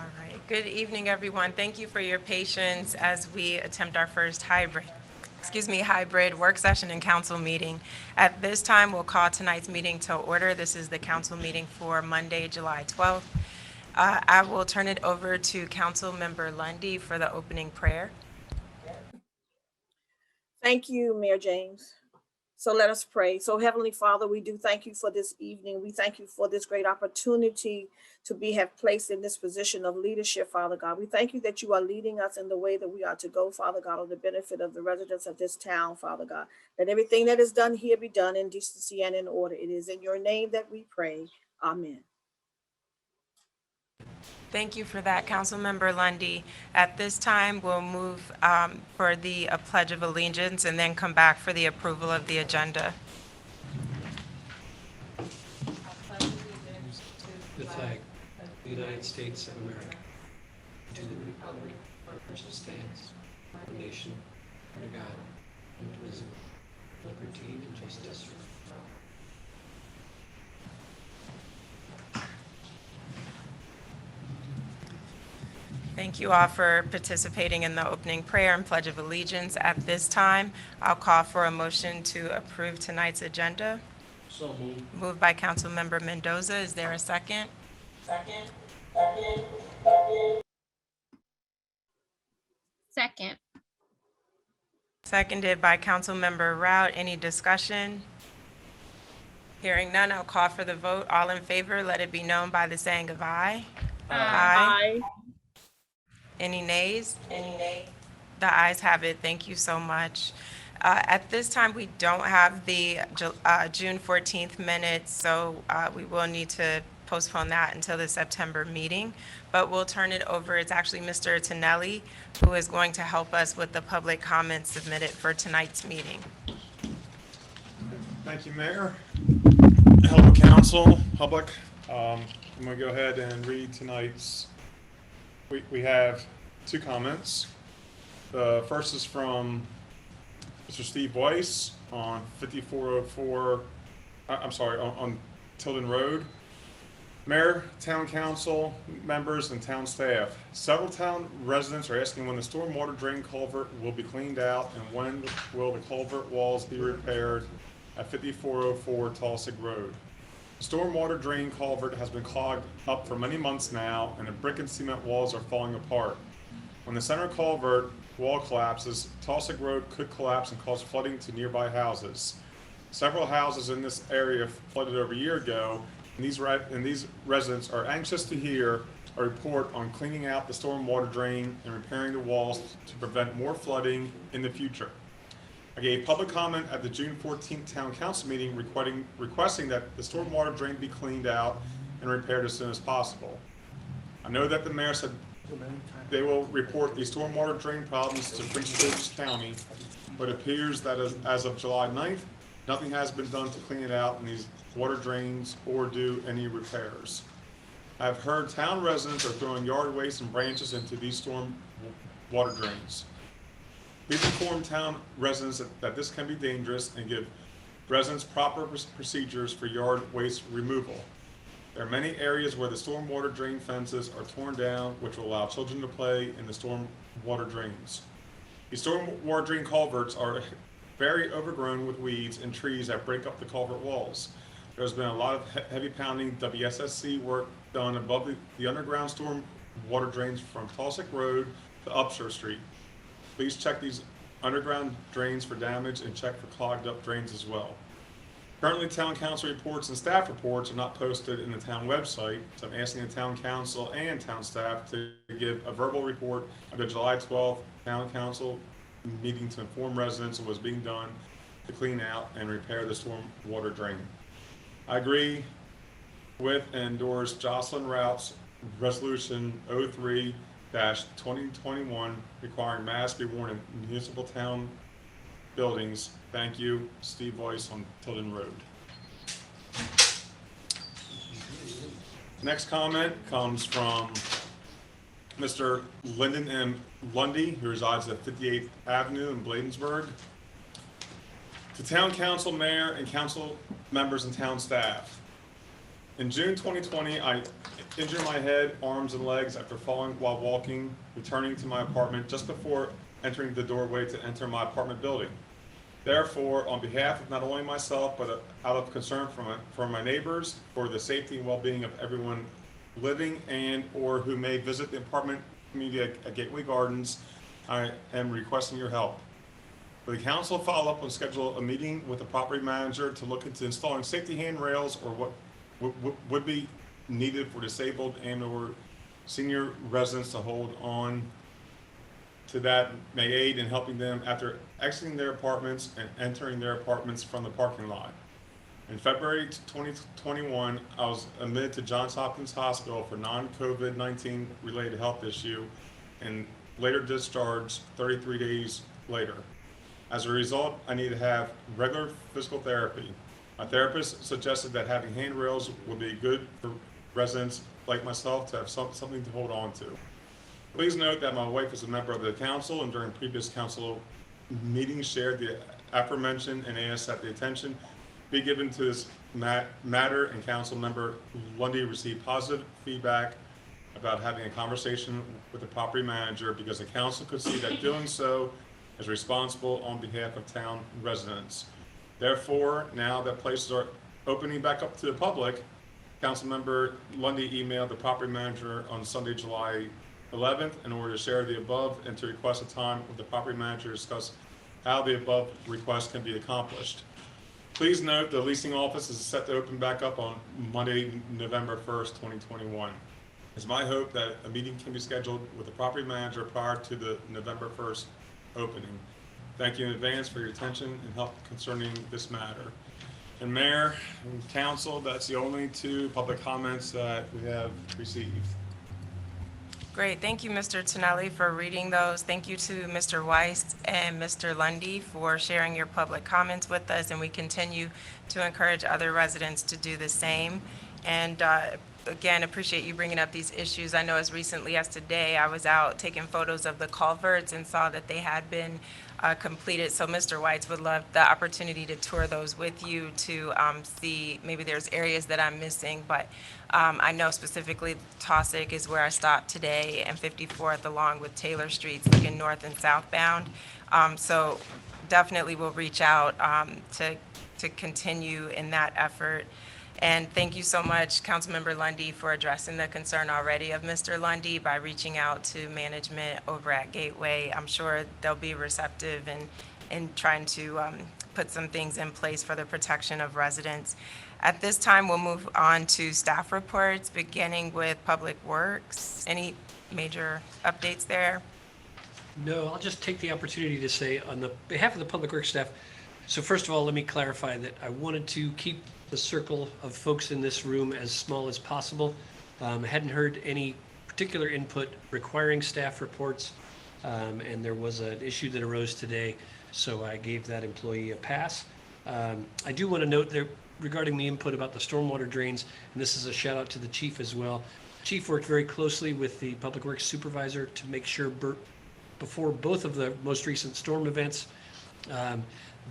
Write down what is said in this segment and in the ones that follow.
All right. Good evening, everyone. Thank you for your patience as we attempt our first hybrid work session and council meeting. At this time, we'll call tonight's meeting to order. This is the council meeting for Monday, July 12th. I will turn it over to Council Member Lundy for the opening prayer. Thank you, Mayor James. So let us pray. So Heavenly Father, we do thank you for this evening. We thank you for this great opportunity to have placed in this position of leadership, Father God. We thank you that you are leading us in the way that we are to go, Father God, on the benefit of the residents of this town, Father God. Let everything that is done here be done in decency and in order. It is in your name that we pray. Amen. Thank you for that, Councilmember Lundy. At this time, we'll move for the Pledge of Allegiance and then come back for the approval of the agenda. The flag of the United States of America, to the republic for which it stands, one nation, under God, indivisible, liberty and justice for all. Thank you all for participating in the opening prayer and Pledge of Allegiance. At this time, I'll call for a motion to approve tonight's agenda. So moved. Moved by Councilmember Mendoza. Is there a second? Second. Seconded by Councilmember Rout. Any discussion? Hearing none, I'll call for the vote. All in favor, let it be known by the saying of aye. Aye. Any nays? The ayes have it. Thank you so much. At this time, we don't have the June 14th minutes, so we will need to postpone that until the September meeting. But we'll turn it over. It's actually Mr. Tonelli who is going to help us with the public comments submitted for tonight's meeting. Thank you, Mayor. Hello, council, public. I'm going to go ahead and read tonight's. We have two comments. The first is from Mr. Steve Weiss on 5404, on Tilden Road. Mayor, town council members, and town staff. Several town residents are asking when the stormwater drain culvert will be cleaned out and when will the culvert walls be repaired at 5404 Tulsig Road. The stormwater drain culvert has been clogged up for many months now, and the brick and cement walls are falling apart. When the center culvert wall collapses, Tulsig Road could collapse and cause flooding to nearby houses. Several houses in this area flooded over a year ago, and these residents are anxious to hear a report on cleaning out the stormwater drain and repairing the walls to prevent more flooding in the future. I gave public comment at the June 14th Town Council meeting requesting that the stormwater drain be cleaned out and repaired as soon as possible. I know that the mayor said they will report the stormwater drain problems to Prince George's County, but it appears that as of July 9th, nothing has been done to clean it out in these water drains or do any repairs. I've heard town residents are throwing yard waste and branches into these storm water drains. We've informed town residents that this can be dangerous and give residents proper procedures for yard waste removal. There are many areas where the stormwater drain fences are torn down, which will allow children to play in the stormwater drains. These stormwater drain culverts are very overgrown with weeds and trees that break up the culvert walls. There's been a lot of heavy pounding WSSC work done above the underground storm water drains from Tulsig Road to Upshur Street. Please check these underground drains for damage and check for clogged up drains as well. Currently, town council reports and staff reports are not posted in the town website, so I'm asking the town council and town staff to give a verbal report of the July 12th town council meeting to inform residents of what's being done to clean out and repair the storm water drain. I agree with and endorse Jocelyn Rout's resolution 03-2021 requiring masks be worn in municipal town buildings. Thank you, Steve Weiss on Tilden Road. Next comment comes from Mr. Lyndon M. Lundy, who resides at 58th Avenue in Bladensburg. To town council, mayor, and council members and town staff. In June 2020, I injure my head, arms, and legs after falling while walking, returning to my apartment just before entering the doorway to enter my apartment building. Therefore, on behalf of not only myself, but out of concern for my neighbors, for the safety and well-being of everyone living and or who may visit the apartment community at Gateway Gardens, I am requesting your help. For the council to follow up and schedule a meeting with the property manager to look into installing safety handrails or what would be needed for disabled and or senior residents to hold on to that may aid in helping them after exiting their apartments and entering their apartments from the parking lot. In February 2021, I was admitted to Johns Hopkins Hospital for non-COVID-19 related health issue and later discharged 33 days later. As a result, I need to have regular physical therapy. My therapist suggested that having handrails would be good for residents like myself to have something to hold on to. Please note that my wife is a member of the council and during previous council meetings shared the aforementioned and asked that the attention be given to this matter, and council member Lundy received positive feedback about having a conversation with the property manager because the council could see that doing so is responsible on behalf of town residents. Therefore, now that places are opening back up to the public, Councilmember Lundy emailed the property manager on Sunday, July 11th in order to share the above and to request a time with the property manager to discuss how the above request can be accomplished. Please note the leasing office is set to open back up on Monday, November 1st, 2021. It's my hope that a meeting can be scheduled with the property manager prior to the November 1st opening. Thank you in advance for your attention and help concerning this matter. And Mayor and Council, that's the only two public comments that we have received. Great. Thank you, Mr. Tonelli, for reading those. Thank you to Mr. Weiss and Mr. Lundy for sharing your public comments with us, and we continue to encourage other residents to do the same. And again, appreciate you bringing up these issues. I know as recently as today, I was out taking photos of the culverts and saw that they had been completed. So Mr. Whites would love the opportunity to tour those with you to see maybe there's areas that I'm missing, but I know specifically Taussig is where I stopped today and 54th along with Taylor Streets looking north and southbound. So definitely we'll reach out to continue in that effort. And thank you so much, Councilmember Lundy, for addressing the concern already of Mr. Lundy by reaching out to management over at Gateway. I'm sure they'll be receptive in trying to put some things in place for the protection of residents. At this time, we'll move on to staff reports, beginning with Public Works. Any major updates there? No, I'll just take the opportunity to say on the behalf of the Public Works staff, so first of all, let me clarify that I wanted to keep the circle of folks in this room as small as possible. I hadn't heard any particular input requiring staff reports, and there was an issue that arose today, so I gave that employee a pass. I do want to note that regarding the input about the stormwater drains, and this is a shout out to the chief as well. Chief worked very closely with the Public Works supervisor to make sure before both of the most recent storm events,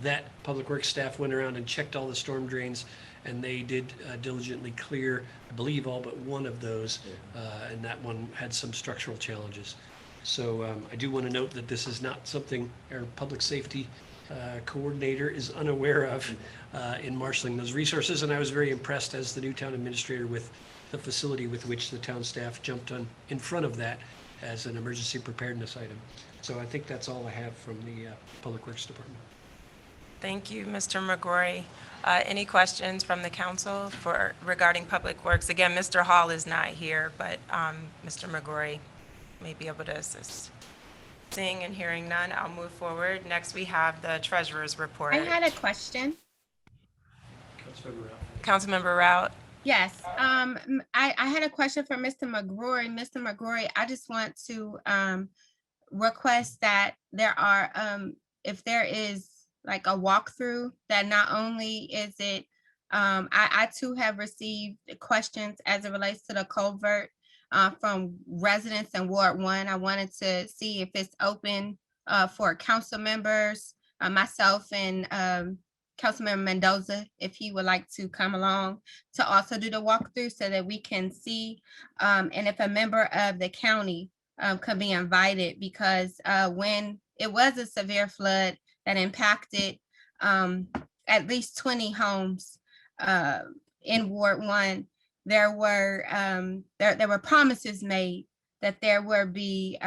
that Public Works staff went around and checked all the storm drains, and they did diligently clear, I believe, all but one of those, and that one had some structural challenges. So I do want to note that this is not something our public safety coordinator is unaware of in marshaling those resources, and I was very impressed as the new town administrator with the facility with which the town staff jumped on in front of that as an emergency preparedness item. So I think that's all I have from the Public Works Department. Thank you, Mr. McGrory. Any questions from the council regarding Public Works? Again, Mr. Hall is not here, but Mr. McGrory may be able to assist. Seeing and hearing none, I'll move forward. Next, we have the treasurer's report. I had a question. Councilmember Rout. Yes, I had a question for Mr. McGrory. Mr. McGrory, I just want to request that there are, if there is like a walkthrough, that not only is it, I too have received questions as it relates to the culvert from residents in Ward 1. I wanted to see if it's open for council members, myself and Councilmember Mendoza, if he would like to come along to also do the walkthrough so that we can see, and if a member of the county could be invited, because when it was a severe flood that impacted at least 20 homes in Ward 1, there were promises made that there would be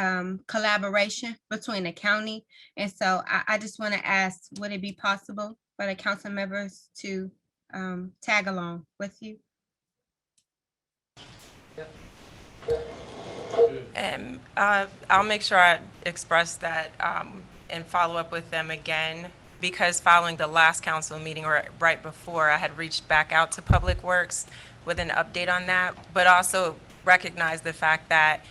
collaboration between the county. And so I just want to ask, would it be possible for the council members to tag along with you? And I'll make sure I express that and follow up with them again, because following the last council meeting or right before, I had reached back out to Public Works with an update on that, but also recognize the fact that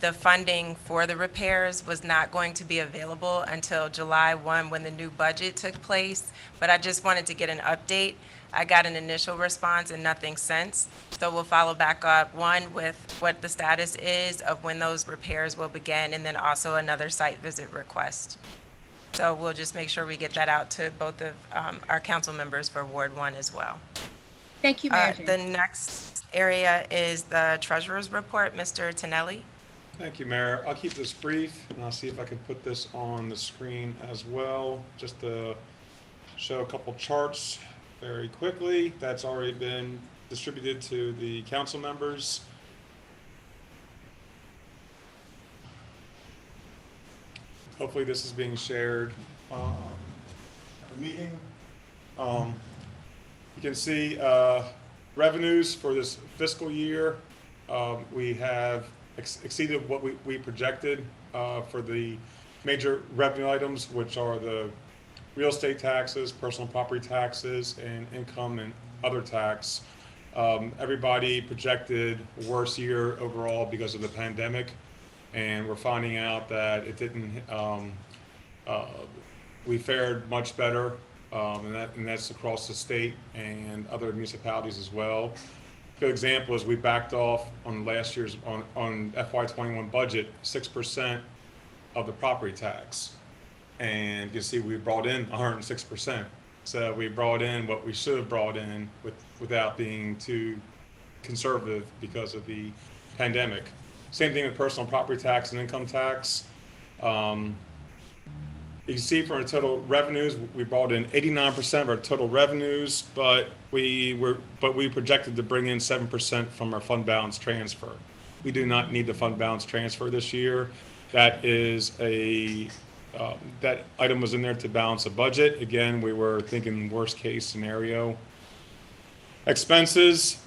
the funding for the repairs was not going to be available until July 1 when the new budget took place. But I just wanted to get an update. I got an initial response and nothing since. So we'll follow back up, one, with what the status is of when those repairs will begin, and then also another site visit request. So we'll just make sure we get that out to both of our council members for Ward 1 as well. Thank you, Mayor. The next area is the treasurer's report. Mr. Tonelli. Thank you, Mayor. I'll keep this brief, and I'll see if I can put this on the screen as well, just to show a couple charts very quickly. That's already been distributed to the council members. Hopefully this is being shared at the meeting. You can see revenues for this fiscal year. We have exceeded what we projected for the major revenue items, which are the real estate taxes, personal property taxes, and income and other tax. Everybody projected a worse year overall because of the pandemic, and we're finding out that it didn't. We fared much better, and that's across the state and other municipalities as well. Good example is we backed off on last year's on FY21 budget 6% of the property tax, and you can see we brought in 106%. So we brought in what we should have brought in without being too conservative because of the pandemic. Same thing with personal property tax and income tax. You can see for our total revenues, we brought in 89% of our total revenues, but we projected to bring in 7% from our fund balance transfer. We do not need the fund balance transfer this year. That is that item was in there to balance a budget. Again, we were thinking worst case scenario. Expenses,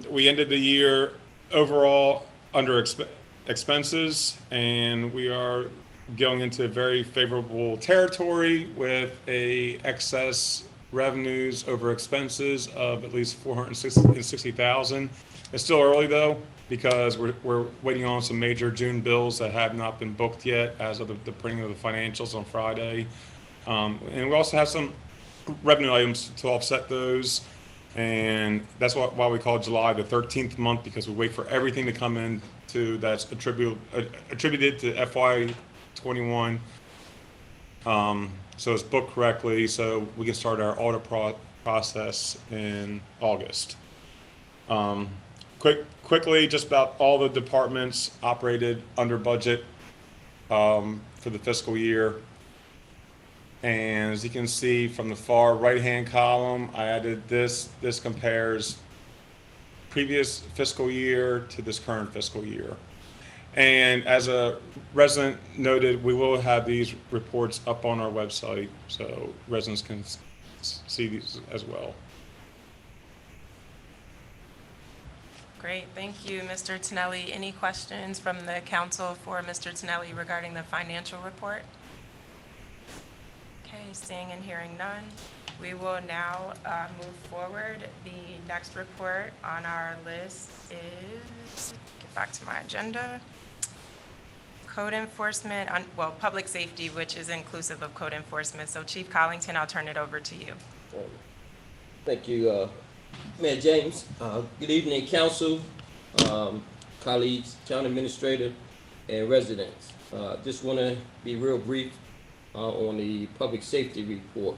we ended the year overall under expenses, and we are going into very favorable territory with a excess revenues over expenses of at least $460,000. It's still early though, because we're waiting on some major June bills that have not been booked yet as of the printing of the financials on Friday. And we also have some revenue items to offset those. And that's why we call July the 13th month, because we wait for everything to come in that's attributed to FY21. So it's booked correctly, so we can start our audit process in August. Quickly, just about all the departments operated under budget for the fiscal year. And as you can see from the far right-hand column, I added this. This compares previous fiscal year to this current fiscal year. And as a resident noted, we will have these reports up on our website so residents can see these as well. Great, thank you, Mr. Tonelli. Any questions from the council for Mr. Tonelli regarding the financial report? Okay, seeing and hearing none, we will now move forward. The next report on our list is, get back to my agenda, code enforcement, public safety, which is inclusive of code enforcement. So Chief Collington, I'll turn it over to you. Thank you, Mayor James. Good evening, council, colleagues, county administrator, and residents. Just want to be real brief on the public safety report.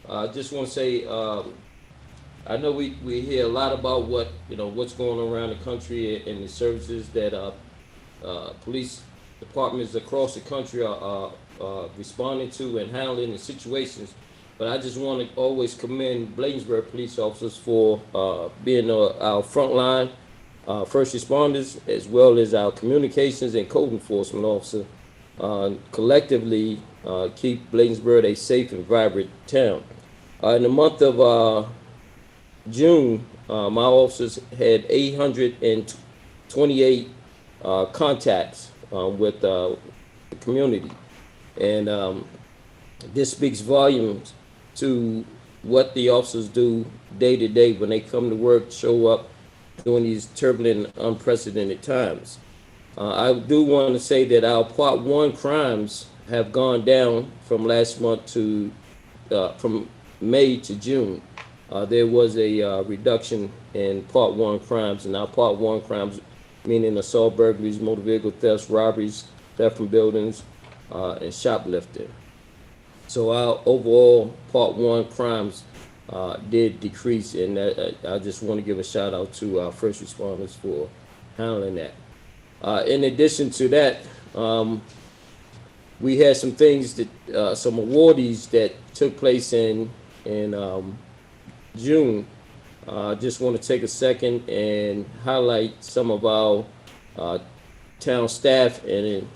I just want to say, I know we hear a lot about what's going on around the country and the services that police departments across the country are responding to and handling the situations. But I just want to always commend Bladensburg police officers for being our frontline first responders, as well as our communications and code enforcement officer, collectively keep Bladensburg a safe and vibrant town. In the month of June, my officers had 828 contacts with the community, and this speaks volumes to what the officers do day to day when they come to work, show up during these turbulent, unprecedented times. I do want to say that our Part 1 crimes have gone down from last month to from May to June. There was a reduction in Part 1 crimes, and our Part 1 crimes, meaning assault, burglaries, motor vehicle thefts, robberies, theft from buildings, and shoplifting. So our overall Part 1 crimes did decrease, and I just want to give a shout out to our first responders for handling that. In addition to that, we had some things that, some awardees that took place in June. Just want to take a second and highlight some of our town staff and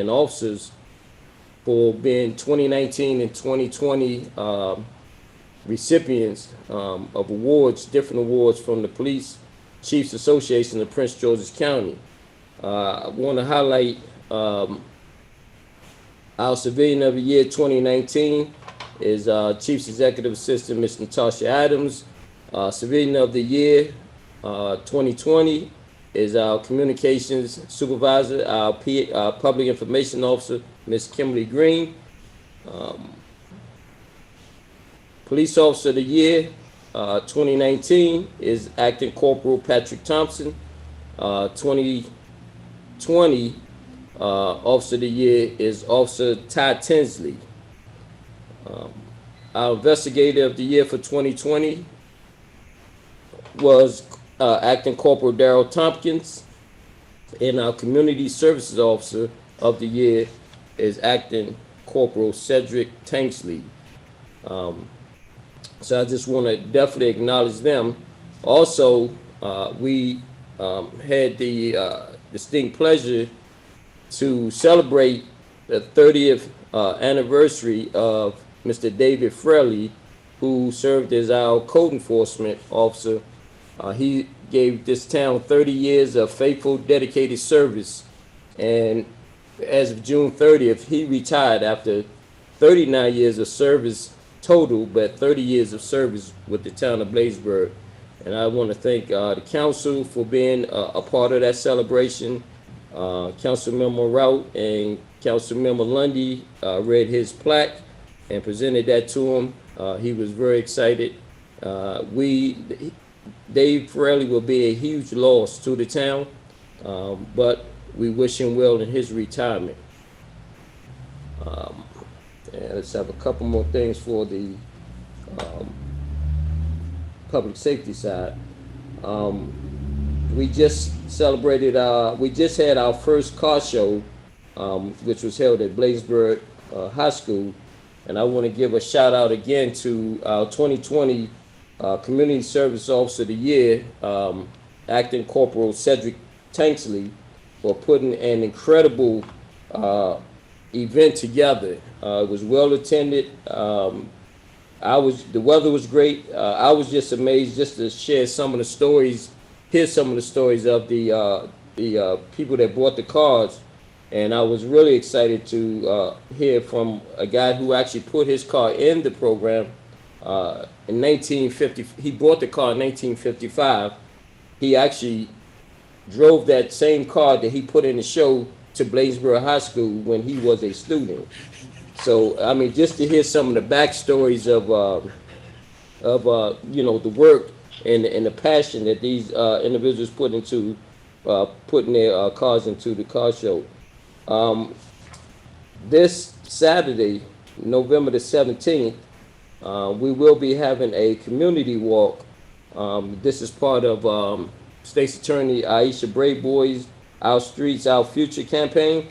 officers for being 2019 and 2020 recipients of awards, different awards from the Police Chiefs Association of Prince George's County. I want to highlight our Civilian of the Year 2019 is Chief's Executive Assistant, Ms. Natasha Adams. Civilian of the Year 2020 is our Communications Supervisor, our Public Information Officer, Ms. Kimberly Green. Police Officer of the Year 2019 is Acting Corporal Patrick Thompson. 2020 Officer of the Year is Officer Ty Tinsley. Our Investigator of the Year for 2020 was Acting Corporal Darrell Tompkins, and our Community Services Officer of the Year is Acting Corporal Cedric Tanksley. So I just want to definitely acknowledge them. Also, we had the distinct pleasure to celebrate the 30th anniversary of Mr. David Fraley, who served as our code enforcement officer. He gave this town 30 years of faithful, dedicated service, and as of June 30th, he retired after 39 years of service total, but 30 years of service with the town of Bladensburg. And I want to thank the council for being a part of that celebration. Councilmember Rout and Councilmember Lundy read his plaque and presented that to him. He was very excited. Dave Farrelly will be a huge loss to the town, but we wish him well in his retirement. And let's have a couple more things for the public safety side. We just celebrated, we just had our first car show, which was held at Bladensburg High School. And I want to give a shout out again to our 2020 Community Service Officer of the Year, Acting Corporal Cedric Tanksley, for putting an incredible event together. It was well attended. The weather was great. I was just amazed just to share some of the stories, hear some of the stories of the people that bought the cars. And I was really excited to hear from a guy who actually put his car in the program in 1950. He bought the car in 1955. He actually drove that same car that he put in the show to Bladensburg High School when he was a student. So, I mean, just to hear some of the backstories of the work and the passion that these individuals put into putting their cars into the car show. This Saturday, November the 17th, We will be having a community walk. This is part of State's Attorney Aisha Bray Boys, Our Streets, Our Future campaign.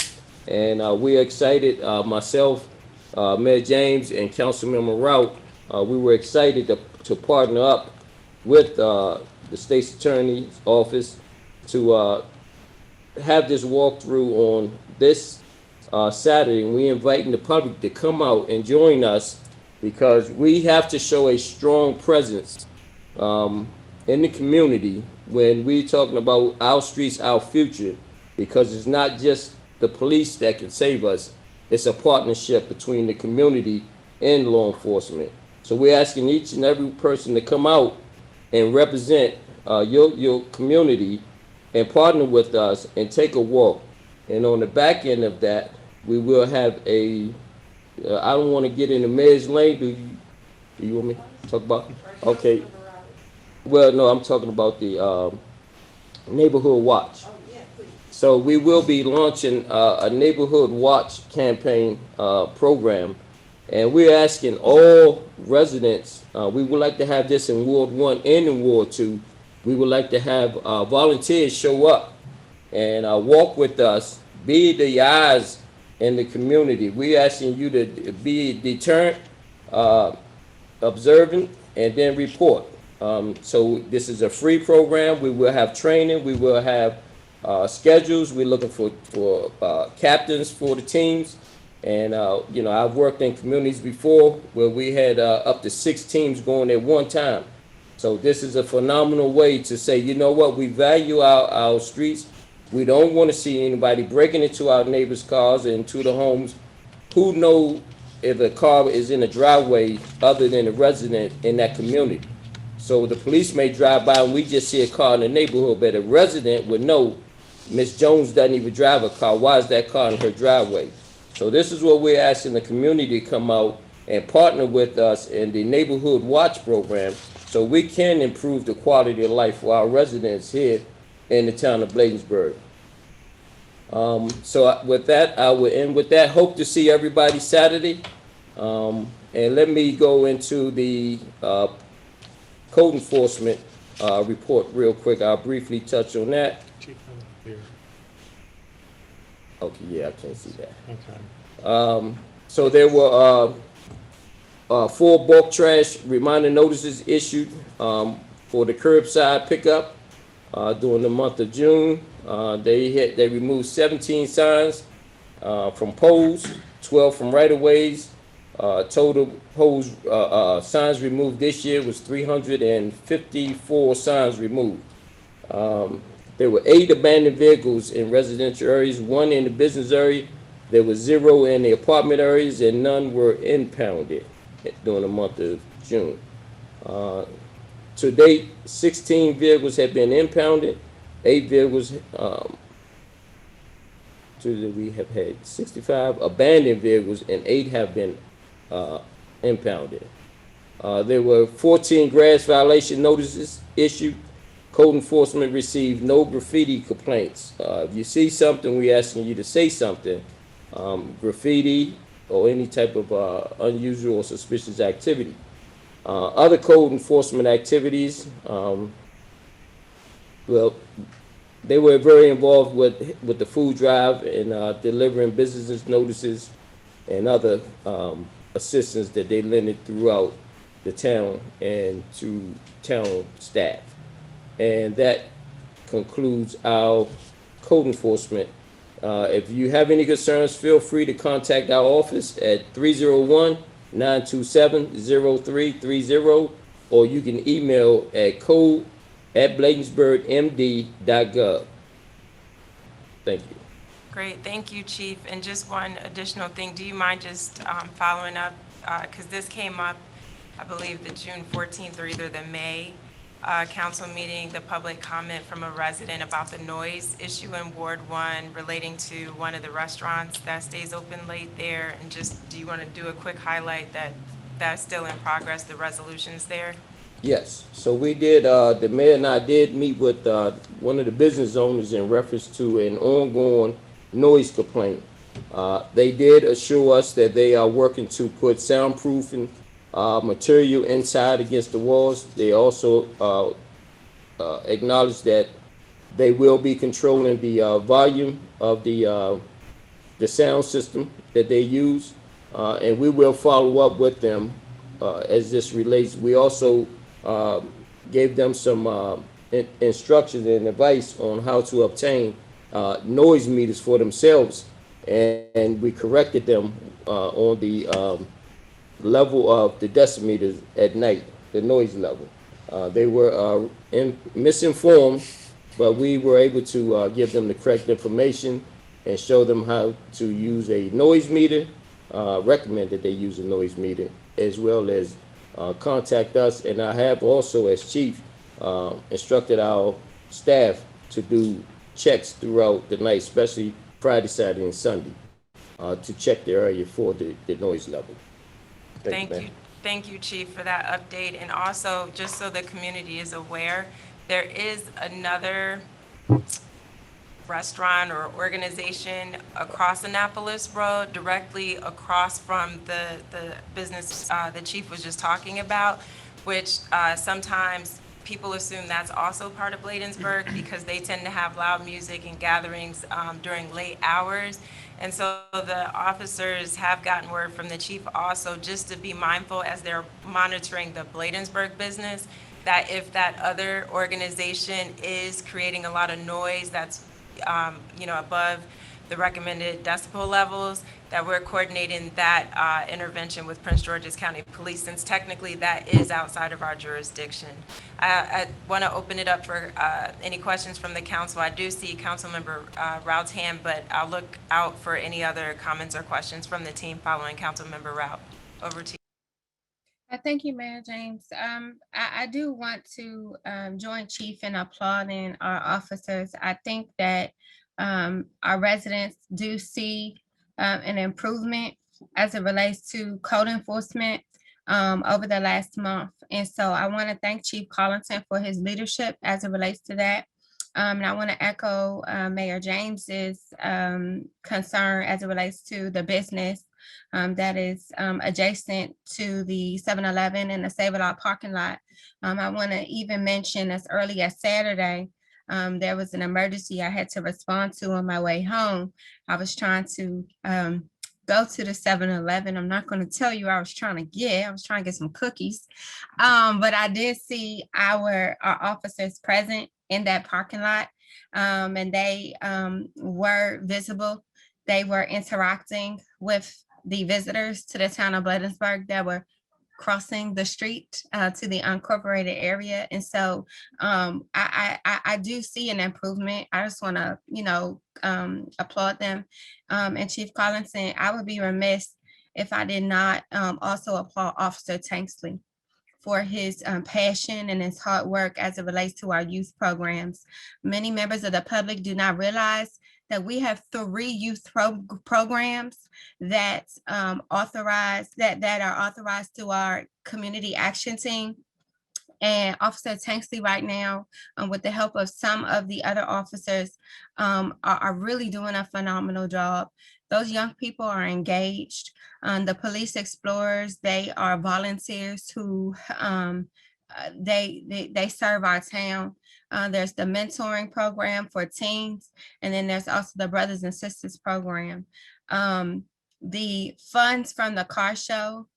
And we're excited, myself, Mayor James, and Councilmember Rout, we were excited to partner up with the State's Attorney's Office to have this walkthrough on this Saturday. And we're inviting the public to come out and join us because we have to show a strong presence in the community when we're talking about our streets, our future, because it's not just the police that can save us. It's a partnership between the community and law enforcement. So we're asking each and every person to come out and represent your community and partner with us and take a walk. And on the back end of that, we will have a, I don't want to get into mayor's lane. Do you want me to talk about? Okay. Well, no, I'm talking about the neighborhood watch. So we will be launching a neighborhood watch campaign program, and we're asking all residents. We would like to have this in Ward 1 and in Ward 2. We would like to have volunteers show up and walk with us, be the eyes in the community. We're asking you to be deterrent, observant, and then report. So this is a free program. We will have training. We will have schedules. We're looking for captains for the teams. And, I've worked in communities before where we had up to 6 teams going at one time. So this is a phenomenal way to say, you know what, we value our streets. We don't want to see anybody breaking into our neighbors' cars and into the homes. Who knows if a car is in a driveway other than a resident in that community? So the police may drive by and we just see a car in the neighborhood, but a resident would know Miss Jones doesn't even drive a car. Why is that car in her driveway? So this is what we're asking the community to come out and partner with us in the Neighborhood Watch program so we can improve the quality of life for our residents here in the town of Bladensburg. So with that, I will end with that. Hope to see everybody Saturday. And let me go into the code enforcement report real quick. I'll briefly touch on that. Chief, here. Okay, yeah, I can't see that. Okay. So there were 4 bulk trash reminder notices issued for the curbside pickup during the month of June. They removed 17 signs from poles, 12 from right-of-ways. Total poles signs removed this year was 354 signs removed. There were 8 abandoned vehicles in residential areas, 1 in the business area. There was 0 in the apartment areas, and none were impounded during the month of June. To date, 16 vehicles have been impounded. 8 vehicles, we have had 65 abandoned vehicles, and 8 have been impounded. There were 14 grass violation notices issued. Code enforcement received no graffiti complaints. If you see something, we're asking you to say something. Graffiti or any type of unusual or suspicious activity. Other code enforcement activities, well, they were very involved with the food drive and delivering business notices and other assistance that they lended throughout the town and to town staff. And that concludes our code enforcement. If you have any concerns, feel free to contact our office at 301-927-0330, or you can email at code@bladensburgmd.gov. Thank you. Great, thank you, Chief. And just one additional thing, do you mind just following up? Because this came up, I believe, the June 14th or either the May council meeting, the public comment from a resident about the noise issue in Ward 1 relating to one of the restaurants that stays open late there. And just, do you want to do a quick highlight that that's still in progress, the resolutions there? Yes, so we did, the mayor and I did meet with one of the business owners in reference to an ongoing noise complaint. They did assure us that they are working to put soundproofing material inside against the walls. They also acknowledge that they will be controlling the volume of the sound system that they use, and we will follow up with them as this relates. We also gave them some instructions and advice on how to obtain noise meters for themselves, and we corrected them on the level of the decimeters at night, the noise level. They were misinformed, but we were able to give them the correct information and show them how to use a noise meter, recommend that they use a noise meter, as well as contact us. And I have also, as chief, instructed our staff to do checks throughout the night, especially Friday, Saturday, and Sunday, to check the area for the noise level. Thank ma'am. you. Thank you, Chief, for that update. And also, just so the community is aware, there is another restaurant or organization across Annapolis Road, directly across from the business the chief was just talking about, which sometimes people assume that's also part of Bladensburg because they tend to have loud music and gatherings during late hours. And so the officers have gotten word from the chief also just to be mindful as they're monitoring the Bladensburg business, that if that other organization is creating a lot of noise that's above the recommended decibel levels, that we're coordinating that intervention with Prince George's County Police, since technically that is outside of our jurisdiction. I want to open it up for any questions from the council. I do see Councilmember Route's hand, but I'll look out for any other comments or questions from the team following Councilmember Route. Over to you. Thank you, Mayor James. I do want to join Chief in applauding our officers. I think that our residents do see an improvement as it relates to code enforcement over the last month. And so I want to thank Chief Collington for his leadership as it relates to that. And I want to echo Mayor James's concern as it relates to the business that is adjacent to the 7-Eleven and the Save-A-Lot parking lot. I want to even mention as early as Saturday, there was an emergency I had to respond to on my way home. I was trying to go to the 7-Eleven. I'm not going to tell you I was trying to get some cookies. But I did see our officers present in that parking lot, and they were visible. They were interacting with the visitors to the town of Bladensburg that were crossing the street to the unincorporated area. And so I do see an improvement. I just want to, applaud them. And Chief Collinson, I would be remiss if I did not also applaud Officer Tanksley for his passion and his hard work as it relates to our youth programs. Many members of the public do not realize that we have 3 youth programs that are authorized through our community action team. And Officer Tanksley right now, with the help of some of the other officers, are really doing a phenomenal job. Those young people are engaged. The police explorers, they are volunteers who they serve our town. There's the mentoring program for teens, and then there's also the Brothers and Sisters program. The funds from the car show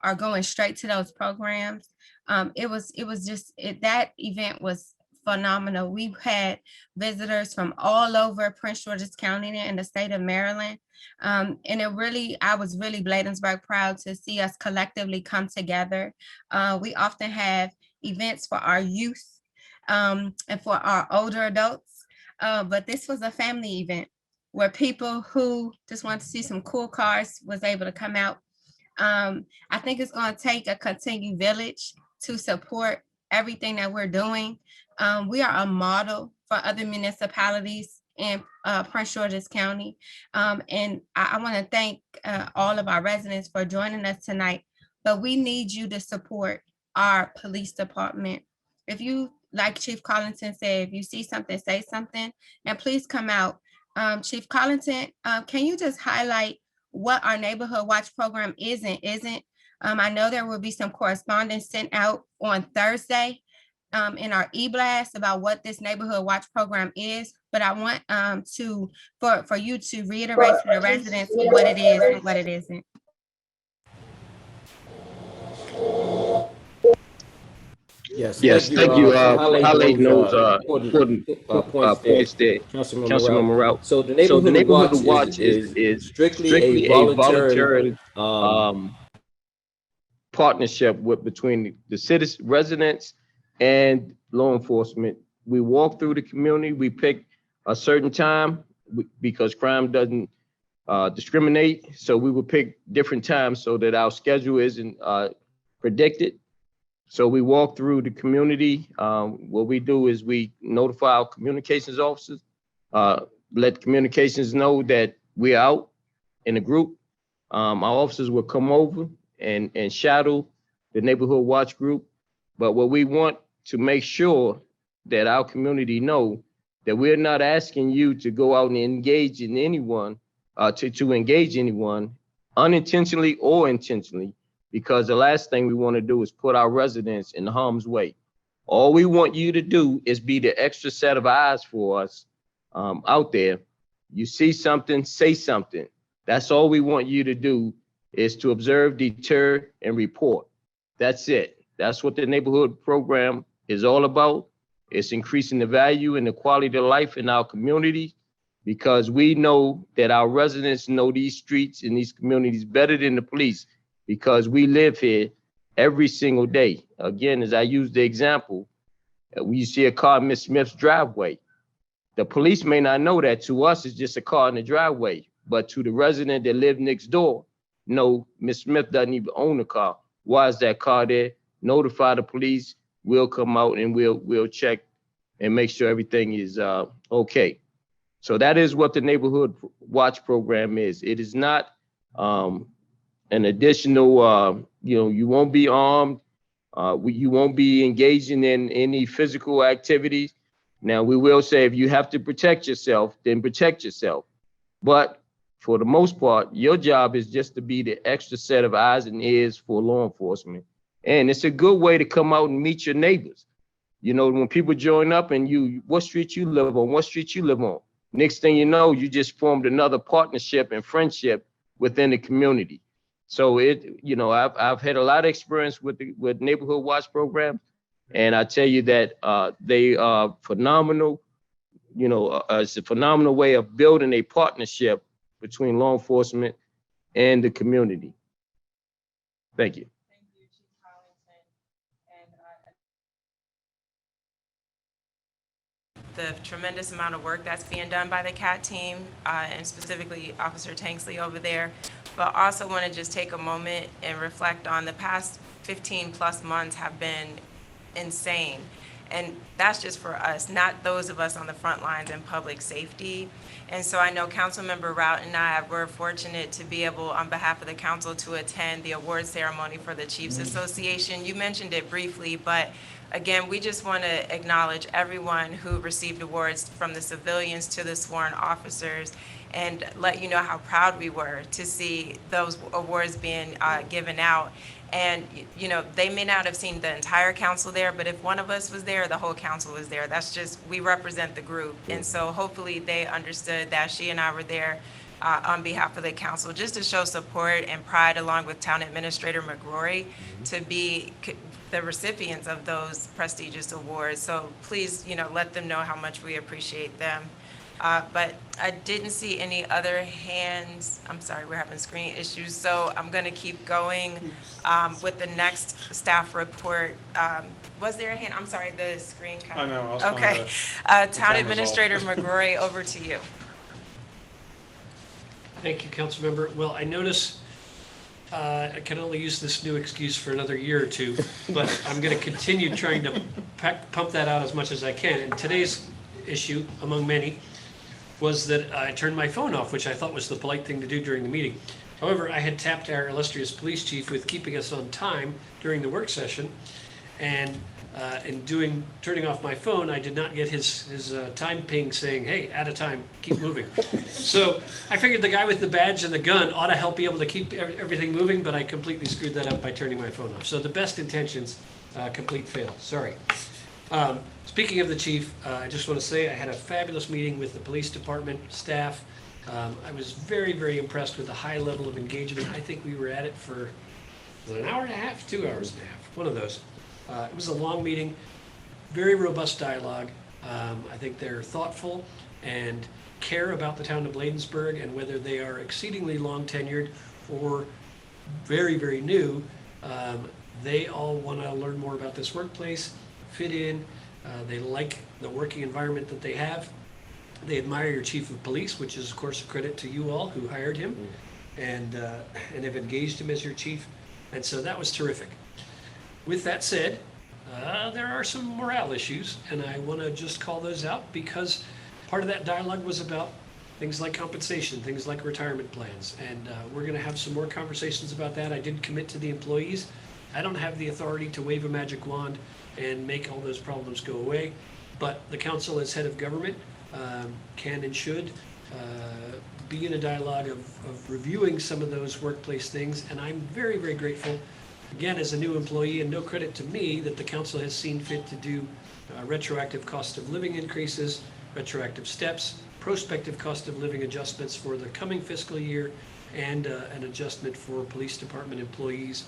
are going straight to those programs. That event was phenomenal. We've had visitors from all over Prince George's County and the state of Maryland. And I was really Bladensburg proud to see us collectively come together. We often have events for our youth and for our older adults, but this was a family event where people who just want to see some cool cars was able to come out. I think it's going to take a continued village to support everything that we're doing. We are a model for other municipalities in Prince George's County. And I want to thank all of our residents for joining us tonight, but we need you to support our police department. If you, like Chief Collington said, if you see something, say something, and please come out. Chief Collington, can you just highlight what our neighborhood watch program is and isn't? I know there will be some correspondence sent out on Thursday in our e-blast about what this neighborhood watch program is, but I want for you to reiterate to the residents what it is and what it isn't. Yes, Yes, thank you for for highlighting those important important points there, points there, Councilmember Councilmember Ralph. Ralph. So the So the neighborhood neighborhood watch watch is is strictly a strictly a voluntary voluntary um, partnership between the citizens, residents, and law enforcement. We walk through the community. We pick a certain time because crime doesn't discriminate. So we would pick different times so that our schedule isn't predicted. So we walk through the community. What we do is we notify our communications officers, let communications know that we're out in a group. Our officers will come over and shadow the neighborhood watch group. But what we want to make sure that our community know that we're not asking you to go out and engage in anyone, to engage anyone unintentionally or intentionally, because the last thing we want to do is put our residents in harm's way. All we want you to do is be the extra set of eyes for us out there. You see something, say something. That's all we want you to do, is to observe, deter, and report. That's it. That's what the neighborhood program is all about. It's increasing the value and the quality of life in our community, because we know that our residents know these streets and these communities better than the police, because we live here every single day. Again, as I use the example, we see a car in Miss Smith's driveway. The police may not know that. To us, it's just a car in the driveway. But to the resident that live next door, no, Miss Smith doesn't even own a car. Why is that car there? Notify the police. We'll come out and we'll check and make sure everything is okay. So that is what the neighborhood watch program is. It is not an additional, you won't be armed. You won't be engaging in any physical activities. Now, we will say if you have to protect yourself, then protect yourself. But for the most part, your job is just to be the extra set of eyes and ears for law enforcement. And it's a good way to come out and meet your neighbors. You know, when people join up and what street you live on, what street you live on. Next thing you know, you just formed another partnership and friendship within the community. So I've had a lot of experience with neighborhood watch programs, and I tell you that they are phenomenal. It's a phenomenal way of building a partnership between law enforcement and the community. Thank you. Thank you, Chief Collington. And the tremendous amount of work that's being done by the CAT team, and specifically Officer Tanksley over there. But also want to just take a moment and reflect on the past 15 plus months have been insane. And that's just for us, not those of us on the front lines in public safety. And so I know Councilmember Rout and I were fortunate to be able, on behalf of the council, to attend the award ceremony for the Chiefs Association. You mentioned it briefly, but again, we just want to acknowledge everyone who received awards, from the civilians to the sworn officers, and let you know how proud we were to see those awards being given out. And, they may not have seen the entire council there, but if one of us was there, the whole council was there. That's just, we represent the group. And so hopefully they understood that she and I were there on behalf of the council, just to show support and pride, along with Town Administrator McGrory, to be the recipients of those prestigious awards. So please, let them know how much we appreciate them. But I didn't see any other hands. I'm sorry, we're having screen issues. So I'm going to keep going with the next staff report. Was there a hand? I'm sorry, the screen kind of. I know, I was Okay. trying Town camera's off. Administrator McGrory, over to you. Thank you, Councilmember. Well, I notice I can only use this new excuse for another year or two, but I'm going to continue trying to pump that out as much as I can. And today's issue, among many, was that I turned my phone off, which I thought was the polite thing to do during the meeting. However, I had tapped our illustrious police chief with keeping us on time during the work session, And in turning off my phone, I did not get his time ping saying, "Hey, out of time, keep moving." So I figured the guy with the badge and the gun ought to help be able to keep everything moving, but I completely screwed that up by turning my phone off. So the best intentions, complete fail. Sorry. Speaking of the chief, I just want to say I had a fabulous meeting with the police department staff. I was very, very impressed with the high level of engagement. I think we were at it for, was it an hour and a half, 2 hours and a half, one of those. It was a long meeting, very robust dialogue. I think they're thoughtful and care about the town of Bladensburg, and whether they are exceedingly long tenured or very, very new, they all want to learn more about this workplace, fit in. They like the working environment that they have. They admire your chief of police, which is of course a credit to you all who hired him and have engaged him as your chief. And so that was terrific. With that said, there are some morale issues, and I want to just call those out because part of that dialogue was about things like compensation, things like retirement plans, and we're going to have some more conversations about that. I did commit to the employees. I don't have the authority to wave a magic wand and make all those problems go away, but the council as head of government can and should be in a dialogue of reviewing some of those workplace things, and I'm very, very grateful, again, as a new employee, and no credit to me, that the council has seen fit to do retroactive cost of living increases, retroactive steps, prospective cost of living adjustments for the coming fiscal year, and an adjustment for police department employees.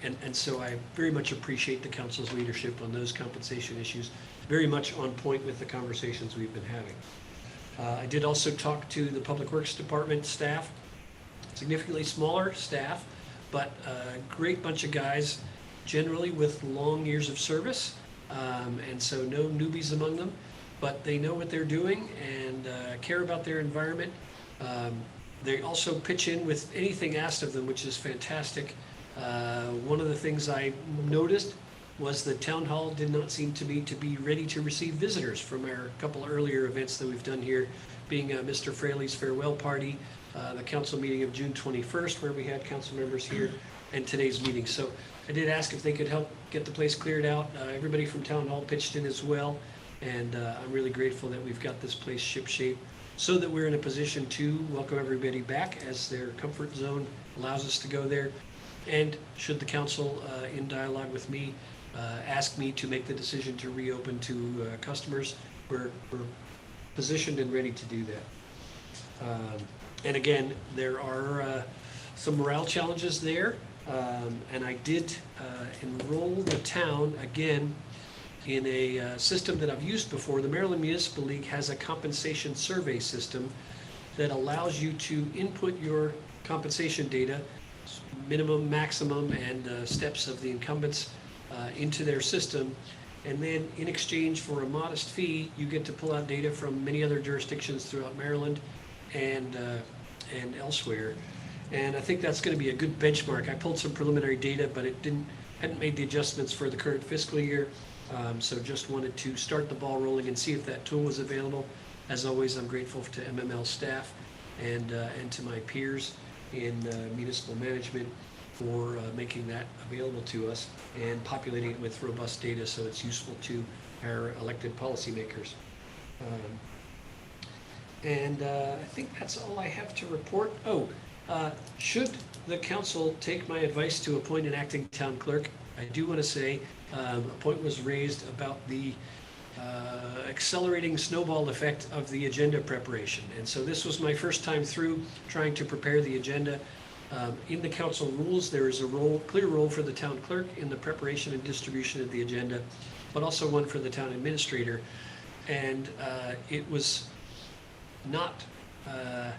And so I very much appreciate the council's leadership on those compensation issues, very much on point with the conversations we've been having. I did also talk to the Public Works Department staff, significantly smaller staff, but a great bunch of guys, generally with long years of service, and so no newbies among them, but they know what they're doing and care about their environment. They also pitch in with anything asked of them, which is fantastic. One of the things I noticed was the town hall did not seem to me to be ready to receive visitors from our couple earlier events that we've done here, being Mr. Fraley's farewell party, the council meeting of June 21st, where we had council members here, and today's meeting. So I did ask if they could help get the place cleared out. Everybody from town hall pitched in as well, and I'm really grateful that we've got this place shipshape so that we're in a position to welcome everybody back as their comfort zone allows us to go there. And should the council, in dialogue with me, ask me to make the decision to reopen to customers, we're positioned and ready to do that. And again, there are some morale challenges there, and I did enroll the town again in a system that I've used before. The Maryland Municipal League has a compensation survey system that allows you to input your compensation data, minimum, maximum, and steps of the incumbents into their system. And then in exchange for a modest fee, you get to pull out data from many other jurisdictions throughout Maryland and elsewhere. And I think that's going to be a good benchmark. I pulled some preliminary data, but it hadn't made the adjustments for the current fiscal year. So just wanted to start the ball rolling and see if that tool was available. As always, I'm grateful to MML staff and to my peers in municipal management for making that available to us and populating it with robust data so it's useful to our elected policymakers. I think that's all I have to report. Should the council take my advice to appoint an acting town clerk, I do want to say a point was raised about the accelerating snowball effect of the agenda preparation. And so this was my first time through trying to prepare the agenda. In the council rules, there is a clear role for the town clerk in the preparation and distribution of the agenda, but also one for the town administrator. And it was not a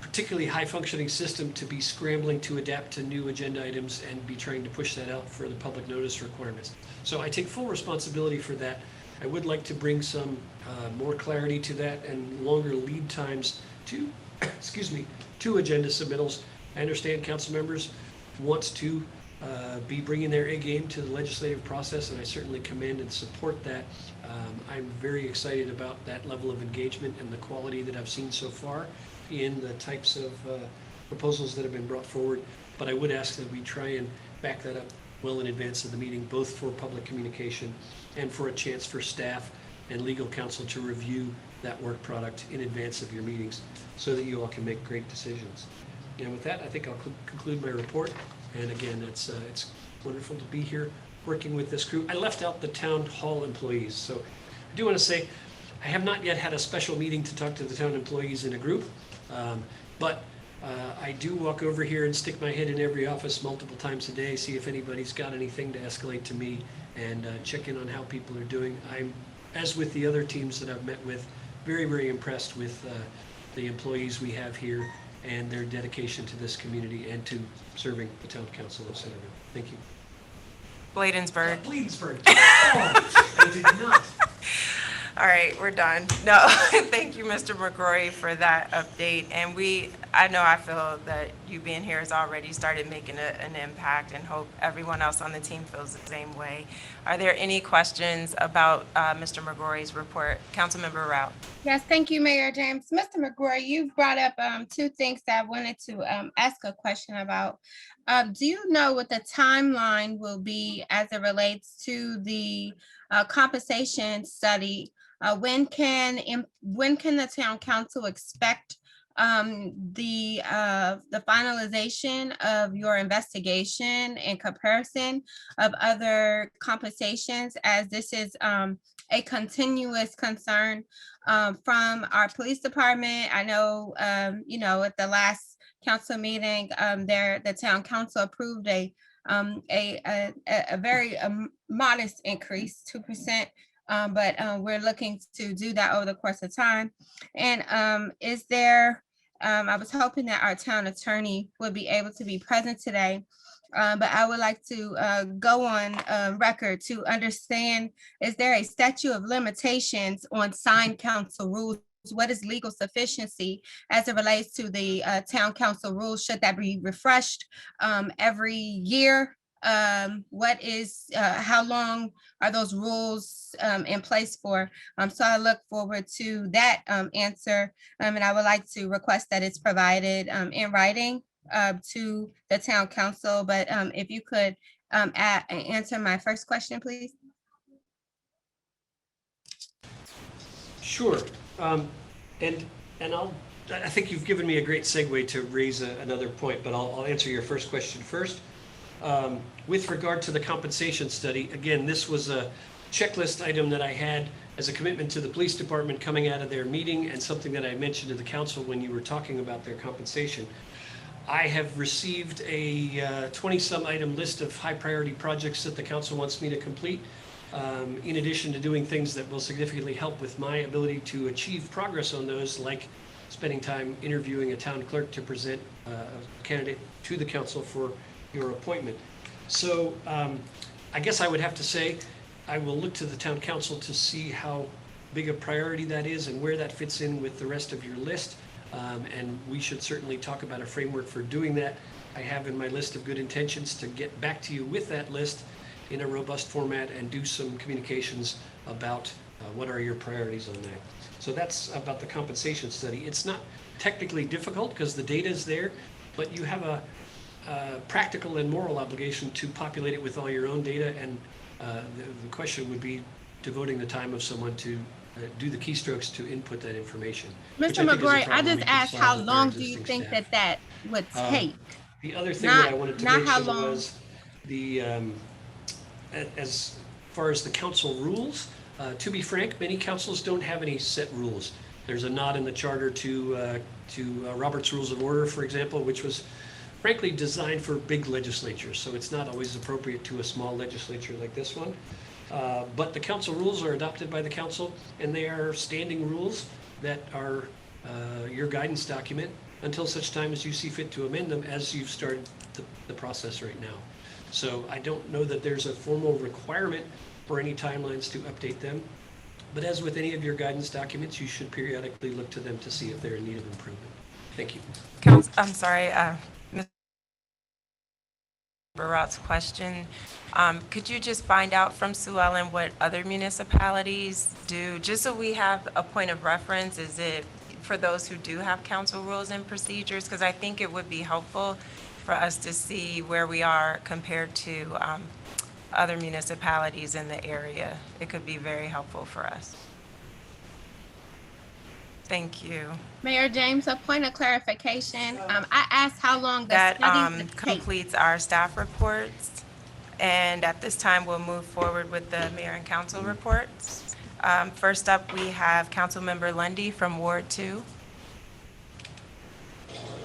particularly high-functioning system to be scrambling to adapt to new agenda items and be trying to push that out for the public notice requirements. So I take full responsibility for that. I would like to bring some more clarity to that and longer lead times to, to agenda submittals. I understand council members want to be bringing their A game to the legislative process, and I certainly commend and support that. I'm very excited about that level of engagement and the quality that I've seen so far in the types of proposals that have been brought forward. But I would ask that we try and back that up well in advance of the meeting, both for public communication and for a chance for staff and legal counsel to review that work product in advance of your meetings so that you all can make great decisions. And with that, I think I'll conclude my report. And again, it's wonderful to be here working with this crew. I left out the town hall employees. So I do want to say, I have not yet had a special meeting to talk to the town employees in a group, but I do walk over here and stick my head in every office multiple times a day, see if anybody's got anything to escalate to me, and check in on how people are doing. I'm, as with the other teams that I've met with, very, very impressed with the employees we have here and their dedication to this community and to serving the town council of Centerville. Thank you. Bladensburg. Bladensburg. Oh, I did not. All right, we're done. No, thank you, Mr. McGrory, for that update. And I feel that you being here has already started making an impact, and hope everyone else on the team feels the same way. Are there any questions about Mr. McGrory's report? Councilmember Rout. Yes, thank you, Mayor James. Mr. McGrory, you've brought up two things that I wanted to ask a question about. Do you know what the timeline will be as it relates to the compensation study? When can the town council expect the finalization of your investigation and comparison of other compensations, as this is a continuous concern from our police department? I know, at the last council meeting, the town council approved a very modest increase, 2%. But we're looking to do that over the course of time. And I was hoping that our town attorney would be able to be present today. But I would like to go on record to understand, is there a statute of limitations on signed council rules? What is legal sufficiency as it relates to the town council rules? Should that be refreshed every year? How long are those rules in place for? So I look forward to that answer. And I would like to request that it's provided in writing to the town council. But if you could answer my first question, please. Sure. I think you've given me a great segue to raise another point, but I'll answer your first question first. With regard to the compensation study, again, this was a checklist item that I had as a commitment to the police department coming out of their meeting, and something that I mentioned to the council when you were talking about their compensation. I have received a 20-some item list of high priority projects that the council wants me to complete, in addition to doing things that will significantly help with my ability to achieve progress on those, like spending time interviewing a town clerk to present a candidate to the council for your appointment. So I guess I would have to say, I will look to the town council to see how big a priority that is and where that fits in with the rest of your list. And we should certainly talk about a framework for doing that. I have in my list of good intentions to get back to you with that list in a robust format and do some communications about what are your priorities on that. So that's about the compensation study. It's not technically difficult because the data is there, but you have a practical and moral obligation to populate it with all your own data, and the question would be devoting the time of someone to do the keystrokes to input that information. Mr. McGrory, I just asked, how long do you think that would take? The other thing that I wanted to mention long. was the, as far as the council rules, to be frank, many councils don't have any set rules. There's a nod in the charter to Robert's Rules of Order, for example, which was frankly designed for big legislatures, so it's not always appropriate to a small legislature like this one. But the council rules are adopted by the council, and they are standing rules that are your guidance document until such time as you see fit to amend them, as you've started the process right now. So I don't know that there's a formal requirement for any timelines to update them, but as with any of your guidance documents, you should periodically look to them to see if they're in need of improvement. Thank you. I'm sorry, Mr. Barat's question. Could you just find out from Sue Ellen what other municipalities do, just so we have a point of reference? Is it for those who do have council rules and procedures? Because I think it would be helpful for us to see where we are compared to other municipalities in the area. It could be very helpful for us. Thank you. Mayor James, a point of clarification. I asked how long the That studies would take. completes our staff reports. And at this time, we'll move forward with the mayor and council reports. First up, we have Councilmember Lundy from Ward 2.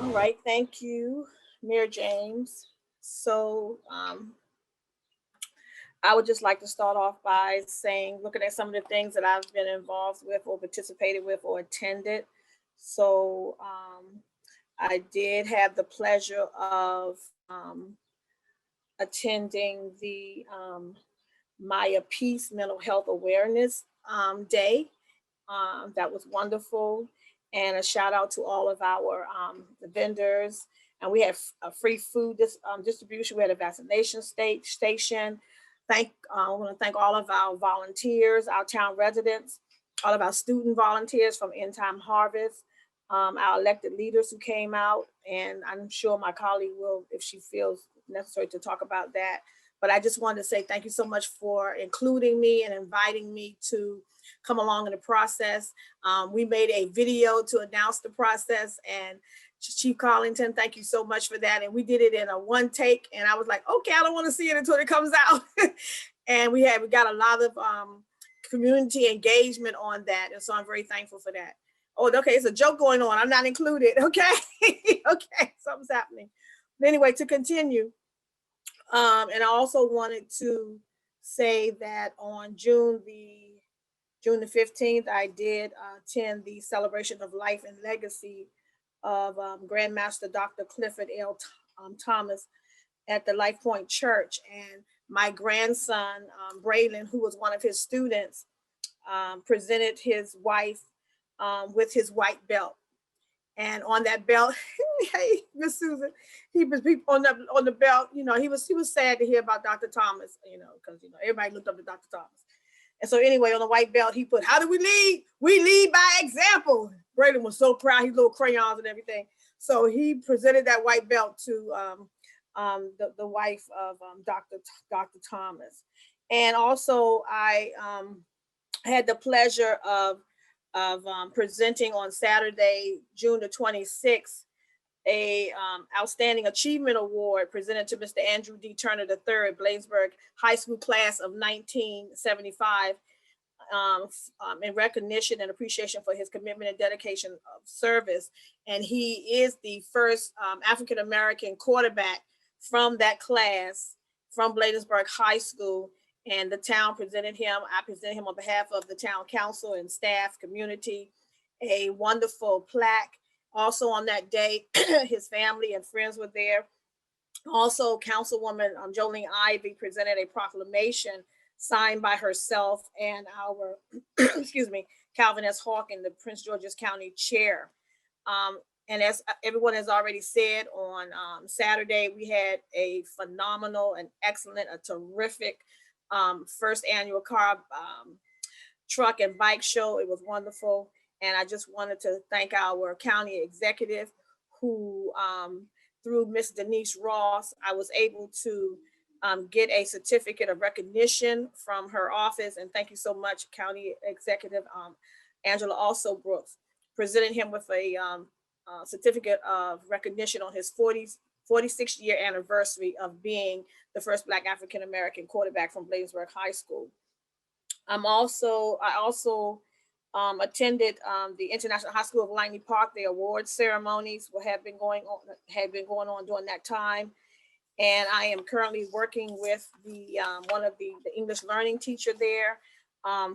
All right, thank you, Mayor James. So I would just like to start off by saying, looking at some of the things that I've been involved with or participated with or attended. So I did have the pleasure of attending the Maya Peace Mental Health Awareness Day. That was wonderful. And a shout out to all of our vendors. And we have a free food distribution. We had a vaccination station. I want to thank all of our volunteers, our town residents, all of our student volunteers from End Time Harvest, our elected leaders who came out. And I'm sure my colleague will, if she feels necessary, to talk about that. But I just wanted to say thank you so much for including me and inviting me to come along in the process. We made a video to announce the process, and Chief Collington, thank you so much for that. And we did it in a one take, and I was like, okay, I don't want to see it until it comes out. And we got a lot of community engagement on that, and so I'm very thankful for that. Oh, okay, it's a joke going on. I'm not included. Okay, okay, something's happening. But anyway, to continue. And I also wanted to say that on June the 15th, I did attend the celebration of life and legacy of Grandmaster Dr. Clifford L. Thomas at the Life Point Church. And my grandson, Braylon, who was one of his students, presented his wife with his white belt. And on that belt, hey, Miss Susan, he was on the belt. You know, he was sad to hear about Dr. Thomas. You know, because everybody looked up to Dr. Thomas. And so anyway, on the white belt, he put, "How do we lead? We lead by example." Braylon was so proud. He little crayons and everything. So he presented that white belt to the wife of Dr. Thomas. And also, I had the pleasure of presenting on Saturday, June the 26th, a Outstanding Achievement Award presented to Mr. Andrew D. Turner III, Bladensburg High School class of 1975, in recognition and appreciation for his commitment and dedication of service. And he is the first African-American quarterback from that class from Bladensburg High School. And the town presented him. I presented him on behalf of the town council and staff, community, a wonderful plaque. Also on that day, his family and friends were there. Also, Councilwoman Jolene Ivy presented a proclamation signed by herself and our, excuse me, Calvin S. Hawken, the Prince George's County chair. And as everyone has already said, on Saturday, we had a phenomenal and excellent, a terrific first annual car, truck and bike show. It was wonderful. And I just wanted to thank our county executive who, through Miss Denise Ross, I was able to get a certificate of recognition from her office. And thank you so much, County Executive Angela Also Brooks, presented him with a certificate of recognition on his 46th year anniversary of being the first Black African-American quarterback from Bladensburg High School. I also attended the International High School of Langley Park. The award ceremonies had been going on during that time. And I am currently working with the one of the English learning teacher there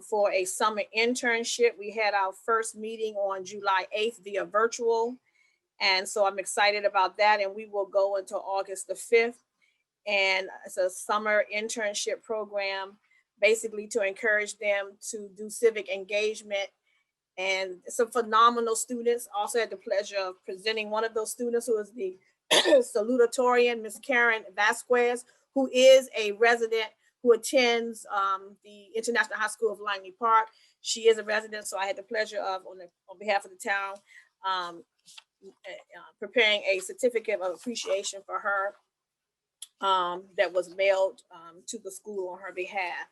for a summer internship. We had our first meeting on July 8th via virtual. And so I'm excited about that. And we will go until August the 5th. And it's a summer internship program, basically to encourage them to do civic engagement. And some phenomenal students. Also had the pleasure of presenting one of those students who is the salutatorian, Miss Karen Vasquez, who is a resident who attends the International High School of Langley Park. She is a resident, so I had the pleasure of, on behalf of the town, preparing a certificate of appreciation for her. that was mailed to the school on her behalf.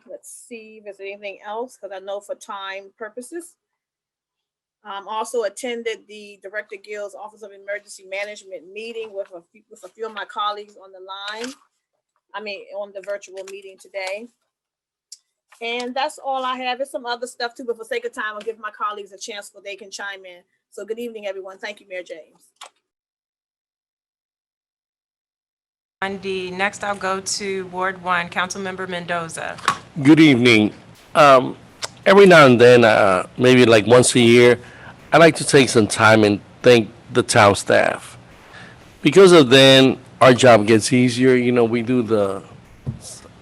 Let's see if there's anything else, because I know for time purposes. Also attended the Director Guild's Office of Emergency Management meeting with a few of my colleagues on the line. On the virtual meeting today. And that's all I have. There's some other stuff too, but for sake of time, I'll give my colleagues a chance so they can chime in. So good evening, everyone. Thank you, Mayor James. Next, I'll go to Ward 1, Councilmember Mendoza. Good evening. Um, every now and then, maybe like once a year, I like to take some time and thank the town staff. Because of then, our job gets easier. You know, we do the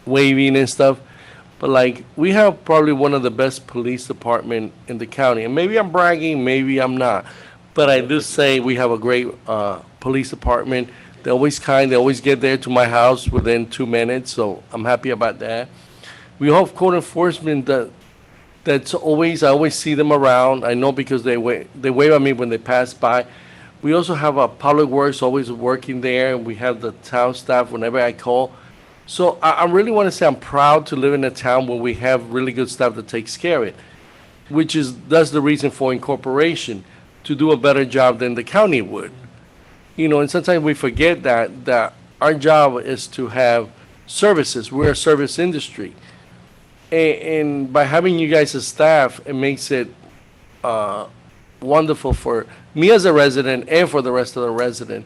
waving and stuff. But like, we have probably one of the best police department in the county. And maybe I'm bragging, maybe I'm not. But I do say we have a great police department. They're always kind. They always get there to my house within 2 minutes. So I'm happy about that. We have code enforcement that's always, I always see them around. I know because they wave at me when they pass by. We also have a public works always working there. We have the town staff whenever I call. So I really want to say I'm proud to live in a town where we have really good staff that takes care of it, that's the reason for incorporation, to do a better job than the county would. You know, and sometimes we forget that our job is to have services. We're a service industry. And by having you guys as staff, it makes it wonderful for me as a resident and for the rest of the resident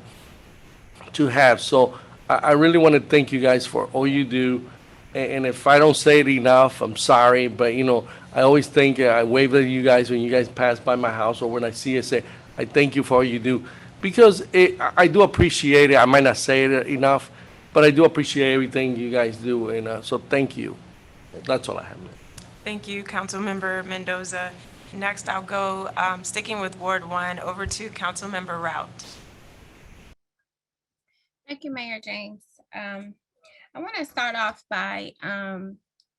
to have. So I really want to thank you guys for all you do. And if I don't say it enough, I'm sorry. But, you know, I always think I wave at you guys when you guys pass by my house, or when I see it, say, I thank you for all you do. Because I do appreciate it. I might not say it enough, but I do appreciate everything you guys do. And so thank you. That's all I have. Thank you, Councilmember Mendoza. Next, I'll go, sticking with Ward 1, over to Councilmember Rout. Thank you, Mayor James. I want to start off by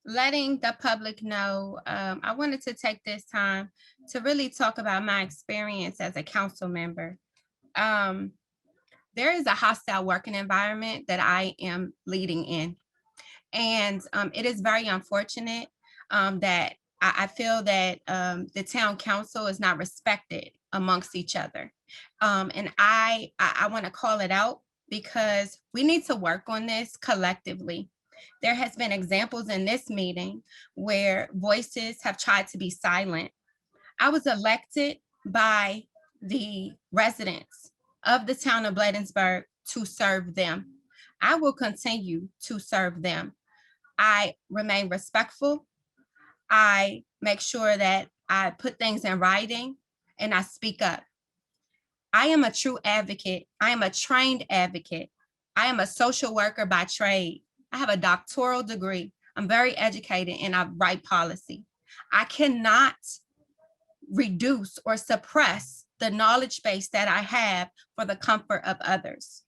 letting the public know, I wanted to take this time to really talk about my experience as a council member. There is a hostile working environment that I am leading in. And it is very unfortunate that I feel that the town council is not respected amongst each other. And I want to call it out, because we need to work on this collectively. There has been examples in this meeting where voices have tried to be silent. I was elected by the residents of the town of Bladensburg to serve them. I will continue to serve them. I remain respectful. I make sure that I put things in writing and I speak up. I am a true advocate. I am a trained advocate. I am a social worker by trade. I have a doctoral degree. I'm very educated and I write policy. I cannot reduce or suppress the knowledge base that I have for the comfort of others.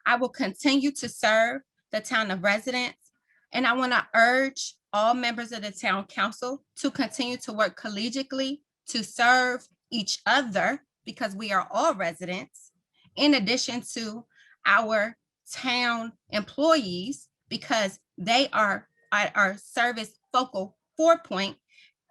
I will continue to serve the town of residents, and I want to urge all members of the town council to continue to work collegially to serve each other, because we are all residents, in addition to our town employees, because they are our service focal point,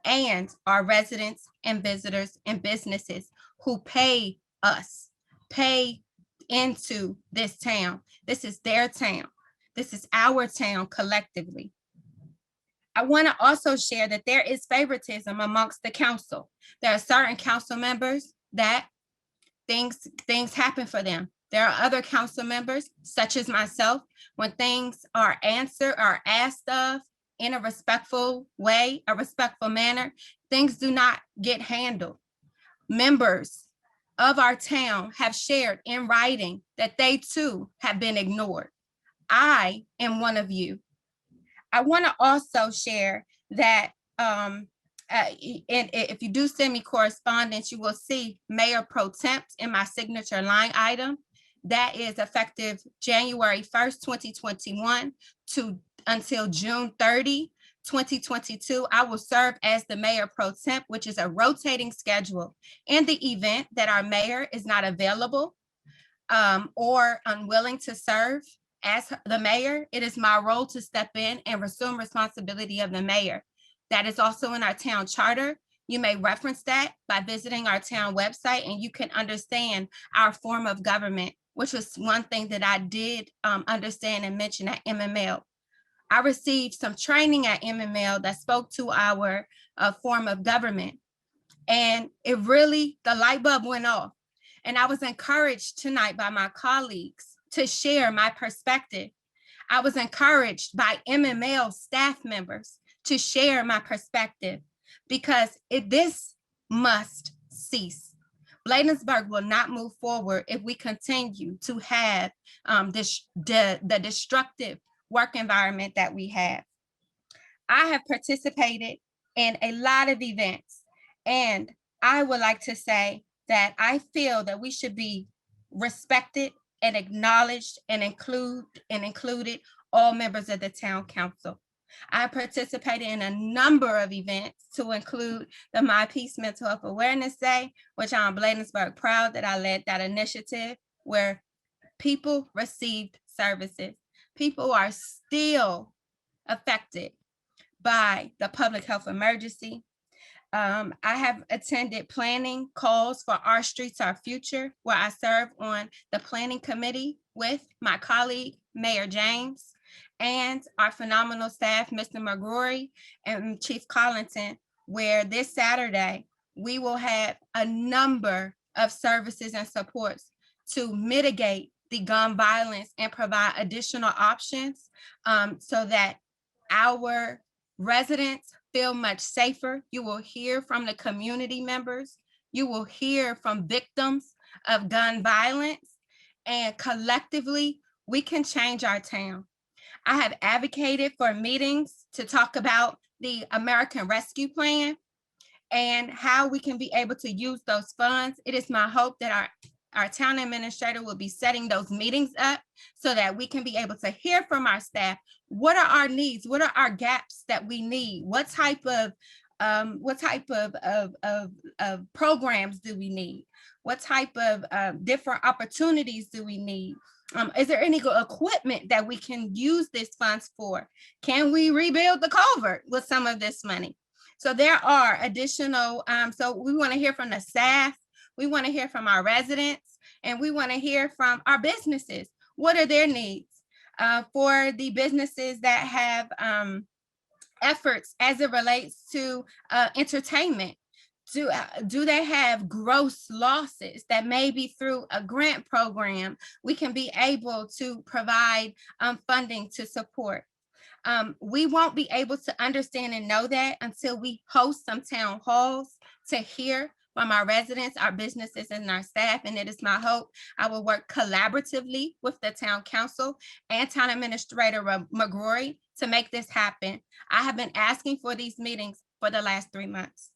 and our residents and visitors and businesses who pay us, pay into this town. This is their town. This is our town collectively. I want to also share that there is favoritism amongst the council. There are certain council members that things happen for them. There are other council members, such as myself, when things are answered or asked of in a respectful way, a respectful manner, things do not get handled. Members of our town have shared in writing that they too have been ignored. I am one of you. I want to also share that and if you do send me correspondence, you will see Mayor Pro Temp in my signature line item. That is effective January 1st, 2021 until June 30, 2022. I will serve as the Mayor Pro Temp, which is a rotating schedule. In the event that our mayor is not available, or unwilling to serve as the mayor, it is my role to step in and resume responsibility of the mayor. That is also in our town charter. You may reference that by visiting our town website, and you can understand our form of government, which was one thing that I did understand and mention at MML. I received some training at MML that spoke to our form of government. And it really, the light bulb went off. And I was encouraged tonight by my colleagues to share my perspective. I was encouraged by MML staff members to share my perspective, because this must cease. Bladensburg will not move forward if we continue to have the destructive work environment that we have. I have participated in a lot of events, and I would like to say that I feel that we should be respected and acknowledged and included all members of the town council. I participated in a number of events, to include the My Peace Mental Health Awareness Day, which I'm Bladensburg proud that I led that initiative, where people received services. People are still affected by the public health emergency. I have attended planning calls for Our Streets, Our Future, where I serve on the planning committee with my colleague, Mayor James, and our phenomenal staff, Mr. McGrory and Chief Collington, where this Saturday, we will have a number of services and supports to mitigate the gun violence and provide additional options so that our residents feel much safer. You will hear from the community members. You will hear from victims of gun violence, and collectively, we can change our town. I have advocated for meetings to talk about the American Rescue Plan and how we can be able to use those funds. It is my hope that our town administrator will be setting those meetings up so that we can be able to hear from our staff. What are our needs? What are our gaps that we need? What type of programs do we need? What type of different opportunities do we need? Is there any equipment that we can use these funds for? Can we rebuild the culvert with some of this money? So there are additional, so we want to hear from the staff, we want to hear from our residents, and we want to hear from our businesses. What are their needs? For the businesses that have efforts as it relates to entertainment, do they have gross losses that maybe through a grant program, we can be able to provide funding to support? We won't be able to understand and know that until we host some town halls to hear from our residents, our businesses, and our staff. And it is my hope I will work collaboratively with the town council and town administrator McGrory to make this happen. I have been asking for these meetings for the last 3 months.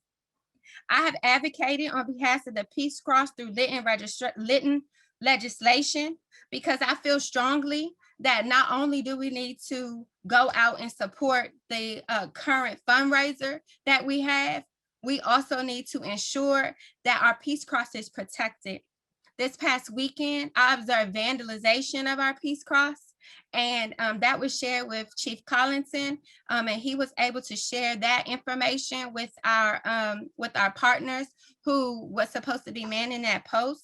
I have advocated on behalf of the Peace Cross through Lytton legislation, because I feel strongly that not only do we need to go out and support the current fundraiser that we have, we also need to ensure that our Peace Cross is protected. This past weekend, I observed vandalization of our Peace Cross, and that was shared with Chief Collington, and he was able to share that information with our partners who was supposed to be manning that post.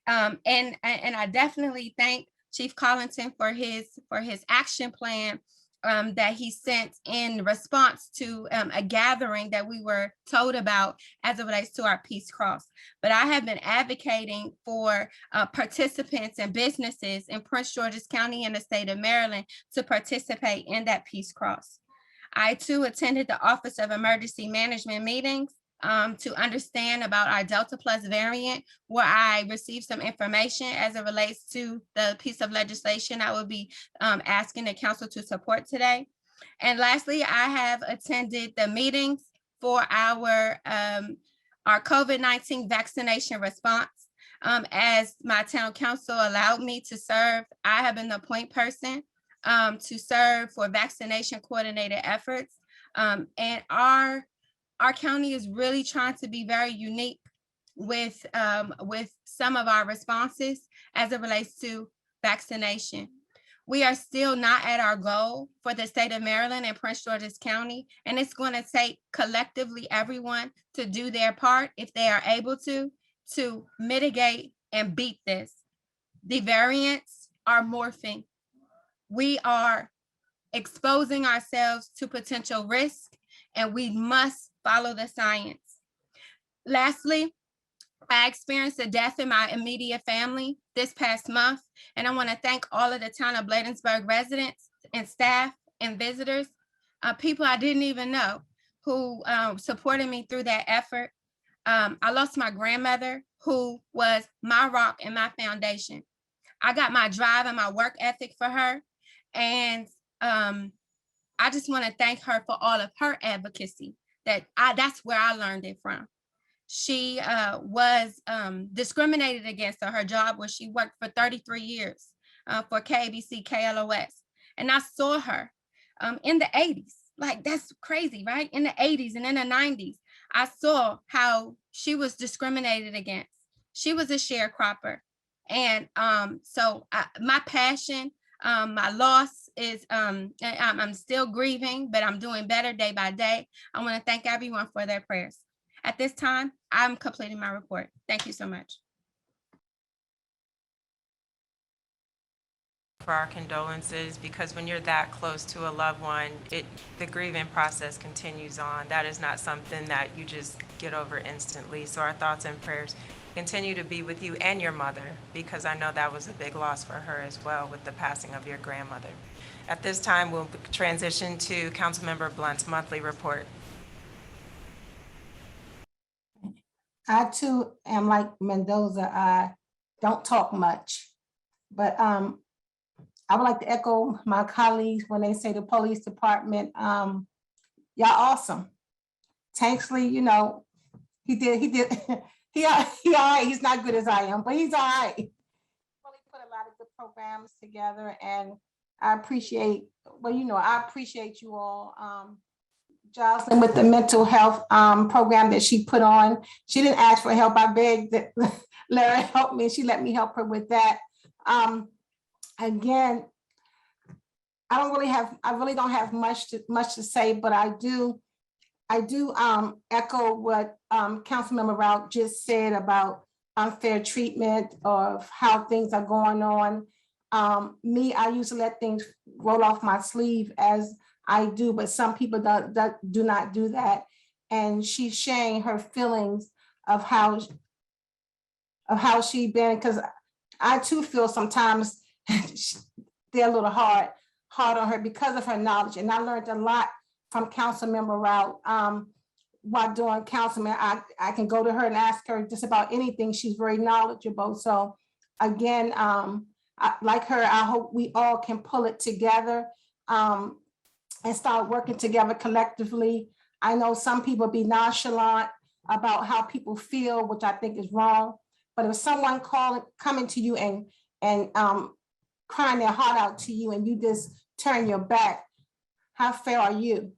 And I definitely thank Chief Collington for his action plan that he sent in response to a gathering that we were told about as it relates to our Peace Cross. But I have been advocating for participants and businesses in Prince George's County and the state of Maryland to participate in that Peace Cross. I too attended the Office of Emergency Management meetings to understand about our Delta Plus variant, where I received some information as it relates to the piece of legislation I will be asking the council to support today. And lastly, I have attended the meetings for our COVID-19 vaccination response. As my town council allowed me to serve, I have been the point person to serve for vaccination coordinated efforts. And our county is really trying to be very unique with some of our responses as it relates to vaccination. We are still not at our goal for the state of Maryland and Prince George's County, and it's going to take collectively everyone to do their part, if they are able to mitigate and beat this. The variants are morphing. We are exposing ourselves to potential risk, and we must follow the science. Lastly, I experienced a death in my immediate family this past month, and I want to thank all of the town of Bladensburg residents and staff and visitors, people I didn't even know, who supported me through that effort. I lost my grandmother, who was my rock and my foundation. I got my drive and my work ethic for her, and I just want to thank her for all of her advocacy. That's where I learned it from. She was discriminated against at her job, where she worked for 33 years for KBC KLOS. And I saw her in the 80s. Like, that's crazy, right? In the 80s and in the 90s, I saw how she was discriminated against. She was a sharecropper. And so my passion, my loss is, I'm still grieving, but I'm doing better day by day. I want to thank everyone for their prayers. At this time, I'm completing my report. Thank you so much. For our condolences, because when you're that close to a loved one, the grieving process continues on. That is not something that you just get over instantly. So our thoughts and prayers continue to be with you and your mother, because I know that was a big loss for her as well with the passing of your grandmother. At this time, we'll transition to Councilmember Blunt's monthly report. I too am like Mendoza. I don't talk much, but I would like to echo my colleagues when they say the police department, y'all awesome. Tanksley, you know, he did, he all right. He's not good as I am, but he's all right. Really put a lot of good programs together, and I appreciate, well, you know, I appreciate you all. Jocelyn with the mental health program that she put on. She didn't ask for help. I begged that Lara help me. She let me help her with that. Again, I really don't have much to say, but I do echo what Councilmember Rout just said about unfair treatment of how things are going on. I used to let things roll off my sleeve as I do, but some people do not do that. And she's sharing her feelings of how she been, because I too feel sometimes they're a little hard on her because of her knowledge. And I learned a lot from Councilmember Rout while doing councilman. I can go to her and ask her just about anything. She's very knowledgeable. So again, like her, I hope we all can pull it together and start working together collectively. I know some people be nonchalant about how people feel, which I think is wrong. But if someone coming to you and crying their heart out to you, and you just turn your back, how fair are you?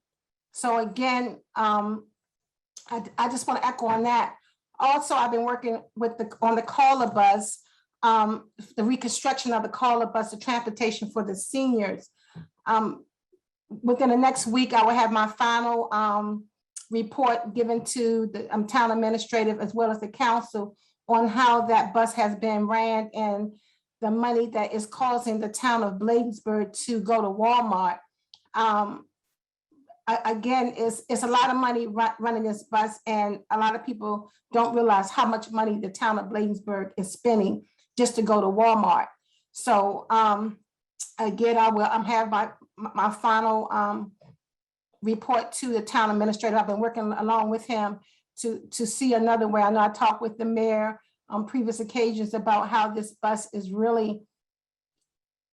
So again, I just want to echo on that. Also, I've been working on the caller bus, the reconstruction of the caller bus, the transportation for the seniors. Within the next week, I will have my final report given to the town administrative as well as the council on how that bus has been ran and the money that is causing the town of Bladensburg to go to Walmart. Again, it's a lot of money running this bus, and a lot of people don't realize how much money the town of Bladensburg is spending just to go to Walmart. So again, I'm have my final report to the town administrator. I've been working along with him to see another way. I know I talked with the mayor on previous occasions about how this bus is really,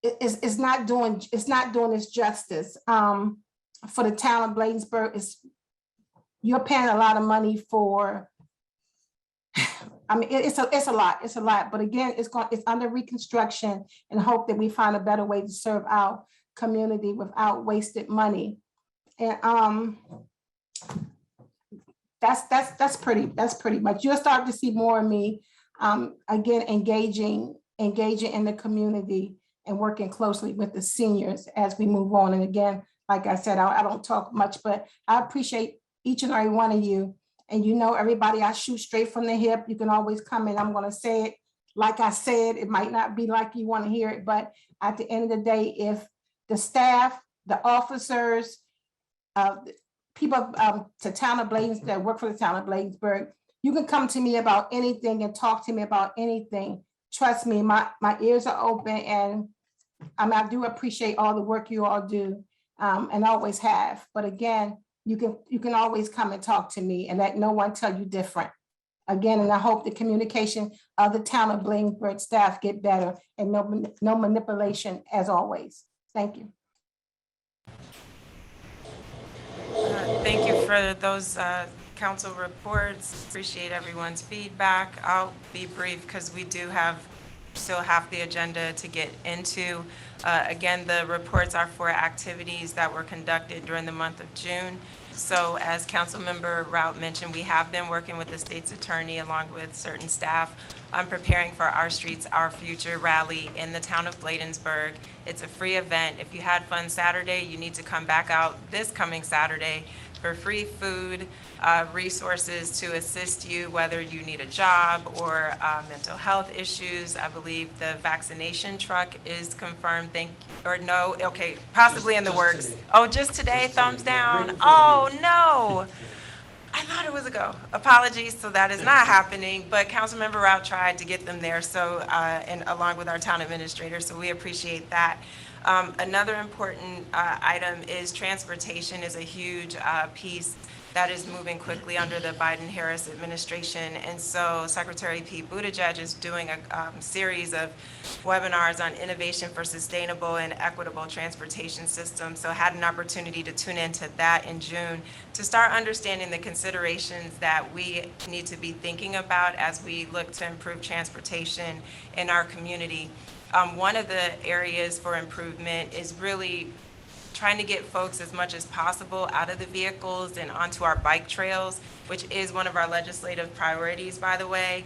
it's not doing its justice. For the town of Bladensburg, you're paying a lot of money for, I mean, it's a lot, but again, it's under reconstruction, and hope that we find a better way to serve our community without wasted money. And That's pretty much. You'll start to see more of me, again, engaging in the community and working closely with the seniors as we move on. And again, like I said, I don't talk much, but I appreciate each and every one of you. And you know, everybody, I shoot straight from the hip. You can always come in. I'm going to say it like I said. It might not be like you want to hear it, but at the end of the day, if the staff, the officers, people to town of Bladensburg that work for the town of Bladensburg, you can come to me about anything and talk to me about anything. Trust me, my ears are open, and I do appreciate all the work you all do, and always have. But again, you can always come and talk to me and let no one tell you different. Again, and I hope the communication of the town of Bladensburg staff get better and no manipulation as always. Thank you. Thank you for those council reports. Appreciate everyone's feedback. I'll be brief because we do have still half the agenda to get into. Again, the reports are for activities that were conducted during the month of June. So as Councilmember Rout mentioned, we have been working with the state's attorney along with certain staff on preparing for Our Streets, Our Future rally in the town of Bladensburg. It's a free event. If you had fun Saturday, you need to come back out this coming Saturday for free food, resources to assist you, whether you need a job or mental health issues. I believe the vaccination truck is confirmed. Okay, possibly in the works. Today. Oh, just today, Just thumbs today. down. Right before Oh, the no. I thought it was a go. Apologies, so that is not happening, but Councilmember Rout tried to get them there, so, and along with our town administrator, so we appreciate that. Another important item is transportation is a huge piece that is moving quickly under the Biden-Harris administration. And so Secretary Pete Buttigieg is doing a series of webinars on innovation for sustainable and equitable transportation systems. So I had an opportunity to tune into that in June to start understanding the considerations that we need to be thinking about as we look to improve transportation in our community. One of the areas for improvement is really trying to get folks as much as possible out of the vehicles and onto our bike trails, which is one of our legislative priorities, by the way,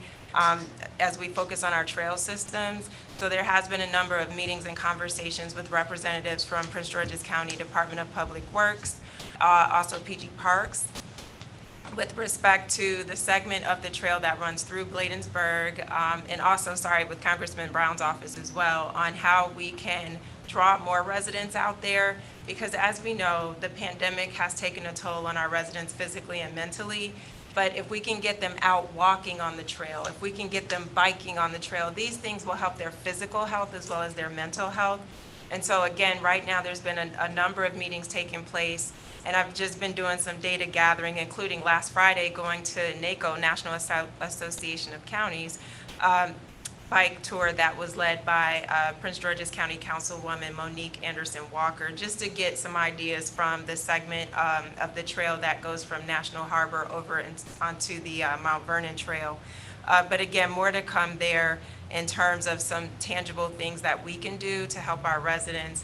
as we focus on our trail systems. So there has been a number of meetings and conversations with representatives from Prince George's County Department of Public Works, also PG Parks, with respect to the segment of the trail that runs through Bladensburg, and also, with Congressman Brown's office as well, on how we can draw more residents out there, because as we know, the pandemic has taken a toll on our residents physically and mentally. But if we can get them out walking on the trail, if we can get them biking on the trail, these things will help their physical health as well as their mental health. And so again, right now, there's been a number of meetings taking place, and I've just been doing some data gathering, including last Friday going to NACO, National Association of Counties, bike tour that was led by Prince George's County Councilwoman Monique Anderson Walker, just to get some ideas from the segment of the trail that goes from National Harbor over onto the Mount Vernon Trail. But again, more to come there in terms of some tangible things that we can do to help our residents.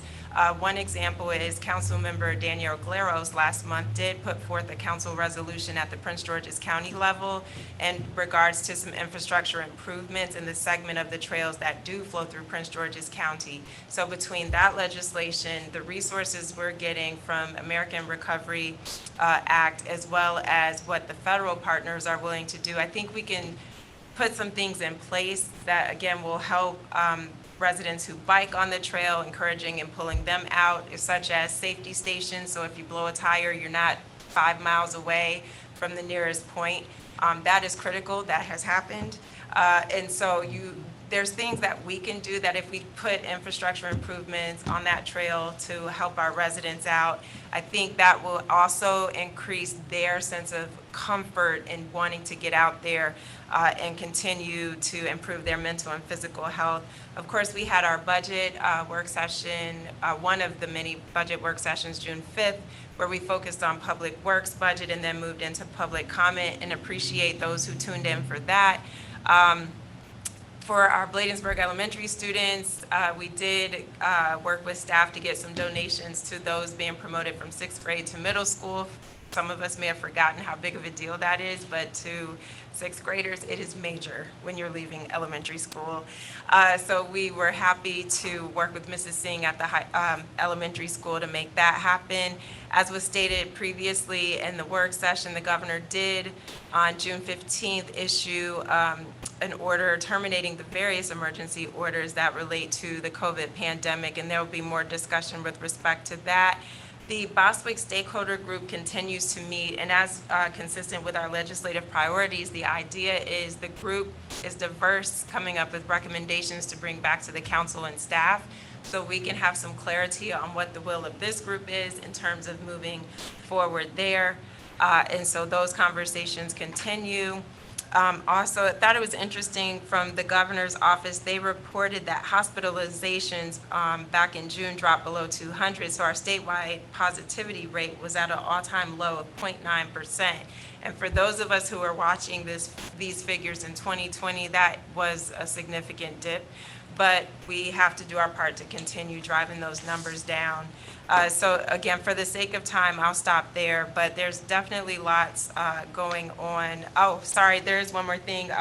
One example is Councilmember Danielle Glaros last month did put forth a council resolution at the Prince George's County level in regards to some infrastructure improvements in the segment of the trails that do flow through Prince George's County. So between that legislation, the resources we're getting from American Recovery Act, as well as what the federal partners are willing to do, I think we can put some things in place that, again, will help residents who bike on the trail, encouraging and pulling them out, such as safety stations. So if you blow a tire, you're not 5 miles away from the nearest point. That is critical. That has happened. And so there's things that we can do that if we put infrastructure improvements on that trail to help our residents out, I think that will also increase their sense of comfort in wanting to get out there and continue to improve their mental and physical health. Of course, we had our budget work session, one of the many budget work sessions, June 5th, where we focused on public works budget and then moved into public comment, and appreciate those who tuned in for that. For our Bladensburg Elementary students, we did work with staff to get some donations to those being promoted from 6th grade to middle school some of us may have forgotten how big of a deal that is, but to sixth graders, it is major when you're leaving elementary school. So we were happy to work with Mrs. Singh at the elementary school to make that happen. As was stated previously in the work session, the governor did on June 15th issue an order terminating the various emergency orders that relate to the COVID pandemic, and there will be more discussion with respect to that. The Bostwick Stakeholder Group continues to meet, and as consistent with our legislative priorities, the idea is the group is diverse, coming up with recommendations to bring back to the council and staff, so we can have some clarity on what the will of this group is in terms of moving forward there. And so those conversations continue. Also, I thought it was interesting from the governor's office, they reported that hospitalizations back in June dropped below 200. So our statewide positivity rate was at an all-time low of 0.9%. And for those of us who are watching these figures in 2020, that was a significant dip. But we have to do our part to continue driving those numbers down. So again, for the sake of time, I'll stop there, but there's definitely lots going on. Oh, sorry, there's one more thing.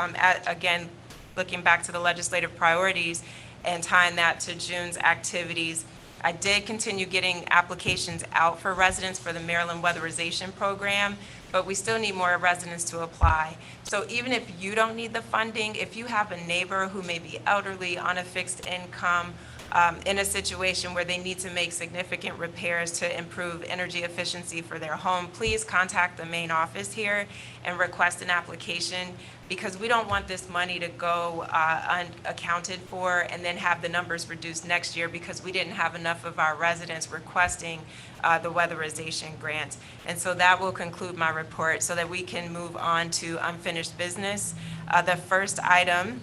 Again, looking back to the legislative priorities and tying that to June's activities, I did continue getting applications out for residents for the Maryland Weatherization Program, but we still need more residents to apply. So even if you don't need the funding, if you have a neighbor who may be elderly, on a fixed income, in a situation where they need to make significant repairs to improve energy efficiency for their home, please contact the main office here and request an application, because we don't want this money to go unaccounted for and then have the numbers reduced next year because we didn't have enough of our residents requesting the weatherization grant. And so that will conclude my report so that we can move on to unfinished business. The first item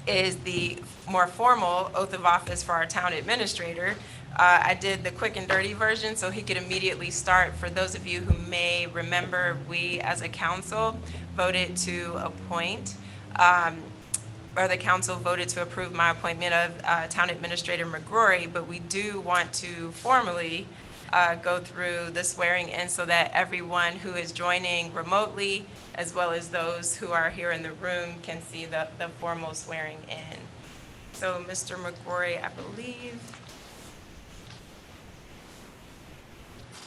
is the more formal oath of office for our town administrator. I did the quick and dirty version so he could immediately start. For those of you who may remember, we as a council voted to appoint, or the council voted to approve my appointment of Town Administrator McGrory, but we do want to formally go through the swearing in so that everyone who is joining remotely, as well as those who are here in the room, can see the formal swearing in. So Mr. McGrory, I believe.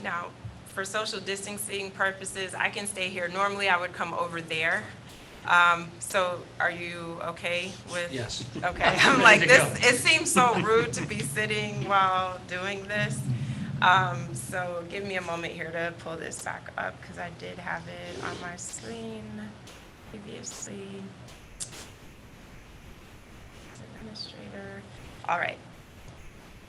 Now, for social distancing purposes, I can stay here. Normally, I would come over there. So are you okay with? Yes. Okay, I'm like, it seems so rude to be sitting while doing this. So give me a moment here to pull this back up because I did have it on my screen previously. Administrator. All right.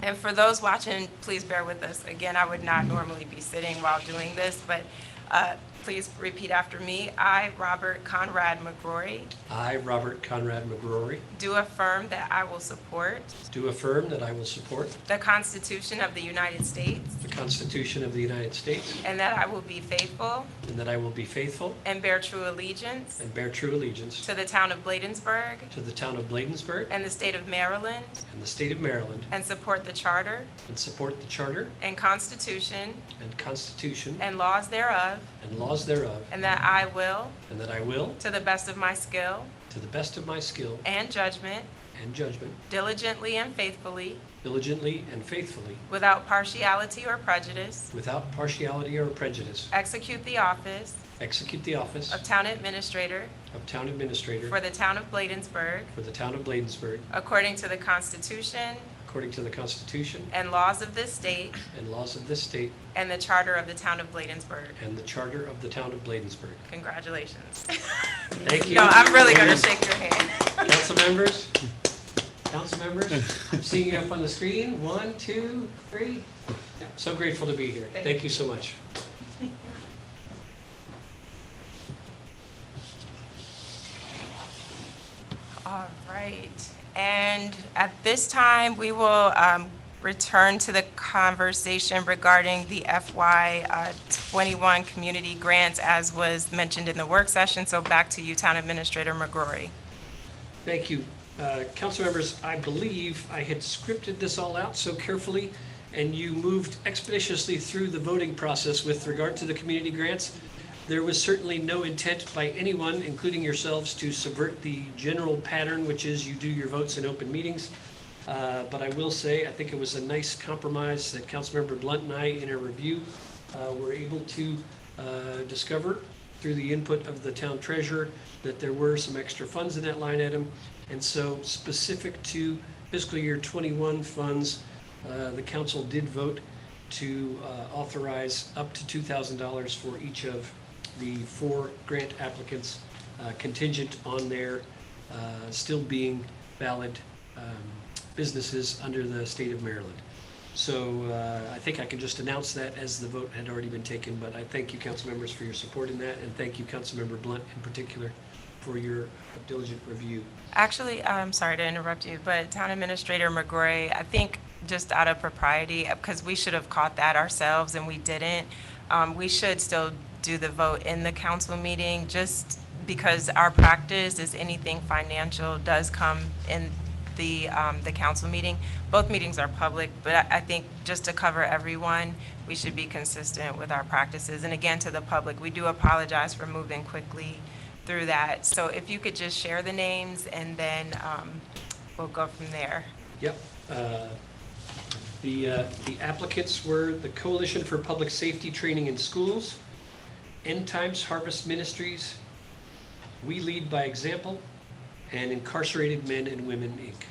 And for those watching, please bear with us. Again, I would not normally be sitting while doing this, but please repeat after me. I, Robert Conrad McGrory, I, Robert Conrad McGrory, do affirm that I will support do affirm that I will support the Constitution of the United States the Constitution of the United States, and that I will be faithful and that I will be faithful and bear true allegiance and bear true allegiance to the town of Bladensburg to the town of Bladensburg and the state of Maryland, and the state of Maryland, and support the Charter and support the Charter and Constitution and Constitution and laws thereof, and laws thereof, and that I will, and that I will, to the best of my skill to the best of my skill and judgment, and judgment, diligently and faithfully, diligently and faithfully, without partiality or prejudice, without partiality or prejudice, execute the office execute the office of Town Administrator of Town Administrator for the town of Bladensburg for the town of Bladensburg, according to the Constitution according to the Constitution and laws of this state and laws of this state and the Charter of the town of Bladensburg. and the Charter of the town of Bladensburg. Congratulations. Thank you. No, I'm really going to shake your hand. Council members, I'm seeing you up on the screen. 1, 2, 3. So grateful to be here. Thank you so much. All right. And at this time, we will return to the conversation regarding the FY 21 community grants as was mentioned in the work session. So back to you, Town Administrator McGrory. Thank you. Council members, I believe I had scripted this all out so carefully and you moved expeditiously through the voting process with regard to the community grants. There was certainly no intent by anyone, including yourselves, to subvert the general pattern, which is you do your votes in open meetings. But I will say, I think it was a nice compromise that Councilmember Blunt and I, in our review, were able to discover through the input of the town treasurer that there were some extra funds in that line item. And so specific to fiscal year 21 funds, the council did vote to authorize up to $2,000 for each of the 4 grant applicants, contingent on their still being valid businesses under the state of Maryland. So I think I can just announce that as the vote had already been taken, but I thank you, council members, for your support in that, and thank you, Councilmember Blunt in particular, for your diligent review. Actually, I'm sorry to interrupt you, but Town Administrator McGrory, I think just out of propriety, because we should have caught that ourselves and we didn't, we should still do the vote in the council meeting, just because our practice is anything financial does come in the council meeting. Both meetings are public, but I think just to cover everyone, we should be consistent with our practices. And again, to the public, we do apologize for moving quickly through that. So if you could just share the names and then we'll go from there. Yep. The applicants were the Coalition for Public Safety Training in Schools, End Times Harvest Ministries, We Lead by Example, and Incarcerated Men and Women, Inc. Thank you.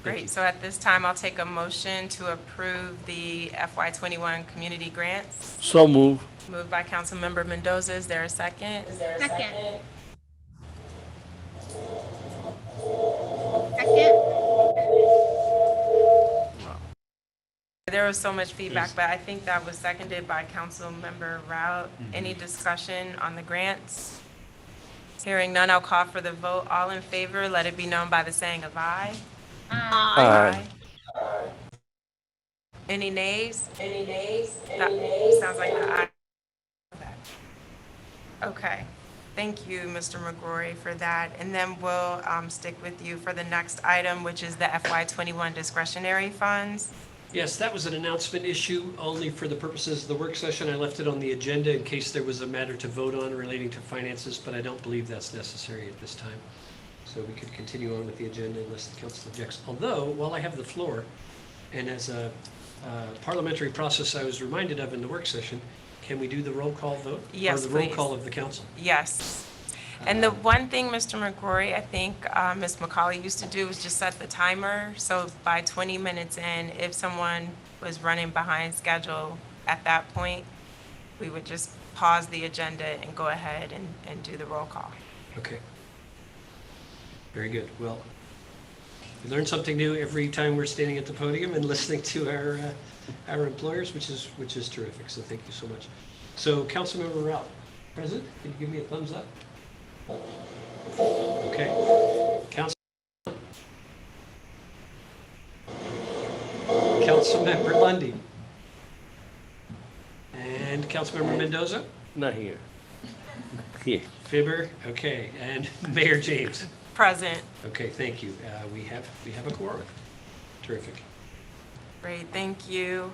Great, so at this time, I'll take a motion to approve the FY21 community grants. So move. Moved by Councilmember Mendoza, is there a second? Second. Second. There was so much feedback, but I think that was seconded by Councilmember Rout. Mm-hmm. Any discussion on the grants? Hearing none, I'll call for the vote. All in favor, let it be known by the saying of aye. Aye. Any nays? Any nays? Sounds like the aye. Okay. Thank you, Mr. McGrory, for that. And then we'll stick with you for the next item, which is the FY21 discretionary funds. Yes, that was an announcement issue only for the purposes of the work session. I left it on the agenda in case there was a matter to vote on relating to finances, but I don't believe that's necessary at this time. So we could continue on with the agenda unless the council objects. Although, while I have the floor, and as a parliamentary process I was reminded of in the work session, can we do the roll call vote? Yes, Or the roll please. call of the council? Yes. And the one thing, Mr. McGrory, I think Ms. McCauley used to do was just set the timer. So by 20 minutes in, if someone was running behind schedule at that point, we would just pause the agenda and go ahead and do the roll call. Okay. Very good. Well, we learn something new every time we're standing at the podium and listening to our employers, which is terrific. So thank you so much. So Councilmember Rao, President, can you give me a thumbs up? Okay. Councilmember Lundy. And Councilmember Mendoza? Not here. Here. Fibber, okay, and Mayor James. Present. Okay, thank you. We have a quorum. Terrific. Great, thank you.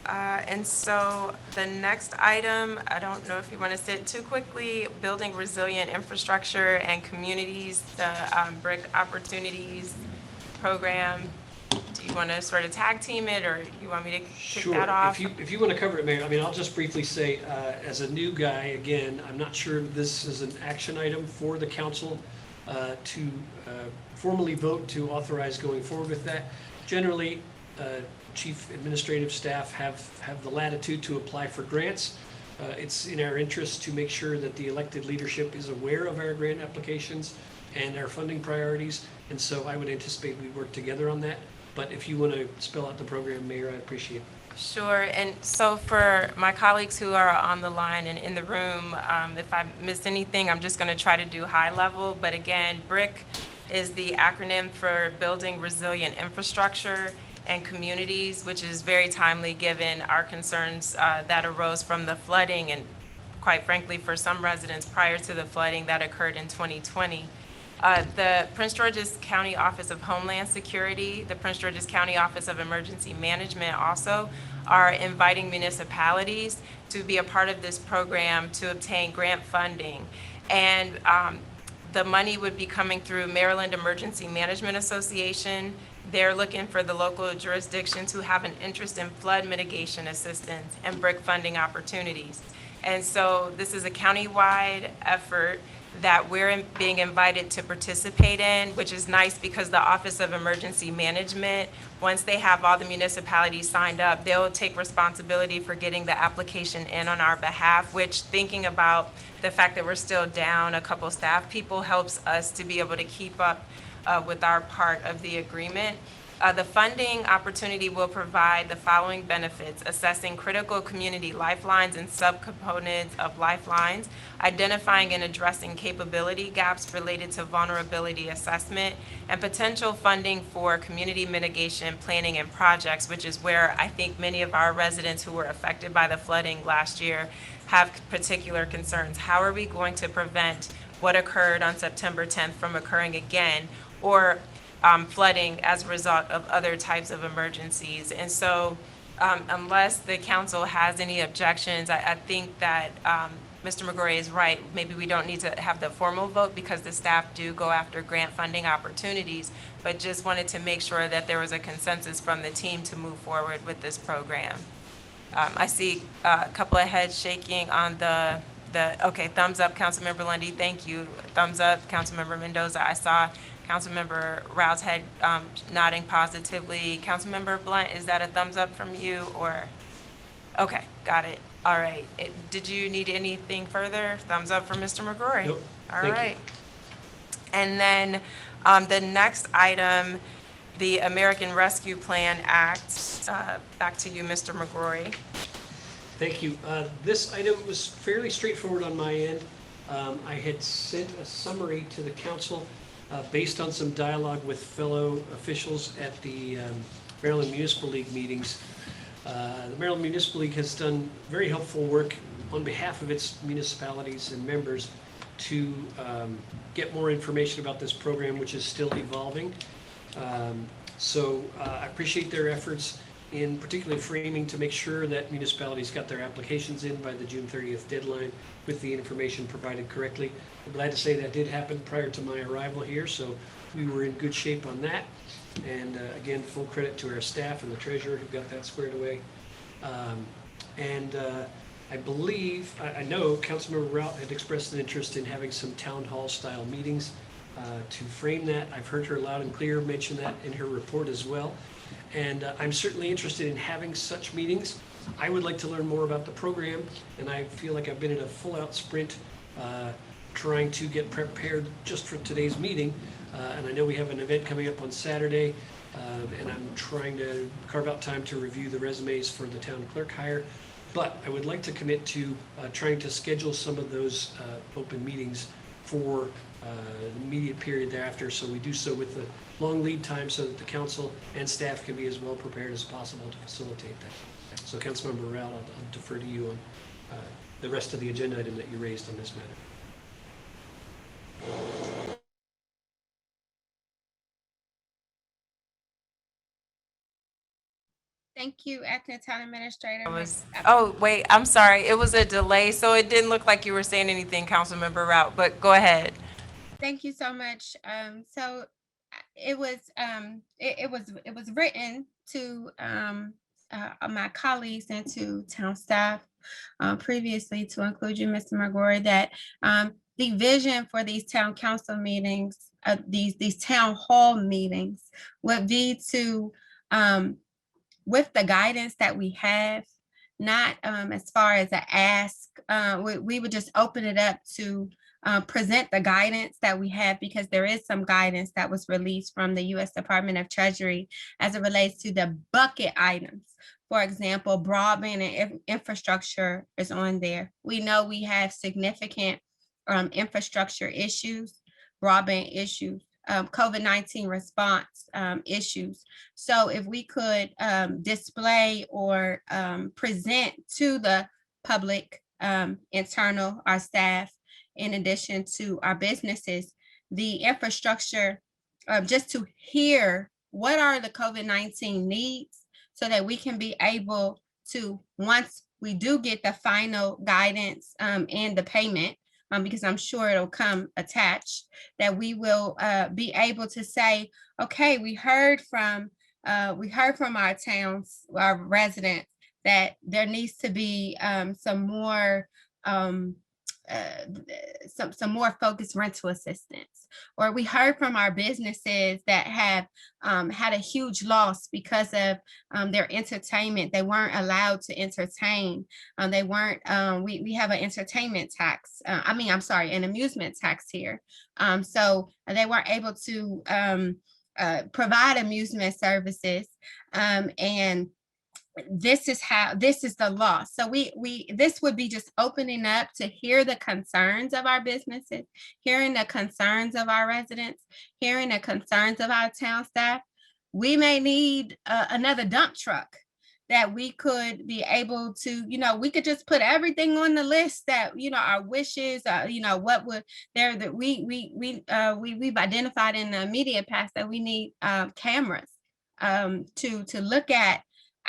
And so the next item, I don't know if you want to sit too quickly, building resilient infrastructure and communities, the BRIC Opportunities Program. Do you want to sort of tag team it, or you want me to kick Sure. that off? If you want to cover it, Mayor, I mean, I'll just briefly say, as a new guy, again, I'm not sure this is an action item for the council to formally vote to authorize going forward with that. Generally, chief administrative staff have the latitude to apply for grants. It's in our interest to make sure that the elected leadership is aware of our grant applications and our funding priorities. And so I would anticipate we work together on that. But if you want to spell out the program, Mayor, I appreciate it. Sure, and so for my colleagues who are on the line and in the room, if I missed anything, I'm just going to try to do high level. But again, BRIC is the acronym for Building Resilient Infrastructure and Communities, which is very timely given our concerns that arose from the flooding and, quite frankly, for some residents prior to the flooding that occurred in 2020. The Prince George's County Office of Homeland Security, the Prince George's County Office of Emergency Management also are inviting municipalities to be a part of this program to obtain grant funding. And the money would be coming through Maryland Emergency Management Association. They're looking for the local jurisdictions who have an interest in flood mitigation assistance and BRIC funding opportunities. And so this is a countywide effort that we're being invited to participate in, which is nice because the Office of Emergency Management, once they have all the municipalities signed up, they'll take responsibility for getting the application in on our behalf, which, thinking about the fact that we're still down a couple staff people, helps us to be able to keep up with our part of the agreement. The funding opportunity will provide the following benefits: assessing critical community lifelines and subcomponents of lifelines, identifying and addressing capability gaps related to vulnerability assessment, and potential funding for community mitigation planning and projects, which is where I think many of our residents who were affected by the flooding last year have particular concerns. How are we going to prevent what occurred on September 10th from occurring again, or flooding as a result of other types of emergencies? And so unless the council has any objections, I think that Mr. McGrory is right. Maybe we don't need to have the formal vote because the staff do go after grant funding opportunities, but just wanted to make sure that there was a consensus from the team to move forward with this program. I see a couple of heads shaking on okay, thumbs up, Councilmember Lundy, thank you. Thumbs up, Councilmember Mendoza. I saw Councilmember Rao's head nodding positively. Councilmember Blunt, is that a thumbs up from you or? Okay, got it. All right. Did you need anything further? Thumbs up from Mr. McGrory. Nope, All thank you. right. And then the next item, the American Rescue Plan Act. Back to you, Mr. McGrory. Thank you. This item was fairly straightforward on my end. I had sent a summary to the council based on some dialogue with fellow officials at the Maryland Municipal League meetings. The Maryland Municipal League has done very helpful work on behalf of its municipalities and members to get more information about this program, which is still evolving. So I appreciate their efforts in particularly framing to make sure that municipalities got their applications in by the June 30th deadline with the information provided correctly. I'm glad to say that did happen prior to my arrival here, so we were in good shape on that. And again, full credit to our staff and the treasurer who got that squared away. I believe, I know Councilmember Rout had expressed an interest in having some town hall style meetings to frame that. I've heard her loud and clear mention that in her report as well. And I'm certainly interested in having such meetings. I would like to learn more about the program, and I feel like I've been in a full-out sprint trying to get prepared just for today's meeting. And I know we have an event coming up on Saturday, and I'm trying to carve out time to review the resumes for the town clerk hire. But I would like to commit to trying to schedule some of those open meetings for the immediate period thereafter, so we do so with the long lead time so that the council and staff can be as well prepared as possible to facilitate that. So Councilmember Rao, I'll defer to you on the rest of the agenda item that you raised on this matter. Thank you, Acting Town Administrator. Oh, wait, I'm sorry. It was a delay, so it didn't look like you were saying anything, Councilmember Rout, but go ahead. Thank you so much. So it was written to my colleagues and to town staff previously to include you, Mr. McGrory, that the vision for these town council meetings, these town hall meetings, would be to with the guidance that we have, not as far as an ask, we would just open it up to present the guidance that we have, because there is some guidance that was released from the U.S. Department of Treasury as it relates to the bucket items. For example, broadband and infrastructure is on there. We know we have significant infrastructure issues, broadband issues, COVID-19 response issues. So if we could display or present to the public, internal, our staff, in addition to our businesses, the infrastructure, just to hear what are the COVID-19 needs so that we can be able to, once we do get the final guidance and the payment, because I'm sure it'll come attached, that we will be able to say, okay, we heard from our towns, our residents, that there needs to be some more some more focused rental assistance, or we heard from our businesses that have had a huge loss because of their entertainment. They weren't allowed to entertain. They weren't. We have an entertainment tax. I'm sorry, an amusement tax here. So they weren't able to provide amusement services, and this is the law. So this would be just opening up to hear the concerns of our businesses, hearing the concerns of our residents, hearing the concerns of our town staff. We may need another dump truck that we could be able to, we could just put everything on the list that, our wishes, what would there, that we've identified in the immediate past that we need cameras to look at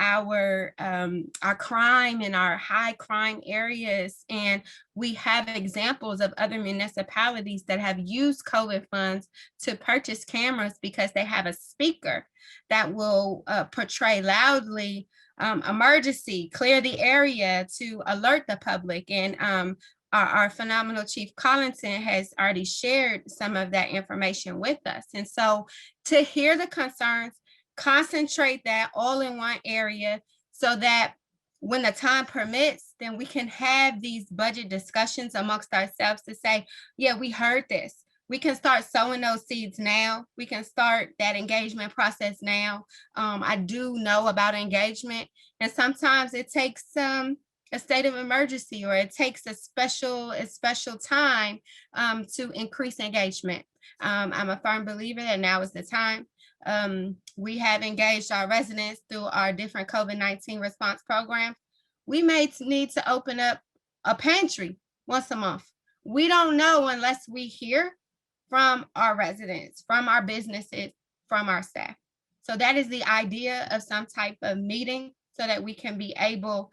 our crime in our high crime areas. And we have examples of other municipalities that have used COVID funds to purchase cameras because they have a speaker that will portray loudly emergency, clear the area to alert the public. And our phenomenal Chief Collinson has already shared some of that information with us. And so to hear the concerns, concentrate that all in one area so that when the time permits, then we can have these budget discussions amongst ourselves to say, yeah, we heard this. We can start sowing those seeds now. We can start that engagement process now. I do know about engagement, and sometimes it takes a state of emergency, or it takes a special time to increase engagement. I'm a firm believer that now is the time. We have engaged our residents through our different COVID-19 response programs. We may need to open up a pantry once a month. We don't know unless we hear from our residents, from our businesses, from our staff. So that is the idea of some type of meeting so that we can be able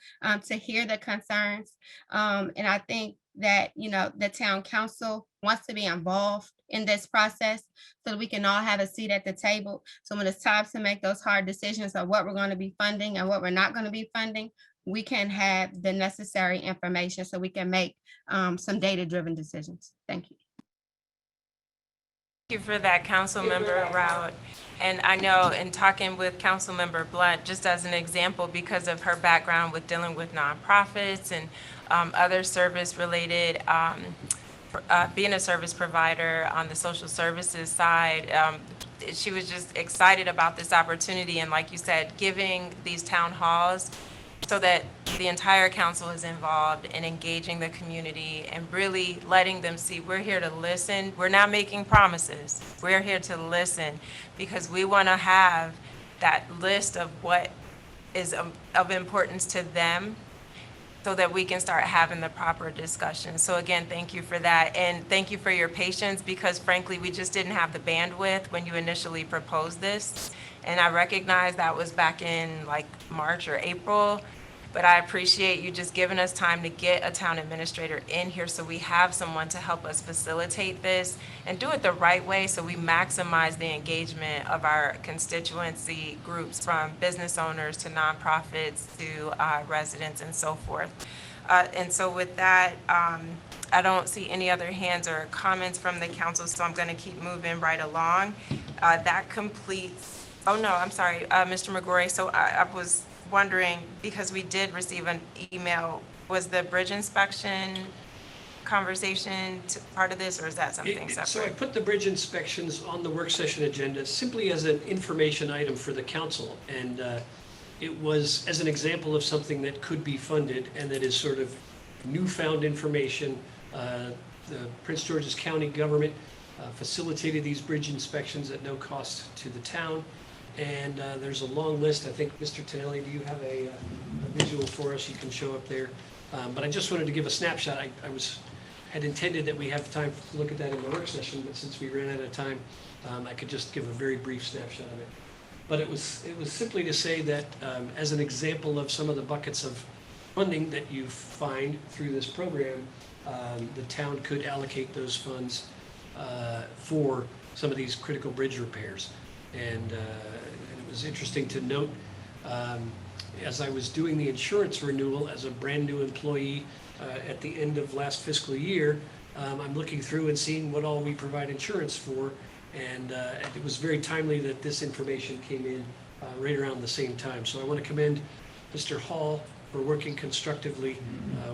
to hear the concerns. And I think that, the town council wants to be involved in this process so that we can all have a seat at the table. So when it's time to make those hard decisions of what we're going to be funding and what we're not going to be funding, we can have the necessary information so we can make some data-driven decisions. Thank you. Thank you for that, Councilmember Rout. And I know in talking with Councilmember Blunt, just as an example, because of her background with dealing with nonprofits and other service-related, being a service provider on the social services side, she was just excited about this opportunity. And like you said, giving these town halls so that the entire council is involved in engaging the community and really letting them see we're here to listen. We're not making promises. We're here to listen because we want to have that list of what is of importance to them so that we can start having the proper discussion. So again, thank you for that. And thank you for your patience because frankly, we just didn't have the bandwidth when you initially proposed this. And I recognize that was back in like March or April, but I appreciate you just giving us time to get a town administrator in here so we have someone to help us facilitate this and do it the right way so we maximize the engagement of our constituency groups, from business owners to nonprofits to residents and so forth. And so with that, I don't see any other hands or comments from the council, so I'm going to keep moving right along. That completes, oh no, I'm sorry, Mr. McGrory. So I was wondering, because we did receive an email, was the bridge inspection conversation part of this, or is that something separate? So I put the bridge inspections on the work session agenda simply as an information item for the council. And it was as an example of something that could be funded and that is sort of newfound information. The Prince George's County government facilitated these bridge inspections at no cost to the town. And there's a long list. I think, Mr. Tonelli, do you have a visual for us? You can show up there. But I just wanted to give a snapshot. I was had intended that we have time to look at that in the work session, but since we ran out of time, I could just give a very brief snapshot of it. But it was simply to say that as an example of some of the buckets of funding that you find through this program, the town could allocate those funds for some of these critical bridge repairs. And it was interesting to note, as I was doing the insurance renewal as a brand new employee at the end of last fiscal year, I'm looking through and seeing what all we provide insurance for. And it was very timely that this information came in right around the same time. So I want to commend Mr. Hall for working constructively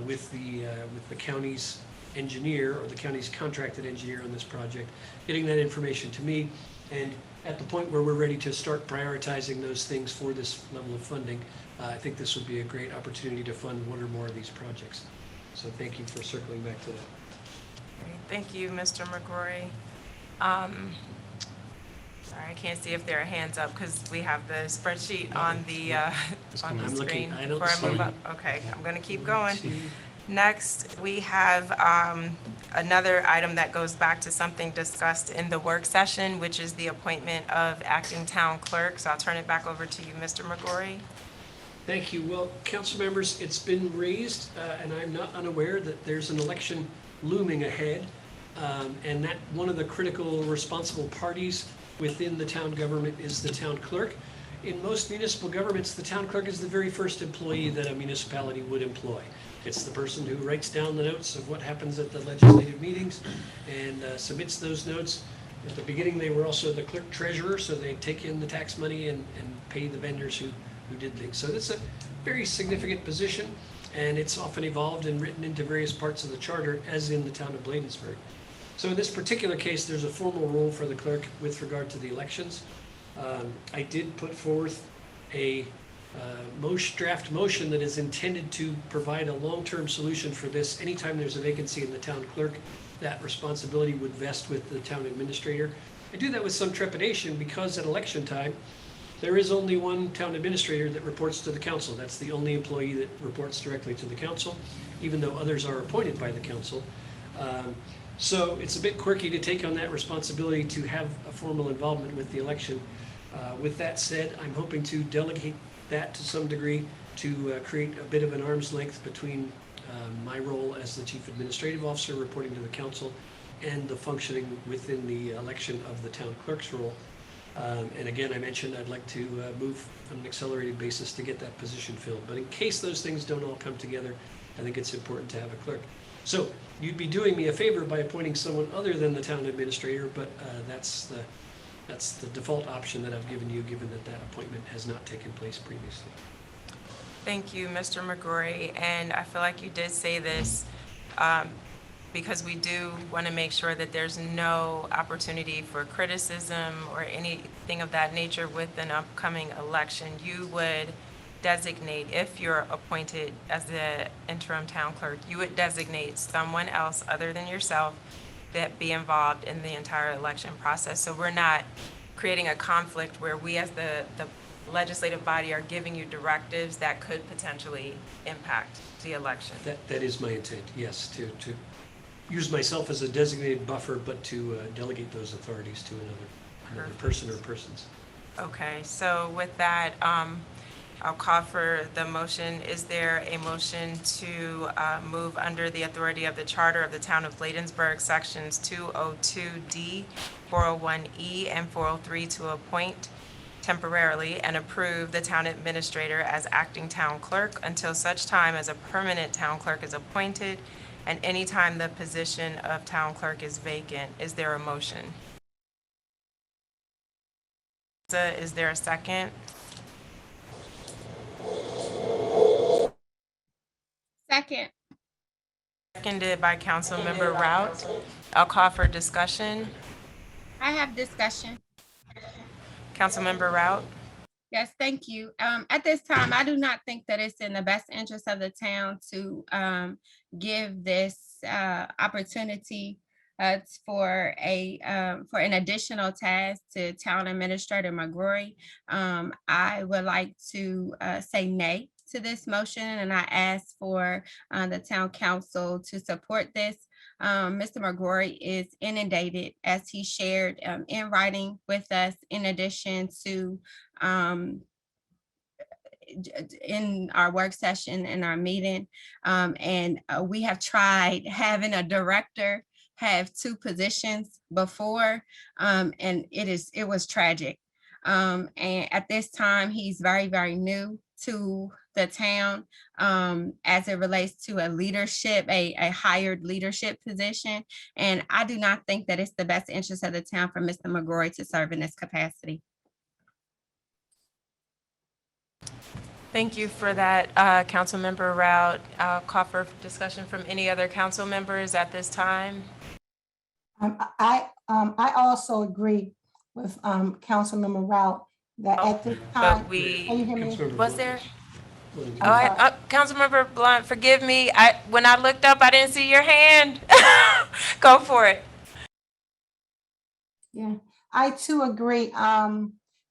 with the county's engineer, or the county's contracted engineer on this project, getting that information to me. And at the point where we're ready to start prioritizing those things for this level of funding, I think this would be a great opportunity to fund one or more of these projects. So thank you for circling back to that. Great. Thank you, Mr. McGrory. Sorry, I can't see if there are hands up because we have the spreadsheet on the I'm looking. screen. I don't before see move it. up. Okay, I'm going to keep going. Next, we have another item that goes back to something discussed in the work session, which is the appointment of acting town clerk. So I'll turn it back over to you, Mr. McGrory. Thank you. Well, council members, it's been raised, and I'm not unaware that there's an election looming ahead, and that one of the critical responsible parties within the town government is the town clerk. In most municipal governments, the town clerk is the very first employee that a municipality would employ. It's the person who writes down the notes of what happens at the legislative meetings and submits those notes. At the beginning, they were also the clerk treasurer, so they take in the tax money and pay the vendors who did things. So it's a very significant position, and it's often evolved and written into various parts of the charter, as in the town of Bladensburg. So in this particular case, there's a formal role for the clerk with regard to the elections. I did put forth a draft motion that is intended to provide a long-term solution for this. Anytime there's a vacancy in the town clerk, that responsibility would vest with the town administrator. I do that with some trepidation because at election time, there is only one town administrator that reports to the council. That's the only employee that reports directly to the council, even though others are appointed by the council. So it's a bit quirky to take on that responsibility to have a formal involvement with the election. With that said, I'm hoping to delegate that to some degree to create a bit of an arm's length between my role as the chief administrative officer reporting to the council and the functioning within the election of the town clerk's role. And again, I mentioned I'd like to move on an accelerated basis to get that position filled. But in case those things don't all come together, I think it's important to have a clerk. So you'd be doing me a favor by appointing someone other than the town administrator, but that's the default option that I've given you, given that that appointment has not taken place previously. Thank you, Mr. McGrory. And I feel like you did say this because we do want to make sure that there's no opportunity for criticism or anything of that nature with an upcoming election. You would designate, if you're appointed as the interim town clerk, you would designate someone else other than yourself that be involved in the entire election process. So we're not creating a conflict where we as the legislative body are giving you directives that could potentially impact the election. That is my intent, yes, to use myself as a designated buffer, but to delegate those authorities to another person or persons. Okay, so with that, I'll call for the motion. Is there a motion to move under the authority of the Charter of the Town of Bladensburg, Sections 202D, 401E, and 403 to appoint temporarily and approve the town administrator as acting town clerk until such time as a permanent town clerk is appointed and any time the position of town clerk is vacant? Is there a motion? Is there a second? Second. Seconded by Councilmember Rout. I'll call for discussion. I have discussion. Councilmember Rout. Yes, thank you. At this time, I do not think that it's in the best interest of the town to give this opportunity for an additional task to Town Administrator McGrory. I would like to say nay to this motion, and I ask for the town council to support this. Mr. McGrory is inundated, as he shared in writing with us, in addition to in our work session in our meeting. And we have tried having a director have 2 positions before, and it was tragic. And at this time, he's very, very new to the town as it relates to a leadership, a hired leadership position. And I do not think that it's the best interest of the town for Mr. McGrory to serve in this capacity. Thank you for that, Councilmember Rout. I'll call for discussion from any other council members at this time. I also agree with Councilmember Rout that at this time. But we, Can you hear me? was there? I'm Oh, sorry. Councilmember Blunt, forgive me. When I looked up, I didn't see your hand. Go for it. Yeah, I too agree,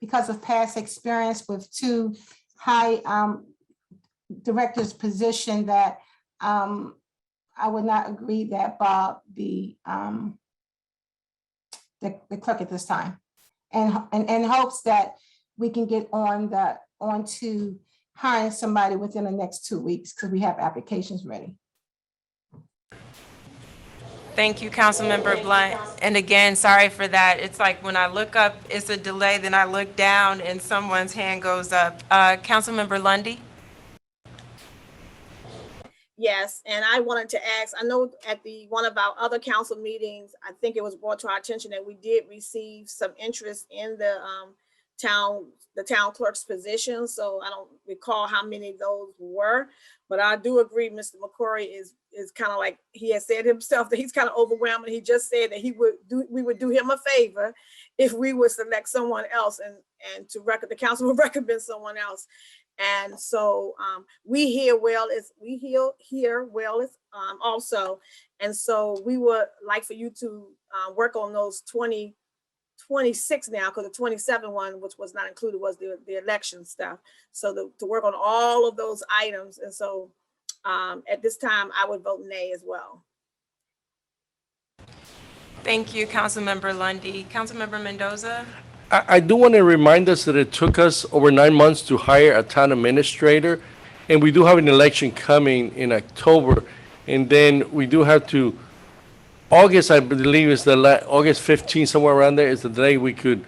because of past experience with 2 high directors' position, that I would not agree that Bob be the clerk at this time. And in hopes that we can get on to hiring somebody within the next 2 weeks, because we have applications ready. Thank you, Councilmember Blunt. And again, sorry for that. It's like when I look up, it's a delay, then I look down and someone's hand goes up. Councilmember Lundy? Yes, and I wanted to ask, I know at one of our other council meetings, I think it was brought to our attention that we did receive some interest in the town clerk's position. So I don't recall how many of those were, but I do agree, Mr. McCrory is kind of like, he has said himself that he's kind of overwhelmed, and he just said that we would do him a favor if we would select someone else, and the council would recommend someone else. And so we hear well as also. And so we would like for you to work on those 26 now, because the 27 one, which was not included, was the election stuff. So to work on all of those items. And so at this time, I would vote nay as well. Thank you, Councilmember Lundy. Councilmember Mendoza? I do want to remind us that it took us over 9 months to hire a town administrator, and we do have an election coming in October. And then we do have to, August, I believe, is August 15th, somewhere around there, is the day we could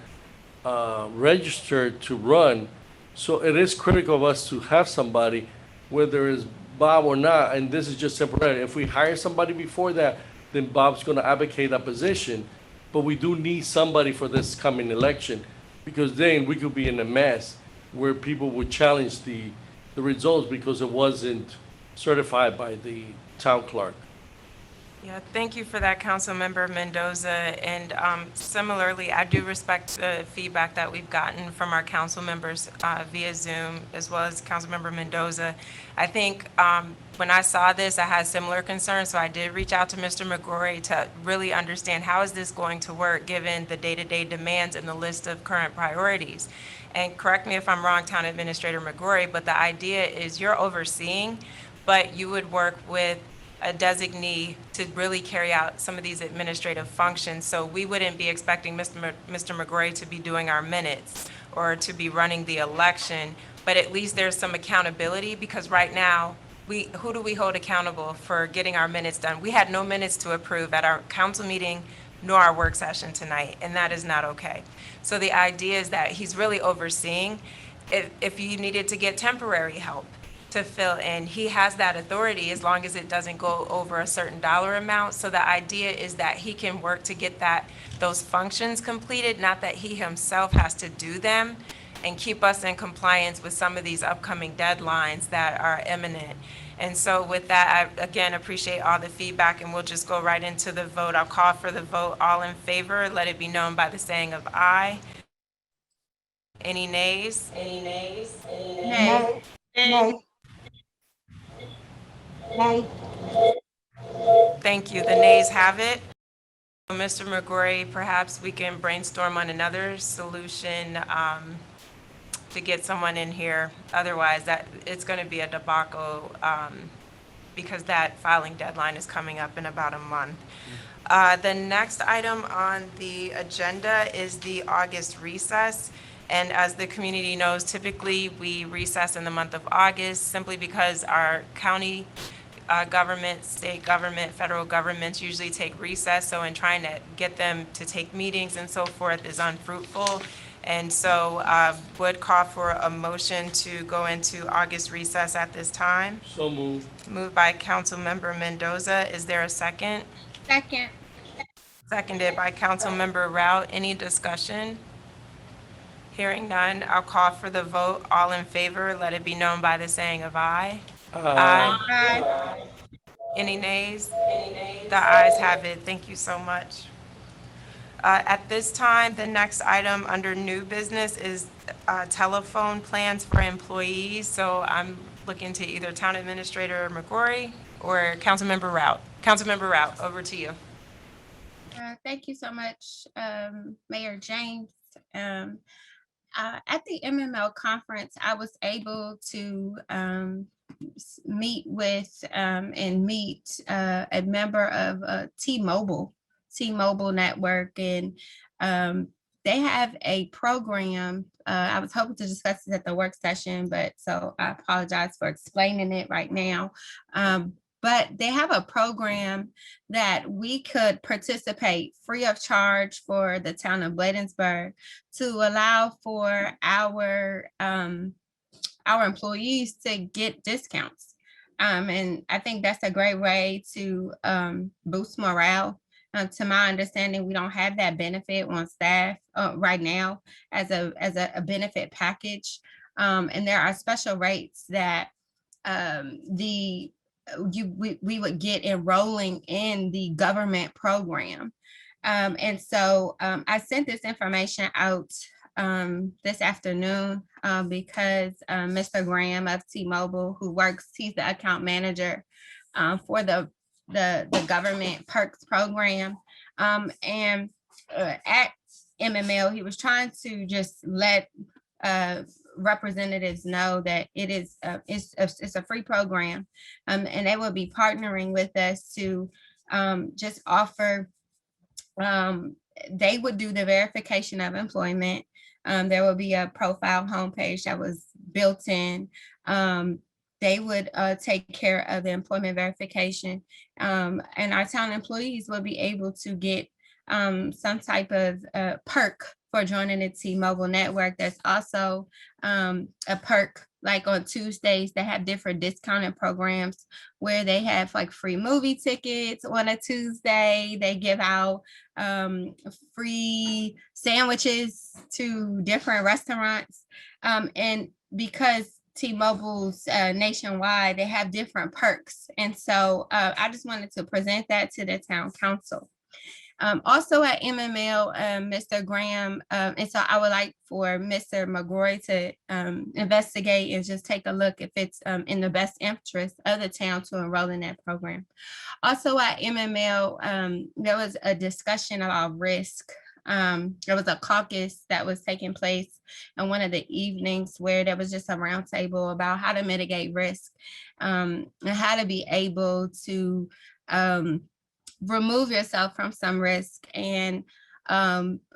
register to run. So it is critical of us to have somebody, whether it's Bob or not, and this is just temporary. If we hire somebody before that, then Bob's going to advocate that position. But we do need somebody for this coming election, because then we could be in a mess where people would challenge the results because it wasn't certified by the town clerk. Yeah, thank you for that, Councilmember Mendoza. And similarly, I do respect the feedback that we've gotten from our council members via Zoom, as well as Councilmember Mendoza. I think when I saw this, I had similar concerns, so I did reach out to Mr. McGrory to really understand how is this going to work given the day-to-day demands and the list of current priorities. And correct me if I'm wrong, Town Administrator McGrory, but the idea is you're overseeing, but you would work with a designee to really carry out some of these administrative functions. So we wouldn't be expecting Mr. McGrory to be doing our minutes or to be running the election, but at least there's some accountability, because right now, who do we hold accountable for getting our minutes done? We had no minutes to approve at our council meeting nor our work session tonight, and that is not okay. So the idea is that he's really overseeing. If you needed to get temporary help to fill in, he has that authority as long as it doesn't go over a certain dollar amount. So the idea is that he can work to get those functions completed, not that he himself has to do them, and keep us in compliance with some of these upcoming deadlines that are imminent. And so with that, I again appreciate all the feedback, and we'll just go right into the vote. I'll call for the vote. All in favor, let it be known by the saying of aye. Any nays? Any nays? Any nays? Nay. Nay. Thank you. The nays have it. Mr. McGrory, perhaps we can brainstorm on another solution to get someone in here. Otherwise, it's going to be a debacle because that filing deadline is coming up in about a month. The next item on the agenda is the August recess. And as the community knows, typically we recess in the month of August simply because our county government, state government, federal governments usually take recess. So in trying to get them to take meetings and so forth is unfruitful. And so would call for a motion to go into August recess at this time. So moved. Moved by Councilmember Mendoza. Is there a second? Second. Seconded by Councilmember Rout. Any discussion? Hearing none, I'll call for the vote. All in favor, let it be known by the saying of aye. Aye. Aye. Any nays? The ayes have it. Thank you so much. At this time, the next item under new business is telephone plans for employees. So I'm looking to either Town Administrator McCrory or Councilmember Rout. Councilmember Rout, over to you. Thank you so much, Mayor James. At the MML conference, I was able to meet with and meet a member of T-Mobile network, and they have a program. I was hoping to discuss this at the work session, but so I apologize for explaining it right now. But they have a program that we could participate free of charge for the town of Bladensburg to allow for our employees to get discounts. And I think that's a great way to boost morale. To my understanding, we don't have that benefit on staff right now as a benefit package. And there are special rates that we would get enrolling in the government program. And so I sent this information out this afternoon because Mr. Graham of T-Mobile, he's the account manager for the government perks program. And at MML, he was trying to just let representatives know that it's a free program, and they will be partnering with us to just offer. They would do the verification of employment. There will be a profile homepage that was built in. They would take care of the employment verification, and our town employees will be able to get some type of perk for joining the T-Mobile network. There's also a perk, like on Tuesdays, they have different discounted programs where they have like free movie tickets on a Tuesday. They give out free sandwiches to different restaurants. And because T-Mobile's nationwide, they have different perks. And so I just wanted to present that to the town council. Also at MML, Mr. Graham, and so I would like for Mr. McGrory to investigate and just take a look if it's in the best interest of the town to enroll in that program. Also at MML, there was a discussion about risk. There was a caucus that was taking place in one of the evenings where there was just a roundtable about how to mitigate risk and how to be able to remove yourself from some risk. And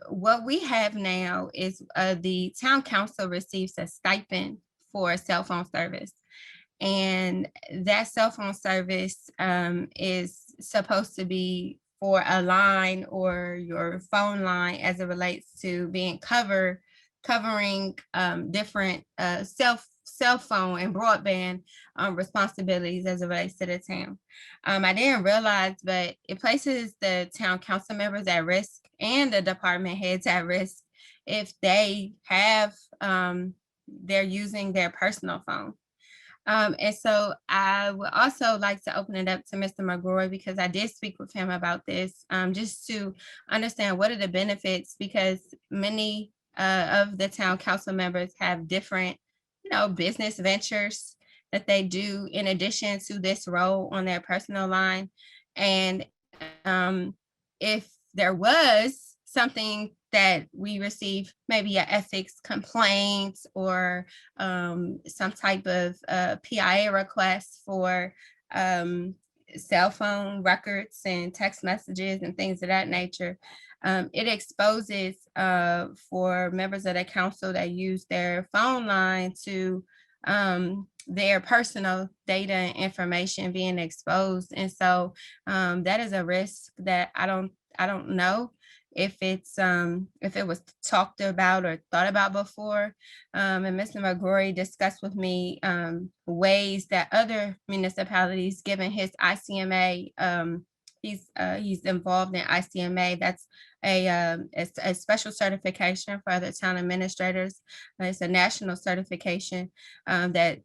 what we have now is the town council receives a stipend for cell phone service. And that cell phone service is supposed to be for a line or your phone line as it relates to being covering different cell phone and broadband responsibilities as it relates to the town. I didn't realize, but it places the town council members at risk and the department heads at risk if they have, they're using their personal phone. And so I would also like to open it up to Mr. McGrory, because I did speak with him about this, just to understand what are the benefits, because many of the town council members have different business ventures that they do in addition to this role on their personal line. And if there was something that we receive, maybe an ethics complaint or some type of PIA request for cell phone records and text messages and things of that nature. It exposes for members of the council that use their phone line to their personal data and information being exposed. And so that is a risk that I don't know if it was talked about or thought about before. And Mr. McGrory discussed with me ways that other municipalities, given his ICMA, he's involved in ICMA. That's a special certification for other town administrators. It's a national certification that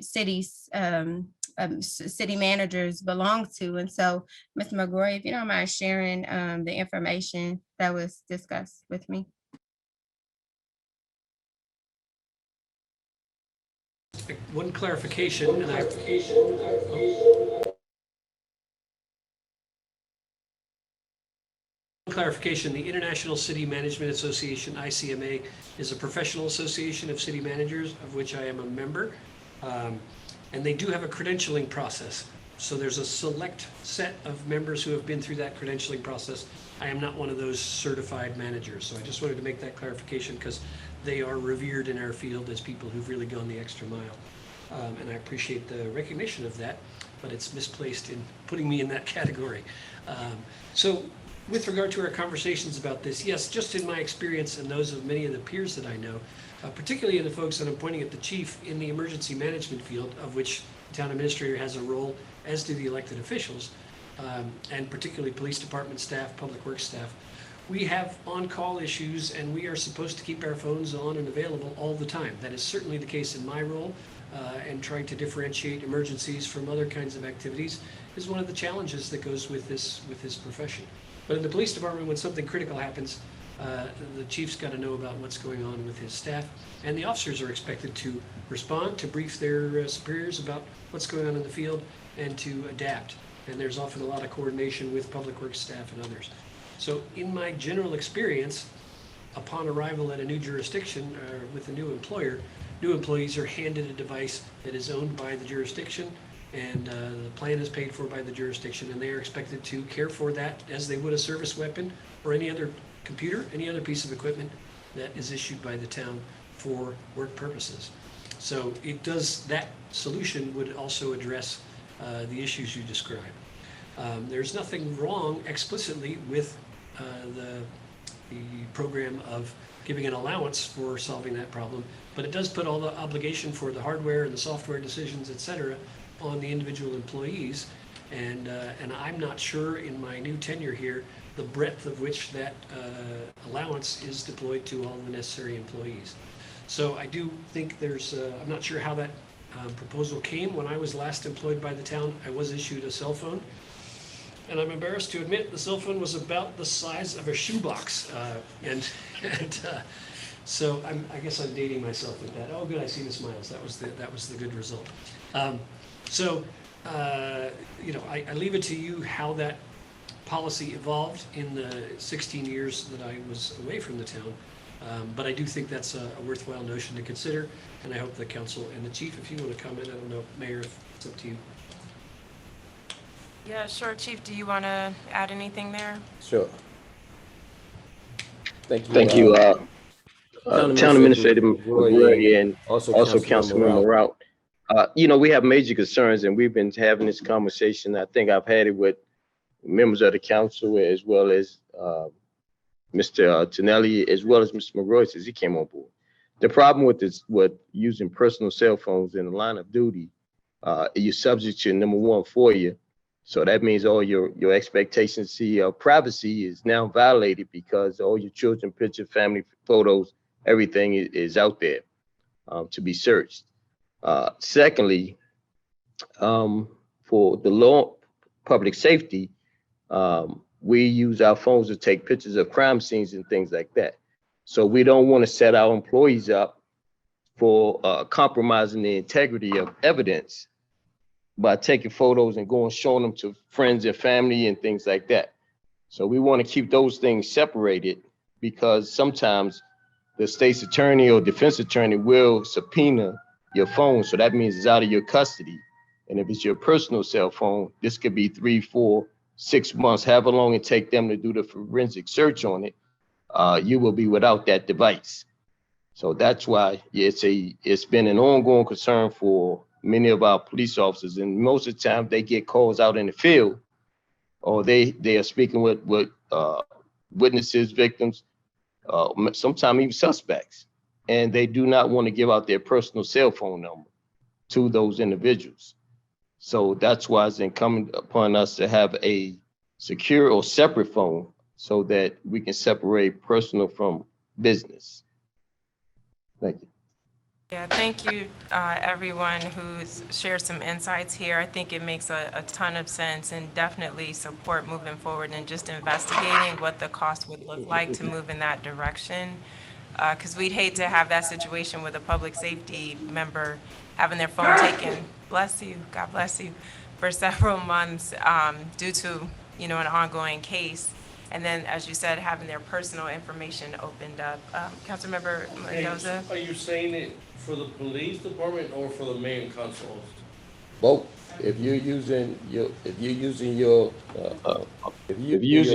cities, city managers belong to. And so, Mr. McGrory, if you don't mind sharing the information that was discussed with me. One clarification, and clarification, the International City Management Association, ICMA, is a professional association of city managers of which I am a member. And they do have a credentialing process. So there's a select set of members who have been through that credentialing process. I am not one of those certified managers. So I just wanted to make that clarification because they are revered in our field as people who've really gone the extra mile. And I appreciate the recognition of that, but it's misplaced in putting me in that category. So with regard to our conversations about this, yes, just in my experience and those of many of the peers that I know, particularly in the folks that I'm pointing at the chief in the emergency management field, of which the town administrator has a role, as do the elected officials, and particularly police department staff, public works staff, we have on-call issues and we are supposed to keep our phones on and available all the time. That is certainly the case in my role, and trying to differentiate emergencies from other kinds of activities is one of the challenges that goes with this profession. But in the police department, when something critical happens, the chief's got to know about what's going on with his staff, and the officers are expected to respond, to brief their superiors about what's going on in the field, and to adapt. And there's often a lot of coordination with public works staff and others. So in my general experience, upon arrival at a new jurisdiction with a new employer, new employees are handed a device that is owned by the jurisdiction, and the plan is paid for by the jurisdiction, and they are expected to care for that as they would a service weapon or any other computer, any other piece of equipment that is issued by the town for work purposes. So that solution would also address the issues you described. There's nothing wrong explicitly with the program of giving an allowance for solving that problem, but it does put all the obligation for the hardware and the software decisions, et cetera, on the individual employees. And I'm not sure in my new tenure here the breadth of which that allowance is deployed to all the necessary employees. So I do think I'm not sure how that proposal came. When I was last employed by the town, I was issued a cell phone. And I'm embarrassed to admit the cell phone was about the size of a shoebox. So I guess I'm dating myself with that. Oh, good, I see the smiles. That was the good result. I leave it to you how that policy evolved in the 16 years that I was away from the town. But I do think that's a worthwhile notion to consider, and I hope the council and the chief, if you want to comment, I don't know, Mayor, if it's up to you. Yeah, sure, Chief. Do you want to add anything there? Sure. Thank you. Thank you, Town Administrator McGrory and also Councilmember Rout. We have major concerns, and we've been having this conversation. I think I've had it with members of the council as well as Mr. Tonelli, as well as Mr. McGrory since he came on board. The problem with using personal cell phones in the line of duty, you're subject to number one FOIA. So that means all your expectations of privacy is now violated because all your children, picture, family photos, everything is out there to be searched. Secondly, for the law, public safety, we use our phones to take pictures of crime scenes and things like that. So we don't want to set our employees up for compromising the integrity of evidence by taking photos and going showing them to friends and family and things like that. So we want to keep those things separated because sometimes the state's attorney or defense attorney will subpoena your phone. So that means it's out of your custody. And if it's your personal cell phone, this could be 3, 4, 6 months, however long it take them to do the forensic search on it. You will be without that device. So that's why it's been an ongoing concern for many of our police officers. And most of the time they get calls out in the field, or they are speaking with witnesses, victims, sometimes even suspects, and they do not want to give out their personal cell phone number to those individuals. So that's why it's incumbent upon us to have a secure or separate phone so that we can separate personal from business. Thank you. Yeah, thank you, everyone who's shared some insights here. I think it makes a ton of sense and definitely support moving forward and just investigating what the cost would look like to move in that direction. Because we'd hate to have that situation with a public safety member having their phone taken, bless you, God bless you, for several months due to, an ongoing case. And then, as you said, having their personal information opened up. Councilmember Mendoza? Are you saying it for the police department or for the mayor and council? Both. If you're using your If you're using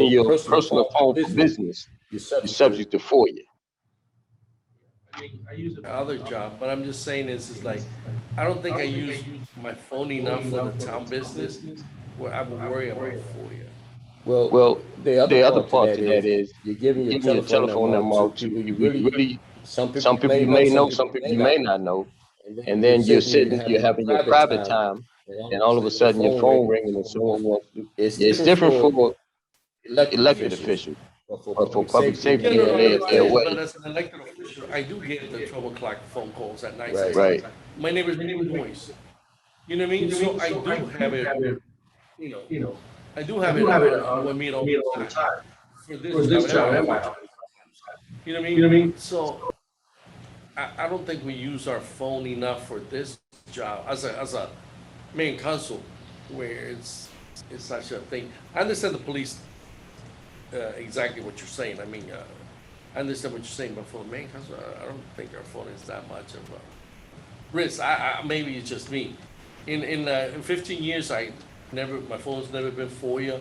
your personal phone for business, you're you're subject to FOIA. I use it for other job, but I'm just saying is like, I don't think I use my phone enough for the town business where I would worry about FOIA. Well, the other part to that is you're giving your Giving your telephone number out to to people you really, some people you may know, some people you may not know, and then you're having your private time, and all of a sudden your phone ringing and someone wants to. It's different for elected officials, but for public safety, Yeah, no, I they're understand, but away. as an elected official, I do get the 12 o'clock phone calls at night. Right. Right. My neighbor's noise. You know what I mean? So I do have it, I do have it on me all the time. For this job, and my job. You know what I mean? So I don't think we use our phone enough for this job as a main council where it's such a thing. I understand the police, exactly what you're saying. I mean, I understand what you're saying, but for the main council, I don't think our phone is that much of a risk. Maybe it's just me. In 15 years, my phone's never been FOIA,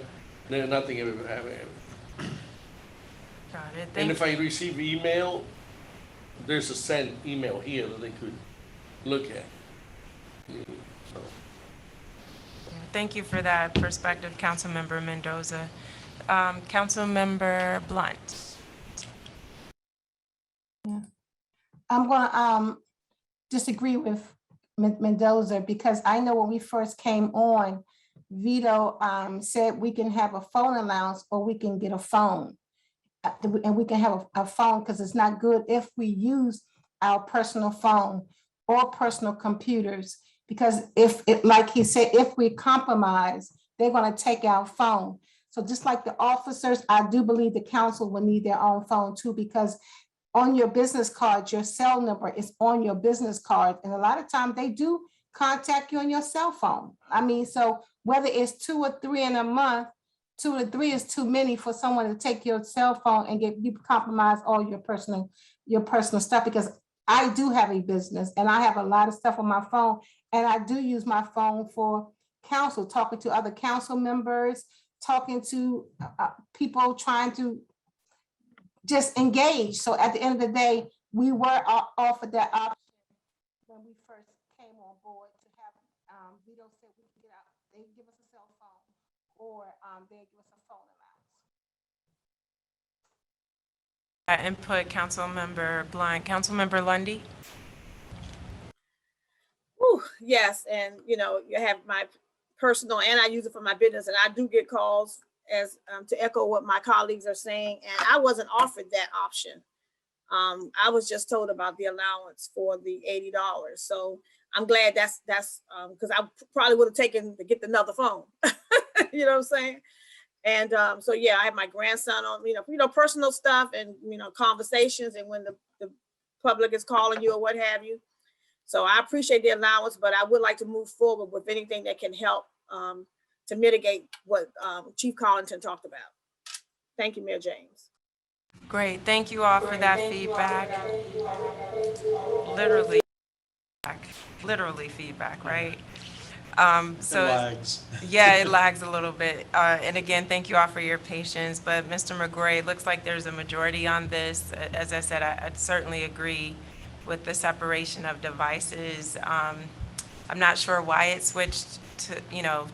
nothing ever happened. Got it. And Thank if I receive email, there's a send email here that they could look at. So, Thank you for that perspective, Councilmember Mendoza. Councilmember Blunt. I'm gonna disagree with Mendoza because I know when we first came on, Vito said we can have a phone allowance or we can get a phone. And we can have a phone because it's not good if we use our personal phone or personal computers. Because like he said, if we compromise, they're gonna take our phone. So just like the officers, I do believe the council will need their own phone too, because on your business card, your cell number is on your business card. And a lot of times they do contact you on your cell phone. I mean, so whether it's 2 or 3 in a month, 2 to 3 is too many for someone to take your cell phone and get you compromise all your personal stuff, because I do have a business and I have a lot of stuff on my phone, and I do use my phone for council, talking to other council members, talking to people, trying to just engage. So at the end of the day, we were offered that option when we first came on board to have Vito said we can get out, they give us a cell phone or they give us a phone allowance. Input, Councilmember Blunt. Councilmember Lundy? Yes, and you have my personal, and I use it for my business, and I do get calls as to echo what my colleagues are saying, and I wasn't offered that option. I was just told about the allowance for the $80. So I'm glad that's because I probably would have taken to get another phone. You know what I'm saying? And so yeah, I have my grandson on, personal stuff and conversations, and when the public is calling you or what have you. So I appreciate the allowance, but I would like to move forward with anything that can help to mitigate what Chief Collington talked about. Thank you, Mayor James. Great. Thank you all for that feedback. Literally feedback, right? It So, lags. yeah, it lags a little bit. And again, thank you all for your patience. But Mr. McGrory, it looks like there's a majority on this. As I said, I'd certainly agree with the separation of devices. I'm not sure why it switched to,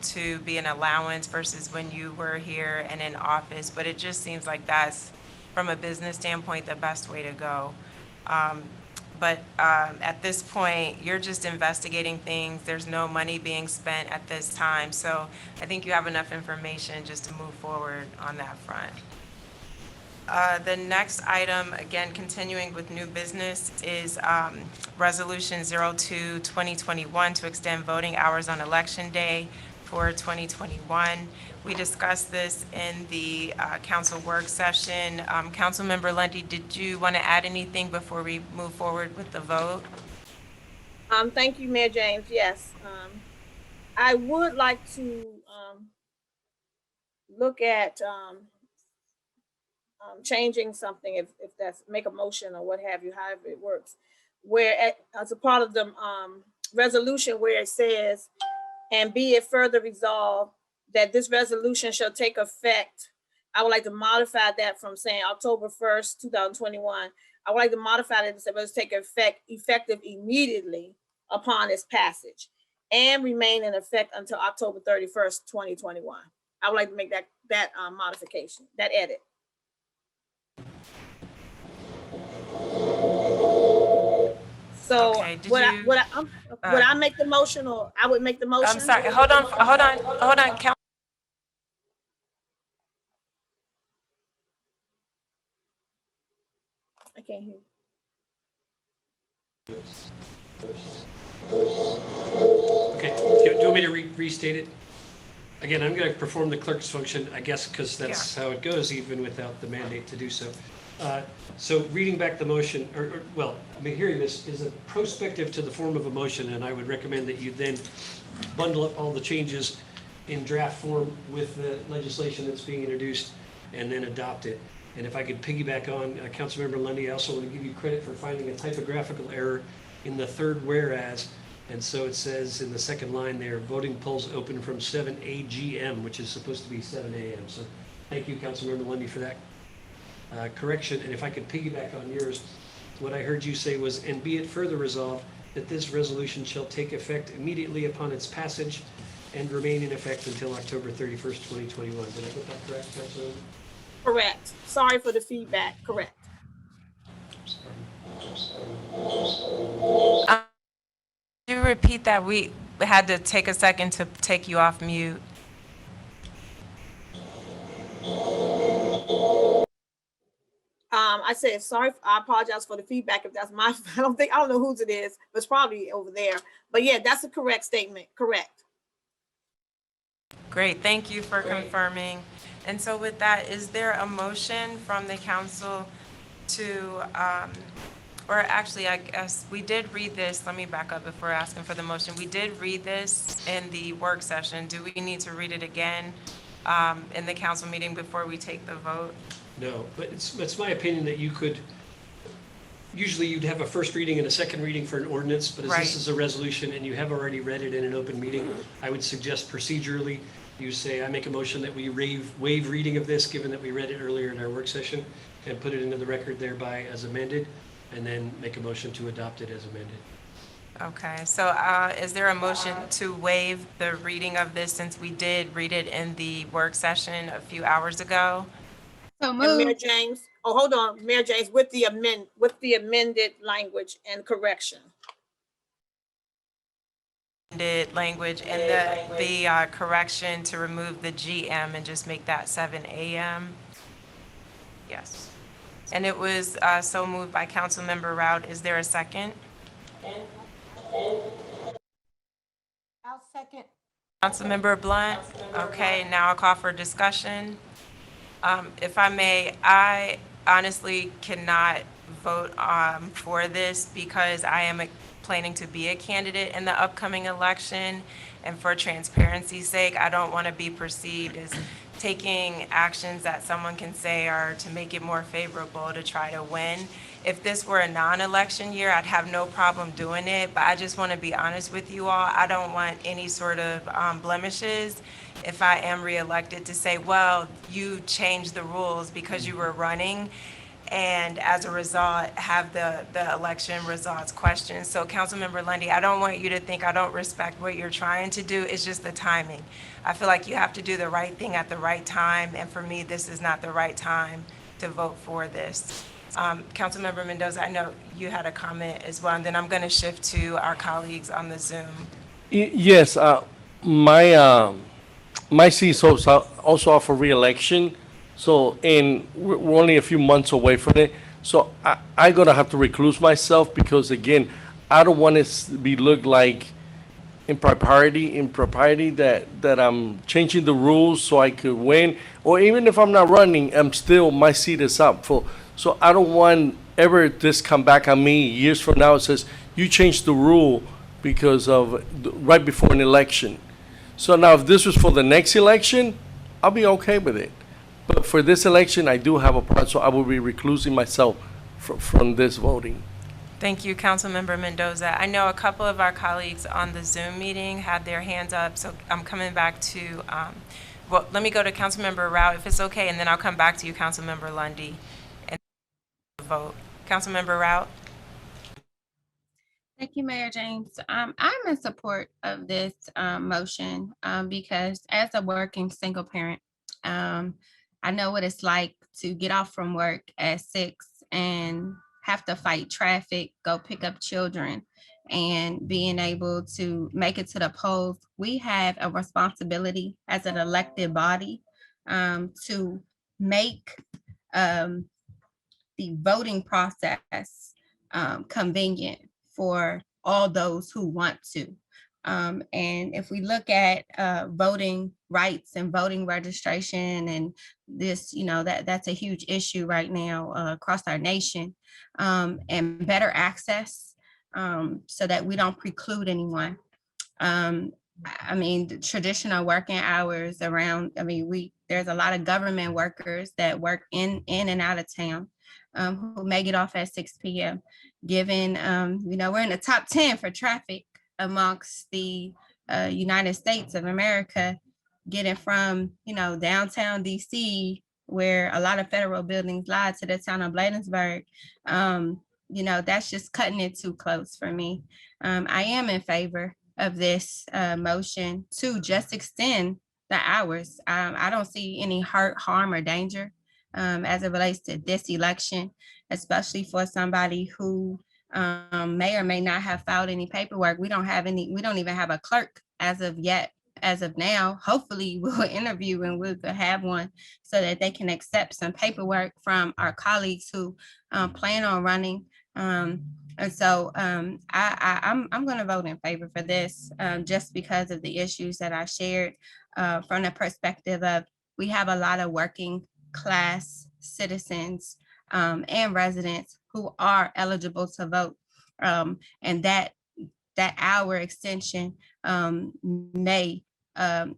to be an allowance versus when you were here and in office, but it just seems like that's, from a business standpoint, the best way to go. But at this point, you're just investigating things. There's no money being spent at this time. So I think you have enough information just to move forward on that front. The next item, again, continuing with new business, is Resolution 02-2021 to extend voting hours on Election Day for 2021. We discussed this in the council work session. Councilmember Lundy, did you want to add anything before we move forward with the vote? Thank you, Mayor James. Yes. I would like to look at changing something, if that's, make a motion or what have you, however it works, where as a part of the resolution where it says, and be it further resolved that this resolution shall take effect. I would like to modify that from saying October 1st, 2021. I would like to modify that and say, let's take effective immediately upon its passage and remain in effect until October 31st, 2021. I would like to make that modification, that edit. So Okay, would I make the motion, or I would make the motion? I'm sorry, hold on, I can't hear. Okay, do you want me to restate it? Again, I'm going to perform the clerk's function, I guess, because that's how it goes, even without the mandate to do so. So reading back the motion, hearing this is a prospective to the form of a motion, and I would recommend that you then bundle up all the changes in draft form with the legislation that's being introduced and then adopt it. And if I could piggyback on Councilmember Lundy, I also want to give you credit for finding a typographical error in the third whereas. And so it says in the second line there, voting polls open from 7 a.m., which is supposed to be 7 a.m. So thank you, Councilmember Lundy, for that correction. And if I could piggyback on yours, what I heard you say was, and be it further resolved that this resolution shall take effect immediately upon its passage and remain in effect until October 31st, 2021. Did I get that correct, Councilmember? Correct. Sorry for the feedback. Correct. Could you repeat that? We had to take a second to take you off mute. I said sorry. I apologize for the feedback if that's my. I don't know whose it is, but it's probably over there. But yeah, that's a correct statement. Correct. Great, thank you for confirming. And so with that, is there a motion from the council to, or actually, I guess we did read this. Let me back up before asking for the motion. We did read this in the work session. Do we need to read it again in the council meeting before we take the vote? No, but it's my opinion that you could, usually you'd have a first reading and a second reading for an ordinance, but as Right. this is a resolution and you have already read it in an open meeting, I would suggest procedurally, you say, I make a motion that we waive reading of this, given that we read it earlier in our work session, and put it into the record thereby as amended, and then make a motion to adopt it as amended. Okay, so is there a motion to waive the reading of this since we did read it in the work session a few hours ago? So And Mayor move. James. Oh, hold on, Mayor James, with the amended language and correction. Language and the correction to remove the GM and just make that 7 a.m. Yes. And it was so moved by Councilmember Rout. Is there a second? I'll second. Councilmember Blunt? Okay, now I'll call for discussion. If I may, I honestly cannot vote for this because I am planning to be a candidate in the upcoming election. And for transparency's sake, I don't want to be perceived as taking actions that someone can say are to make it more favorable to try to win. If this were a non-election year, I'd have no problem doing it, but I just want to be honest with you all. I don't want any sort of blemishes if I am reelected to say, well, you changed the rules because you were running, and as a result, have the election results questioned. So Councilmember Lundy, I don't want you to think I don't respect what you're trying to do. It's just the timing. I feel like you have to do the right thing at the right time, and for me, this is not the right time to vote for this. Councilmember Mendoza, I know you had a comment as well, and then I'm going to shift to our colleagues on the Zoom. Yes, my seat is also up for reelection. So, and we're only a few months away from it. So I'm gonna have to recluse myself because again, I don't want it to be looked like impropriety that I'm changing the rules so I could win. Or even if I'm not running, my seat is up for. So I don't want ever this come back on me years from now. It says, you changed the rule because of, right before an election. So now if this was for the next election, I'll be okay with it. But for this election, I do have a problem, so I will be reclusing myself from this voting. Thank you, Councilmember Mendoza. I know a couple of our colleagues on the Zoom meeting had their hands up, so I'm coming back to, well, let me go to Councilmember Rao if it's okay, and then I'll come back to you, Councilmember Lundy, and vote. Councilmember Rao? Thank you, Mayor James. I'm in support of this motion because as a working single parent, I know what it's like to get off from work at 6 and have to fight traffic, go pick up children, and being able to make it to the polls. We have a responsibility as an elected body to make the voting process convenient for all those who want to. And if we look at voting rights and voting registration and this, that's a huge issue right now across our nation, and better access so that we don't preclude anyone. The traditional working hours around, there's a lot of government workers that work in and out of town who may get off at 6 p.m. Given, we're in the top 10 for traffic amongst the United States of America, getting from, downtown DC, where a lot of federal buildings lie, to the town of Bladensburg. That's just cutting it too close for me. I am in favor of this motion to just extend the hours. I don't see any hurt, harm, or danger as it relates to this election, especially for somebody who may or may not have filed any paperwork. We don't even have a clerk as of yet. As of now, hopefully we'll interview and we'll have one so that they can accept some paperwork from our colleagues who plan on running. And so I'm going to vote in favor for this just because of the issues that I shared from the perspective of we have a lot of working class citizens and residents who are eligible to vote. And that hour extension may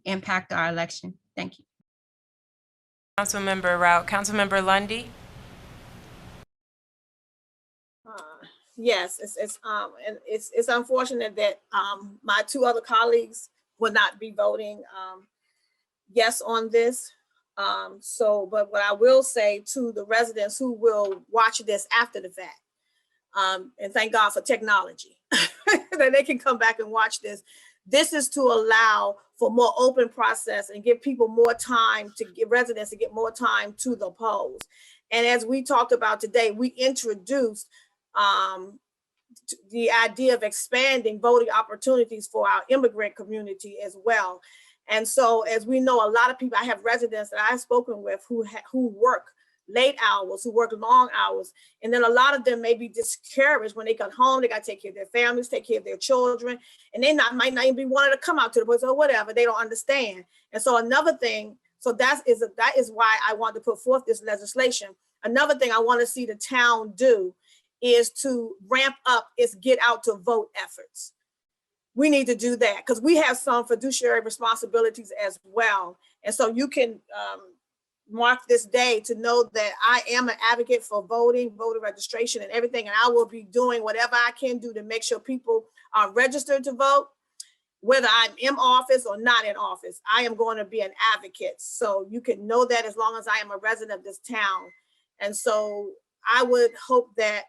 impact our election. Thank you. Councilmember Rao. Councilmember Lundy? Yes, it's unfortunate that my two other colleagues will not be voting yes on this. But what I will say to the residents who will watch this after the fact, and thank God for technology, that they can come back and watch this. This is to allow for more open process and give people more time, to give residents to get more time to the polls. And as we talked about today, we introduced the idea of expanding voting opportunities for our immigrant community as well. And so, as we know, a lot of people, I have residents that I've spoken with who work late hours, who work long hours. And then a lot of them may be discouraged when they come home. They got to take care of their families, take care of their children. And they might not even be wanting to come out to the polls or whatever. They don't understand. And so another thing, that is why I want to put forth this legislation. Another thing I want to see the town do is to ramp up its get out to vote efforts. We need to do that because we have some fiduciary responsibilities as well. And so you can mark this day to know that I am an advocate for voting, voter registration and everything. And I will be doing whatever I can do to make sure people are registered to vote, whether I'm in office or not in office. I am going to be an advocate. So you can know that as long as I am a resident of this town. And so I would hope that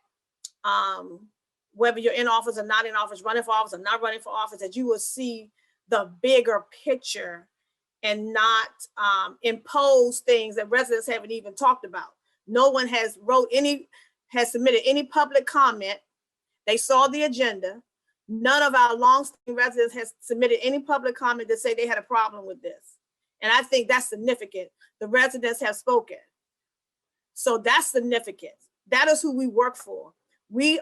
whether you're in office or not in office, running for office or not running for office, that you will see the bigger picture and not impose things that residents haven't even talked about. No one has submitted any public comment. They saw the agenda. None of our longstanding residents has submitted any public comment to say they had a problem with this. And I think that's significant. The residents have spoken. So that's significant. That is who we work for. We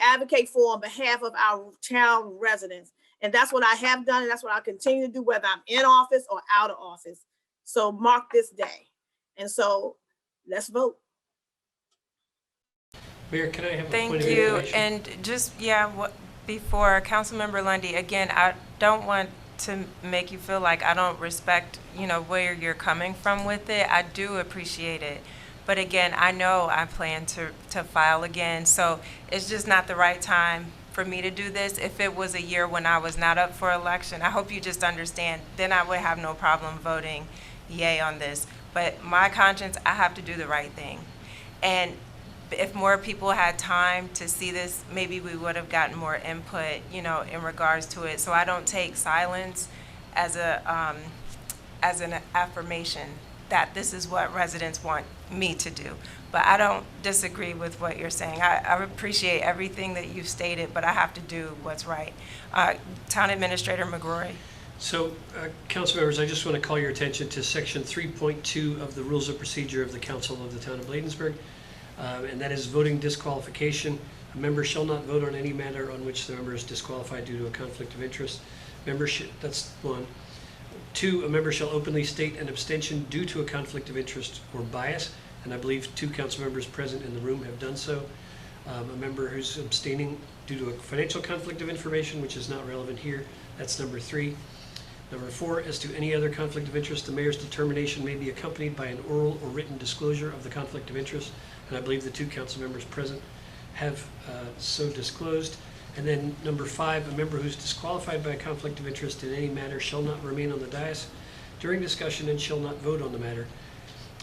advocate for on behalf of our town residents. And that's what I have done, and that's what I'll continue to do, whether I'm in office or out of office. So mark this day. And so let's vote. Mayor, can I have a point Thank of you. information? And just, before Councilmember Lundy, again, I don't want to make you feel like I don't respect, where you're coming from with it. I do appreciate it. But again, I know I plan to file again, so it's just not the right time for me to do this. If it was a year when I was not up for election, I hope you just understand, then I would have no problem voting yay on this. But my conscience, I have to do the right thing. And if more people had time to see this, maybe we would have gotten more input, in regards to it. So I don't take silence as an affirmation that this is what residents want me to do. But I don't disagree with what you're saying. I appreciate everything that you've stated, but I have to do what's right. Town Administrator McGrory. So, council members, I just want to call your attention to section 3.2 of the Rules of Procedure of the Council of the Town of Bladensburg. And that is voting disqualification. A member shall not vote on any matter on which the member is disqualified due to a conflict of interest. That's one. 2, a member shall openly state an abstention due to a conflict of interest or bias, and I believe 2 council members present in the room have done so. A member who's abstaining due to a financial conflict of information, which is not relevant here, that's number 3. Number 4, as to any other conflict of interest, the mayor's determination may be accompanied by an oral or written disclosure of the conflict of interest, and I believe the 2 council members present have so disclosed. And then number 5, a member who's disqualified by a conflict of interest in any matter shall not remain on the dais during discussion and shall not vote on the matter.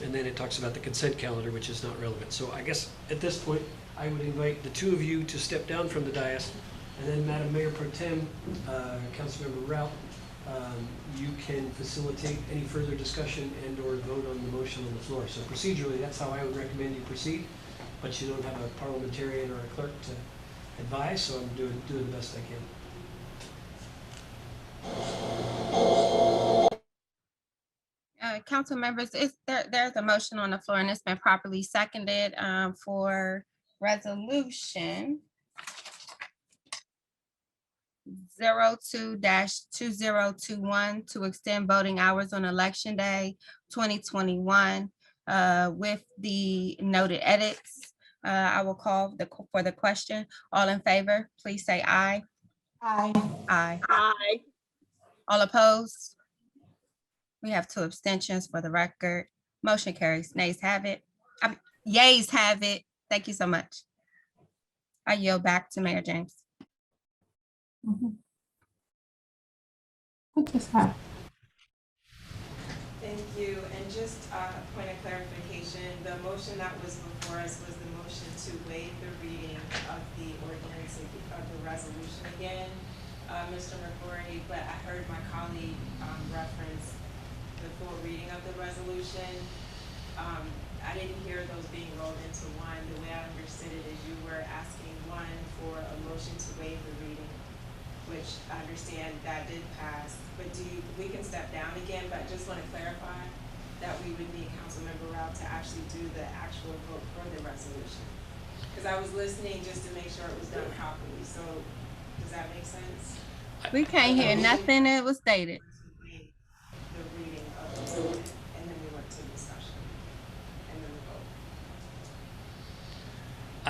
And then it talks about the consent calendar, which is not relevant. So I guess at this point, I would invite the 2 of you to step down from the dais. And then Madam Mayor Pro Tem, Councilmember Rout, you can facilitate any further discussion and or vote on the motion on the floor. So procedurally, that's how I would recommend you proceed. But you don't have a parliamentarian or a clerk to advise, so I'm doing the best I can. Council members, there's a motion on the floor and it's been properly seconded for resolution 02-2021 to extend voting hours on Election Day 2021 with the noted edits. I will call for the question. All in favor, please say aye. Aye. Aye. Aye. All opposed? We have 2 abstentions for the record. Motion carries. Nays have it. Yays have it. Thank you so much. I yield back to Mayor James. Thank you, sir. Thank you. And just a point of clarification, the motion that was before us was the motion to waive the reading of the ordinance of the resolution again, Mr. McCrory, but I heard my colleague reference the full reading of the resolution. I didn't hear those being rolled into one. The way I understood it is you were asking one for a motion to waive the reading, which I understand that did pass. But we can step down again, but I just want to clarify that we would need Councilmember Rao to actually do the actual vote for the resolution. Because I was listening just to make sure it was done properly. So does that make sense? We can't hear nothing that was stated. The reading of the resolution, and then we went to discussion, and then the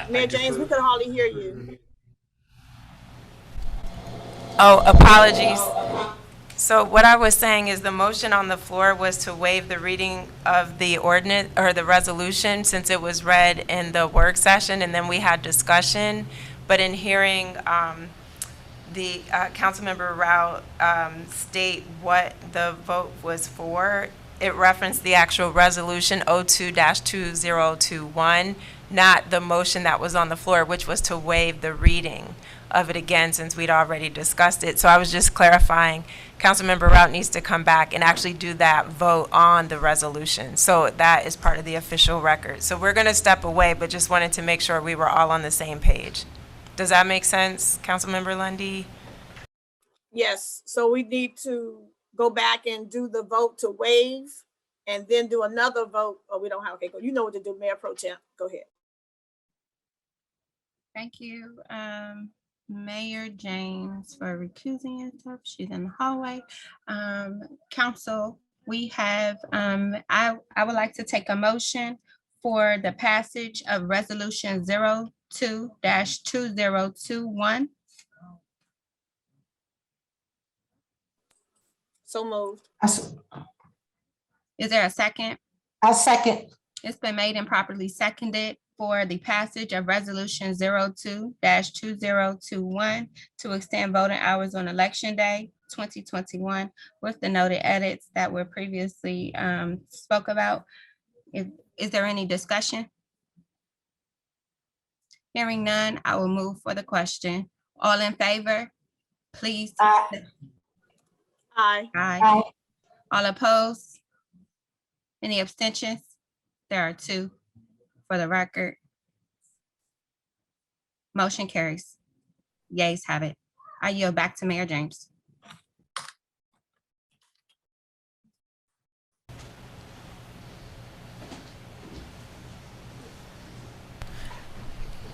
vote. Mayor James, we could hardly hear you. Oh, apologies. So what I was saying is the motion on the floor was to waive the reading of the ordinance or the resolution since it was read in the work session and then we had discussion. But in hearing the Councilmember Rao state what the vote was for, it referenced the actual resolution 02-2021, not the motion that was on the floor, which was to waive the reading of it again since we'd already discussed it. So I was just clarifying, Councilmember Rout needs to come back and actually do that vote on the resolution. So that is part of the official record. So we're going to step away, but just wanted to make sure we were all on the same page. Does that make sense, Councilmember Lundy? Yes, so we need to go back and do the vote to waive and then do another vote. Oh, we don't have, okay, go. You know what to do, Mayor Pro Tem. Go ahead. Thank you, Mayor James, for recusing yourself. She's in the hallway. Council, we have, I would like to take a motion for the passage of Resolution 02-2021. So moved. Is there a second? I second. It's been made and properly seconded for the passage of Resolution 02-2021 to extend voting hours on Election Day 2021 with the noted edits that were previously spoke about. Is there any discussion? Hearing none, I will move for the question. All in favor, please. Aye. Aye. Aye. Aye. All opposed? Any abstentions? There are 2 for the record. Motion carries. Yeas have it. I yield back to Mayor James.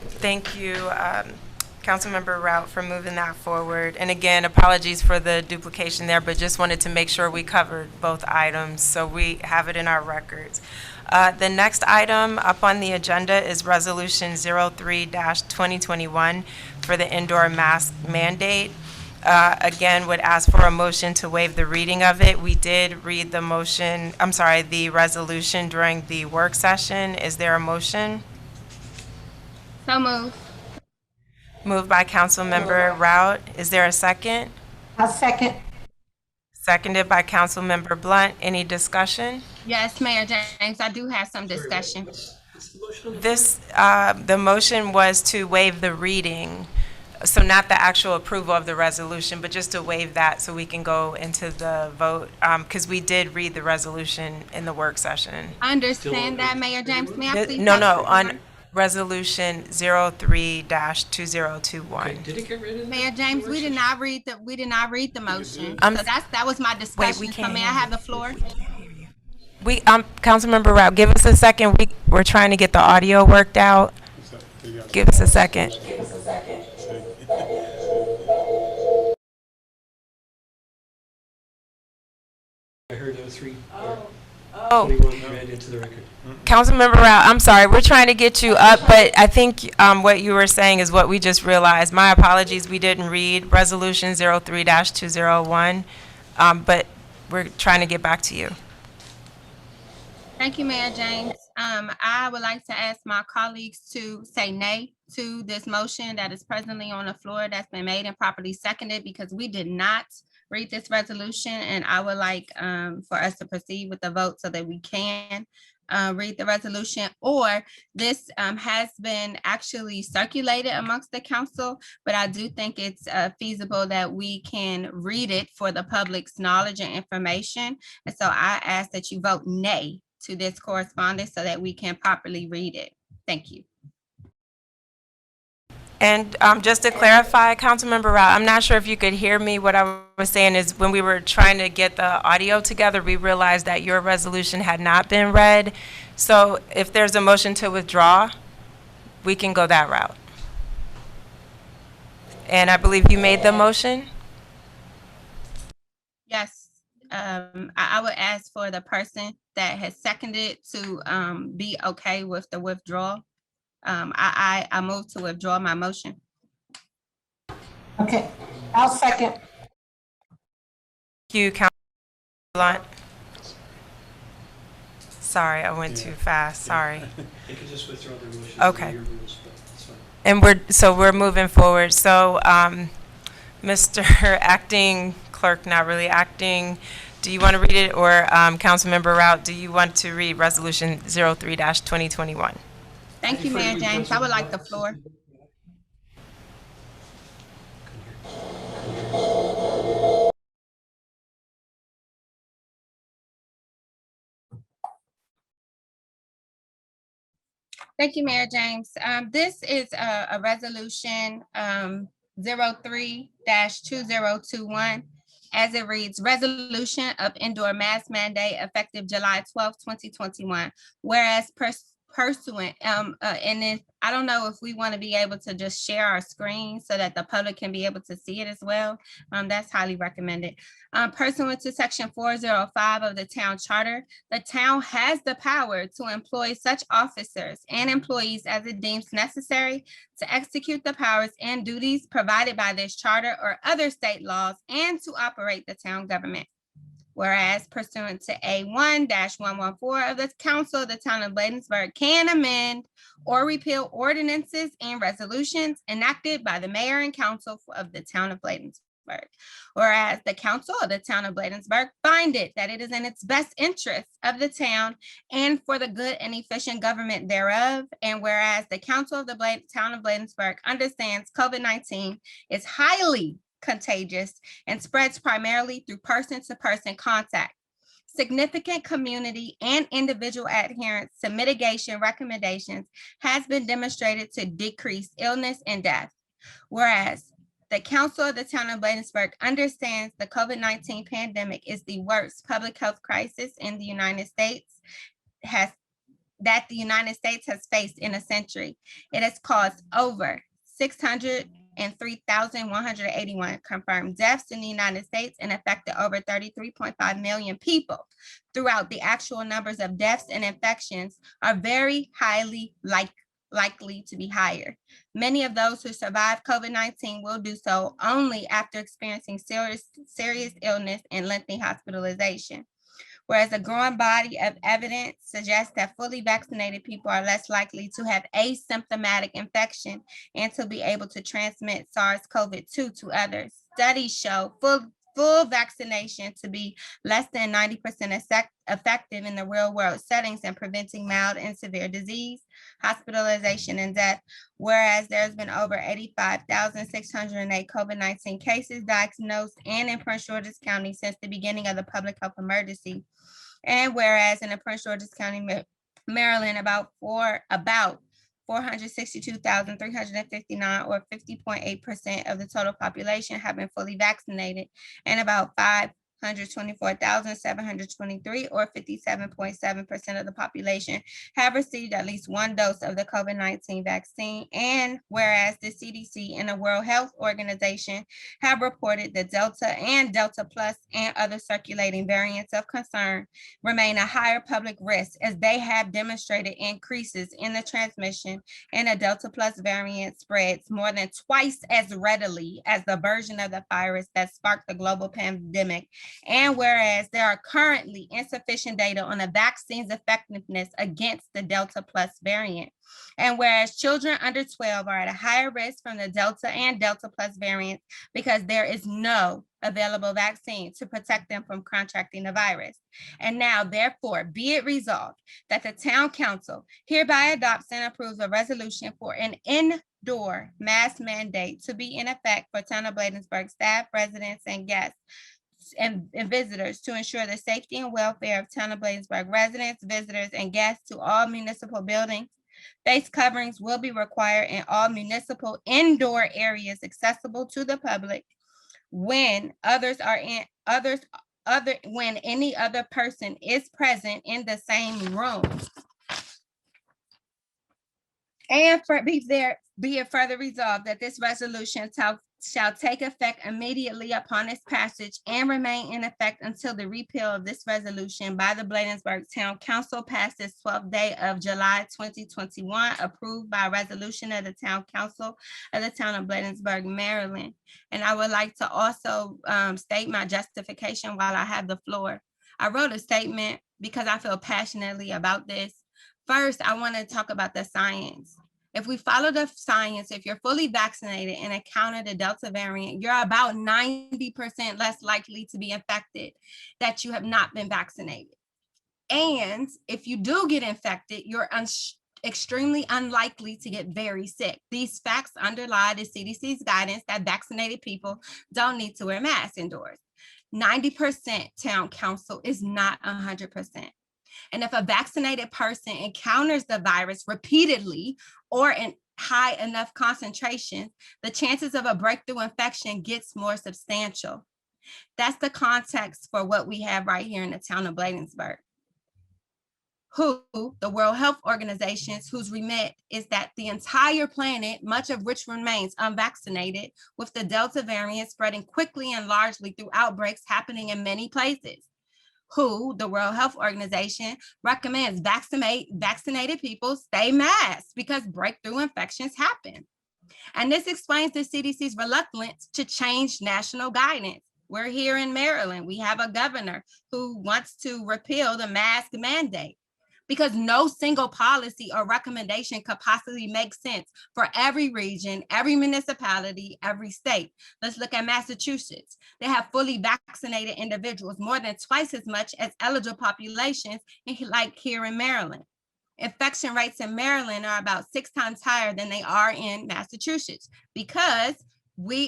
Thank you, Councilmember Rout, for moving that forward. And again, apologies for the duplication there, but just wanted to make sure we covered both items, so we have it in our records. The next item up on the agenda is Resolution 03-2021 for the indoor mask mandate. Again, would ask for a motion to waive the reading of it. We did read the motion, the resolution during the work session. Is there a motion? So moved. Moved by Councilmember Rout. Is there a second? I second. Seconded by Councilmember Blunt. Any discussion? Yes, Mayor James, I do have some discussion. What's the motion on the This, the motion was to waive the reading, so not the actual approval of the resolution, but just to waive that so we can go into the vote, because we did read the resolution in the work session. I understand that, Mayor James. May I please? No, have no, the on floor? Resolution 03-2021. Okay, did it get rid of? Mayor James, we did not read the motion. I'm- So that was my discussion. So can't may I hear have you. the floor? We, Councilmember Rout, give us a second. We're trying to get the audio worked out. Give us a second. I heard 03. Oh. 21 read into the record. Councilmember Rout, I'm sorry, we're trying to get you up, but I think what you were saying is what we just realized. My apologies, we didn't read Resolution 03-201, but we're trying to get back to you. Thank you, Mayor James. I would like to ask my colleagues to say nay to this motion that is presently on the floor that's been made and properly seconded because we did not read this resolution, and I would like for us to proceed with the vote so that we can read the resolution, or this has been actually circulated amongst the council, but I do think it's feasible that we can read it for the public's knowledge and information. And so I ask that you vote nay to this correspondence so that we can properly read it. Thank you. And just to clarify, Councilmember Rout, I'm not sure if you could hear me. What I was saying is when we were trying to get the audio together, we realized that your resolution had not been read. So if there's a motion to withdraw, we can go that route. And I believe you made the motion? Yes, I would ask for the person that has seconded to be okay with the withdrawal. I move to withdraw my motion. Okay, I'll second. Thank you, Councilor Blunt. Sorry, I went too fast, sorry. You can just withdraw the motion. Okay. Your rules, but it's fine. And we're moving forward. So, Mr. Acting Clerk, not really acting, do you want to read it, or Councilmember Rout, do you want to read Resolution 03-2021? Thank you, Mayor James. I would like the floor. Thank you, Mayor James. This is a resolution 03-2021. As it reads, resolution of indoor mask mandate effective July 12th, 2021. Whereas pursuant, and if, I don't know if we want to be able to just share our screen so that the public can be able to see it as well. That's highly recommended. Pursuant to section 405 of the town charter, the town has the power to employ such officers and employees as it deems necessary to execute the powers and duties provided by this charter or other state laws and to operate the town government. Whereas pursuant to A1-114 of the Council of the Town of Bladensburg can amend or repeal ordinances and resolutions enacted by the mayor and council of the Town of Bladensburg. Whereas the Council of the Town of Bladensburg find it that it is in its best interest of the town and for the good and efficient government thereof. And whereas the Council of the Town of Bladensburg understands COVID-19 is highly contagious and spreads primarily through person-to-person contact. Significant community and individual adherence to mitigation recommendations has been demonstrated to decrease illness and death. Whereas the Council of the Town of Bladensburg understands the COVID-19 pandemic is the worst public health crisis in the United States that the United States has faced in a century. It has caused over 603,181 confirmed deaths in the United States and affected over 33.5 million people. Throughout, the actual numbers of deaths and infections are very highly likely to be higher. Many of those who survive COVID-19 will do so only after experiencing serious illness and lengthy hospitalization. Whereas a growing body of evidence suggests that fully vaccinated people are less likely to have asymptomatic infection and to be able to transmit SARS-CoV-2 to others. Studies show full vaccination to be less than 90% effective in the real world settings in preventing mild and severe disease, hospitalization, and death. Whereas there's been over 85,608 COVID-19 cases diagnosed in Prince George's County since the beginning of the public health emergency. And whereas in Prince George's County, Maryland, about 462,359 or 50.8% of the total population have been fully vaccinated, and about 524,723 or 57.7% of the population have received at least one dose of the COVID-19 vaccine. And whereas the CDC and the World Health Organization have reported that Delta and Delta Plus and other circulating variants of concern remain a higher public risk, as they have demonstrated increases in the transmission, and a Delta Plus variant spreads more than twice as readily as the version of the virus that sparked the global pandemic. And whereas there are currently insufficient data on the vaccine's effectiveness against the Delta Plus variant. And whereas children under 12 are at a higher risk from the Delta and Delta Plus variants because there is no available vaccine to protect them from contracting the virus. And now, therefore, be it resolved that the town council hereby adopts and approves a resolution for an indoor mask mandate to be in effect for Town of Bladensburg staff, residents, and guests and visitors to ensure the safety and welfare of Town of Bladensburg residents, visitors, and guests to all municipal buildings. Face coverings will be required in all municipal indoor areas accessible to the public when when any other person is present in the same room. And be it further resolved that this resolution shall take effect immediately upon its passage and remain in effect until the repeal of this resolution by the Bladensburg Town Council passed this 12th day of July 2021, approved by resolution of the Town Council of the Town of Bladensburg, Maryland. And I would like to also state my justification while I have the floor. I wrote a statement because I feel passionately about this. First, I want to talk about the science. If we follow the science, if you're fully vaccinated and encounter the Delta variant, you're about 90% less likely to be infected that you have not been vaccinated. And if you do get infected, you're extremely unlikely to get very sick. These facts underlie the CDC's guidance that vaccinated people don't need to wear masks indoors. 90% town council is not 100%. And if a vaccinated person encounters the virus repeatedly or in high enough concentration, the chances of a breakthrough infection gets more substantial. That's the context for what we have right here in the town of Bladensburg. The World Health Organization, whose remit is that the entire planet, much of which remains unvaccinated, with the Delta variant spreading quickly and largely through outbreaks happening in many places. The World Health Organization, recommends vaccinated people stay masked because breakthrough infections happen. And this explains the CDC's reluctance to change national guidance. We're here in Maryland. We have a governor who wants to repeal the mask mandate because no single policy or recommendation could possibly make sense for every region, every municipality, every state. Let's look at Massachusetts. They have fully vaccinated individuals, more than twice as much as eligible populations, like here in Maryland. Infection rates in Maryland are about 6 times higher than they are in Massachusetts because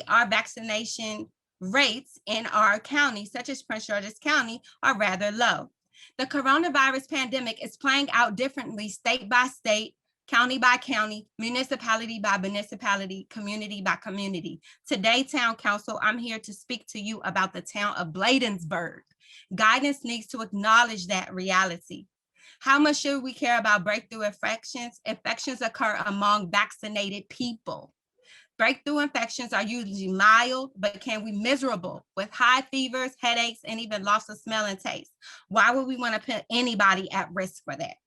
our vaccination rates in our county, such as Prince George's County, are rather low. The coronavirus pandemic is playing out differently state by state, county by county, municipality by municipality, community by community. Today, Town Council, I'm here to speak to you about the town of Bladensburg. Guidance needs to acknowledge that reality. How much should we care about breakthrough infections? Infections occur among vaccinated people. Breakthrough infections are usually mild, but can be miserable with high fevers, headaches, and even loss of smell and taste. Why would we want to put anybody at risk for that?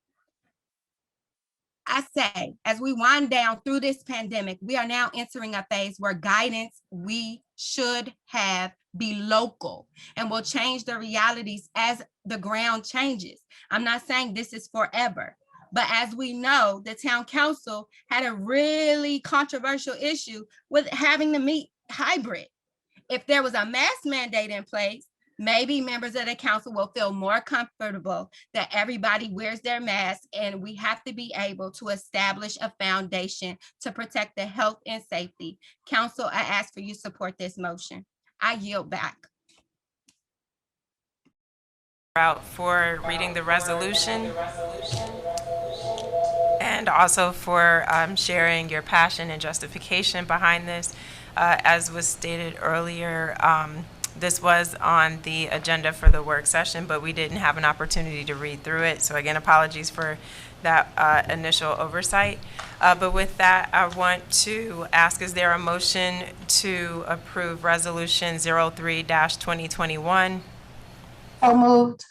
I say, as we wind down through this pandemic, we are now entering a phase where guidance we should have be local and will change the realities as the ground changes. I'm not saying this is forever. But as we know, the town council had a really controversial issue with having to meet hybrid. If there was a mask mandate in place, maybe members of the council will feel more comfortable that everybody wears their mask, and we have to be able to establish a foundation to protect the health and safety. Council, I ask for you to support this motion. I yield back. Out for reading the resolution and also for sharing your passion and justification behind this. As was stated earlier, this was on the agenda for the work session, but we didn't have an opportunity to read through it. So again, apologies for that initial oversight. But with that, I want to ask, is there a motion to approve Resolution 03-2021? So moved.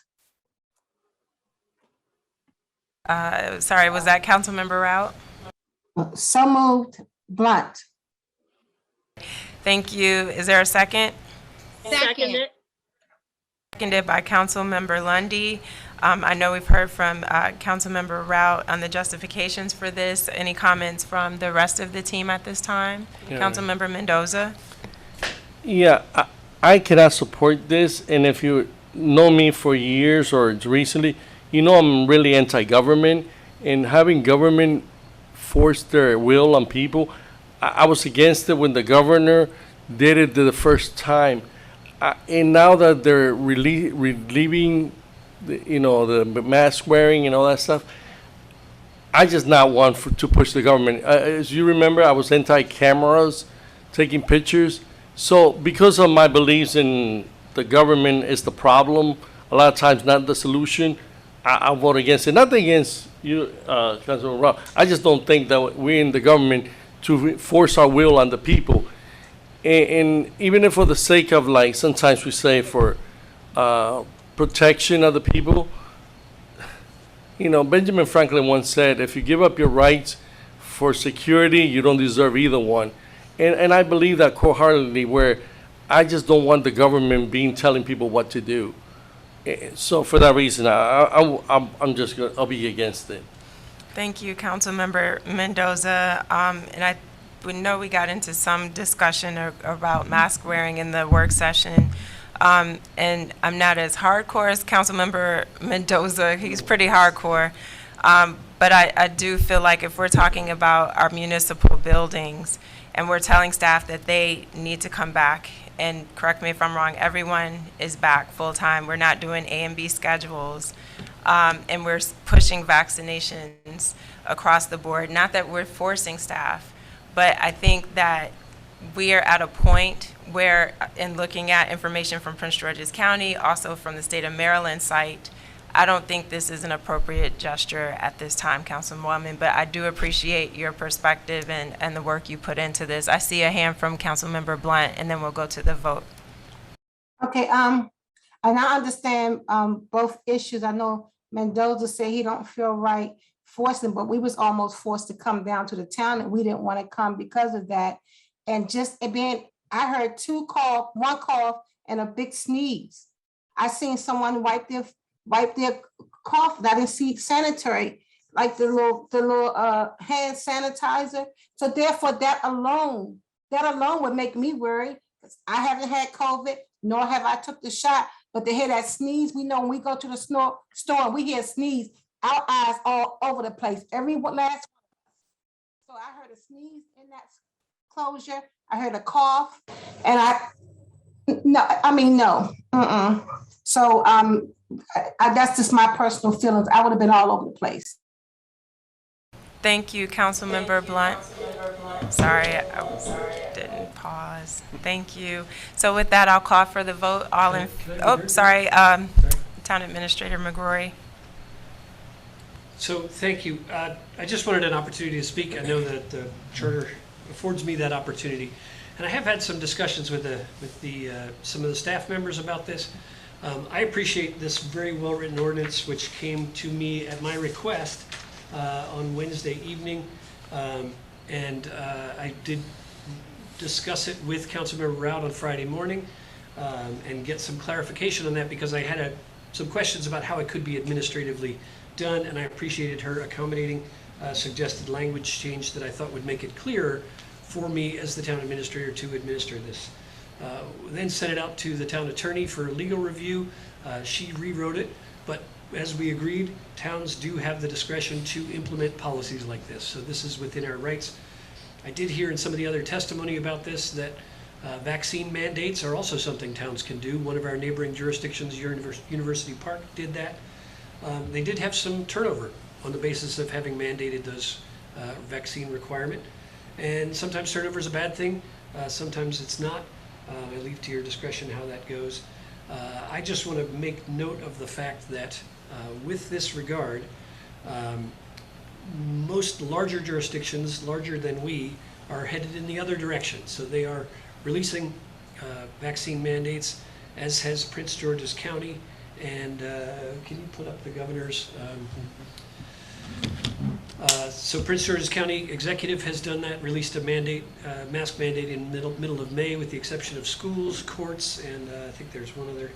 Sorry, was that Councilmember Rout? So moved. Blunt. Thank you. Is there a second? Second. Seconded by Councilmember Lundy. I know we've heard from Councilmember Rout on the justifications for this. Any comments from the rest of the team at this time? Yeah. Councilmember Mendoza? Yeah, I cannot support this, and if you know me for years or recently, you know I'm really anti-government, and having government force their will on people, I was against it when the governor did it the first time. And now that they're relieving, the mask wearing and all that stuff, I just not want to push the government. As you remember, I was anti-cameras, taking pictures. So because of my beliefs in the government is the problem, a lot of times not the solution, I vote against it. Not against you, Councilman Rout. I just don't think that we're in the government to force our will on the people. And even if for the sake of, like, sometimes we say for protection of the people, Benjamin Franklin once said, if you give up your rights for security, you don't deserve either one. And I believe that wholeheartedly, where I just don't want the government telling people what to do. So for that reason, I'll be against it. Thank you, Councilmember Mendoza. And we know we got into some discussion about mask wearing in the work session. And I'm not as hardcore as Councilmember Mendoza. He's pretty hardcore. But I do feel like if we're talking about our municipal buildings and we're telling staff that they need to come back, and correct me if I'm wrong, everyone is back full-time. We're not doing A and B schedules. And we're pushing vaccinations across the board. Not that we're forcing staff, but I think that we are at a point where, in looking at information from Prince George's County, also from the state of Maryland site, I don't think this is an appropriate gesture at this time, Councilwoman, but I do appreciate your perspective and the work you put into this. I see a hand from Councilmember Blunt, and then we'll go to the vote. Okay, and I understand both issues. I know Mendoza said he don't feel right forcing, but we was almost forced to come down to the town, and we didn't want to come because of that. And just being, I heard one cough and a big sneeze. I seen someone wipe their cough. I didn't see sanitary, like the little hand sanitizer. So therefore, that alone would make me worry. I haven't had COVID, nor have I took the shot. But to hear that sneeze, we know when we go to the store, we hear sneeze, our eyes all over the place. Every last one. So I heard a sneeze in that closure. I heard a cough, and no. So that's just my personal feelings. I would have been all over the place. Thank you, Councilmember Blunt. Sorry, I didn't pause. Thank you. So with that, I'll call for the vote. Town Administrator McGrory. So, thank you. I just wanted an opportunity to speak. I know that the charter affords me that opportunity. And I have had some discussions with some of the staff members about this. I appreciate this very well-written ordinance, which came to me at my request on Wednesday evening. I did discuss it with Councilmember Rout on Friday morning and get some clarification on that, because I had some questions about how it could be administratively done, and I appreciated her accommodating suggested language change that I thought would make it clearer for me as the town administrator to administer this. Then sent it out to the town attorney for legal review. She rewrote it, but as we agreed, towns do have the discretion to implement policies like this, so this is within our rights. I did hear in some of the other testimony about this that vaccine mandates are also something towns can do. One of our neighboring jurisdictions, University Park, did that. They did have some turnover on the basis of having mandated those vaccine requirement. And sometimes turnover is a bad thing, sometimes it's not. I leave to your discretion how that goes. I just want to make note of the fact that with this regard, most larger jurisdictions, larger than we, are headed in the other direction. So they are releasing vaccine mandates, as has Prince George's County. And can you put up the governor's? So Prince George's County Executive has done that, released a mandate, mask mandate in middle of May, with the exception of schools, courts, and I think there's one other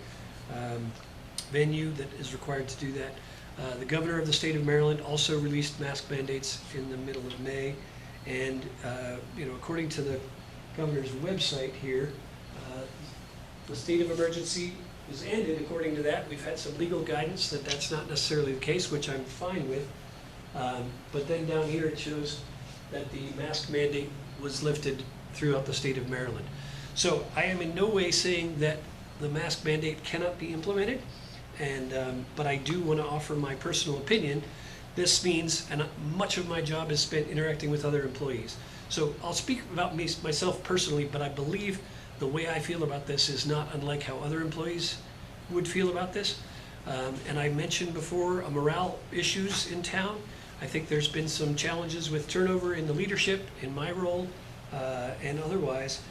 venue that is required to do that. The governor of the state of Maryland also released mask mandates in the middle of May, and according to the governor's website here, the state of emergency is ended. According to that, we've had some legal guidance that that's not necessarily the case, which I'm fine with. But then down here it shows that the mask mandate was lifted throughout the state of Maryland. So I am in no way saying that the mask mandate cannot be implemented, but I do want to offer my personal opinion. This means, and much of my job is spent interacting with other employees. So I'll speak about myself personally, but I believe the way I feel about this is not unlike how other employees would feel about this. And I mentioned before morale issues in town. I think there's been some challenges with turnover in the leadership, in my role, and otherwise.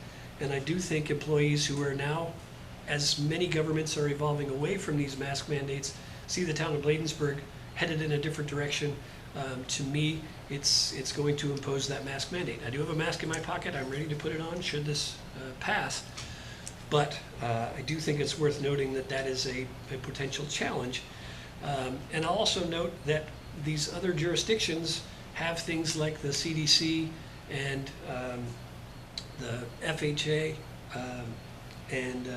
And I do think employees who are now, as many governments are evolving away from these mask mandates, see the town of Bladensburg headed in a different direction. To me, it's going to impose that mask mandate. I do have a mask in my pocket. I'm ready to put it on should this pass. But I do think it's worth noting that that is a potential challenge. And I'll also note that these other jurisdictions have things like the CDC and the FHA and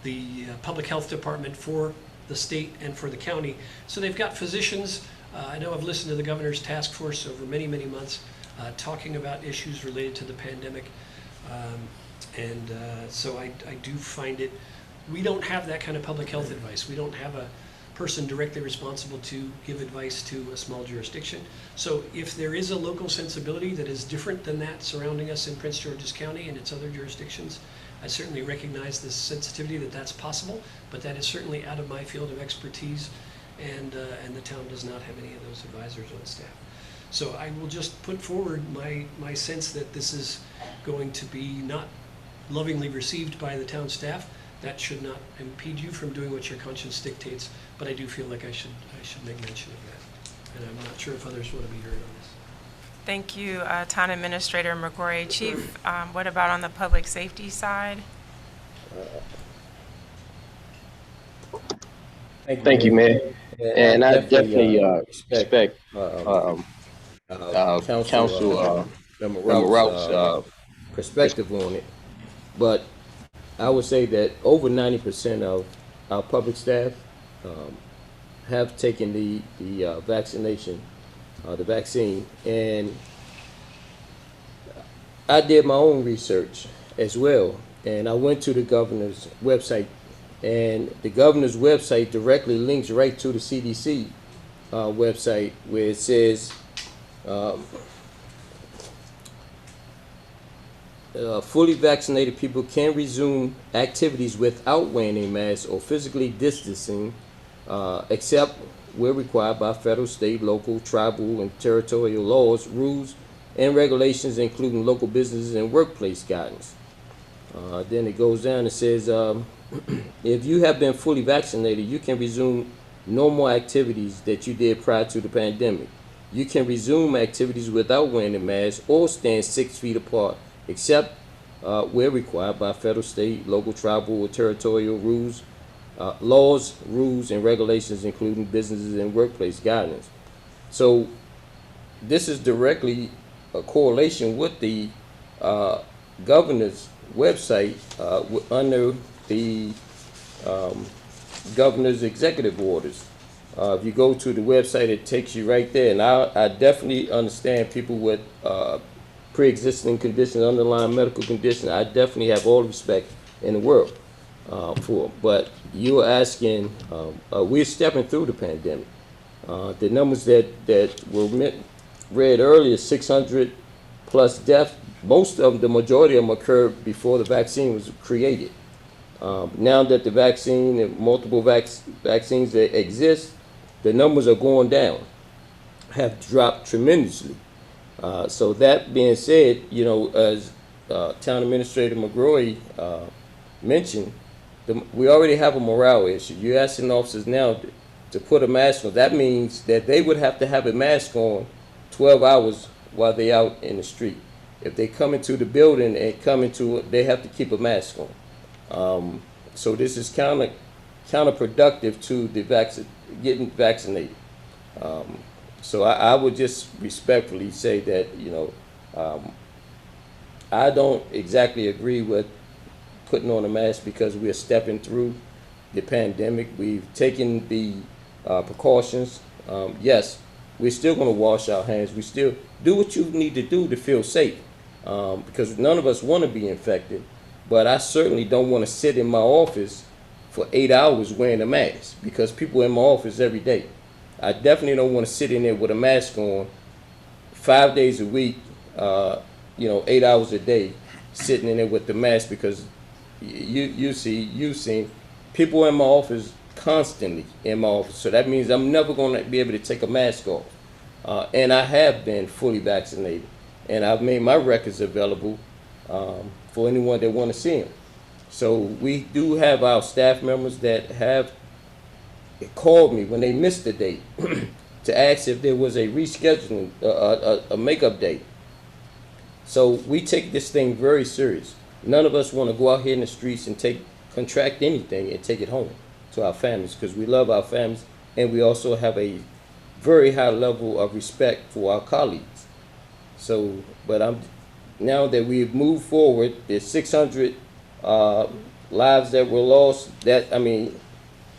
the Public Health Department for the state and for the county. So they've got physicians. I know I've listened to the governor's task force over many, many months talking about issues related to the pandemic. So I do find it, we don't have that kind of public health advice. We don't have a person directly responsible to give advice to a small jurisdiction. So if there is a local sensibility that is different than that surrounding us in Prince George's County and its other jurisdictions, I certainly recognize the sensitivity that that's possible, but that is certainly out of my field of expertise, and the town does not have any of those advisors on staff. So I will just put forward my sense that this is going to be not lovingly received by the town staff. That should not impede you from doing what your conscience dictates, but I do feel like I should make mention of that. And I'm not sure if others want to be heard on this. Thank you, Town Administrator McGrory. Chief, what about on the public safety side? Thank you, Mayor. And I definitely respect Council Member Member Rout's Rout's perspective on it. But I would say that over 90% of our public staff have taken the vaccination, the vaccine, and I did my own research as well, and I went to the governor's website, and the governor's website directly links right to the CDC website, where it says fully vaccinated people can resume activities without wearing a mask or physically distancing, except where required by federal, state, local, tribal, and territorial laws, rules, and regulations, including local businesses and workplace guidance. Then it goes down and says, if you have been fully vaccinated, you can resume normal activities that you did prior to the pandemic. You can resume activities without wearing a mask or stand 6 feet apart, except where required by federal, state, local, tribal, or territorial rules, laws, rules, and regulations, including businesses and workplace guidance. So this is directly a correlation with the governor's website under the governor's executive orders. If you go to the website, it takes you right there. And I definitely understand people with pre-existing conditions, underlying medical conditions. I definitely have all the respect in the world for them. But you're asking, we're stepping through the pandemic. The numbers that were read earlier, 600 plus deaths, most of them, the majority of them occurred before the vaccine was created. Now that the vaccine and multiple vaccines that exist, the numbers are going down, have dropped tremendously. So that being said, you know, as Town Administrator McGrory mentioned, we already have a morale issue. You're asking officers now to put a mask on. That means that they would have to have a mask on 12 hours while they're out in the street. If they come into the building and they have to keep a mask on. So this is counterproductive to the getting vaccinated. So I would just respectfully say that, you know, I don't exactly agree with putting on a mask because we're stepping through the pandemic. We've taken the precautions. Yes, we're still going to wash our hands. We still do what you need to do to feel safe, because none of us want to be infected. But I certainly don't want to sit in my office for 8 hours wearing a mask, because people in my office every day. I definitely don't want to sit in there with a mask on 5 days a week, 8 hours a day, sitting in there with the mask, because you've seen people in my office constantly in my office. So that means I'm never going to be able to take a mask off. And I have been fully vaccinated, and I've made my records available for anyone that want to see them. So we do have our staff members that have called me when they missed the date to ask if there was a rescheduling, a makeup date. So we take this thing very serious. None of us want to go out here in the streets and contract anything and take it home to our families, because we love our families and we also have a very high level of respect for our colleagues. So, but now that we've moved forward, there's 600 lives that were lost.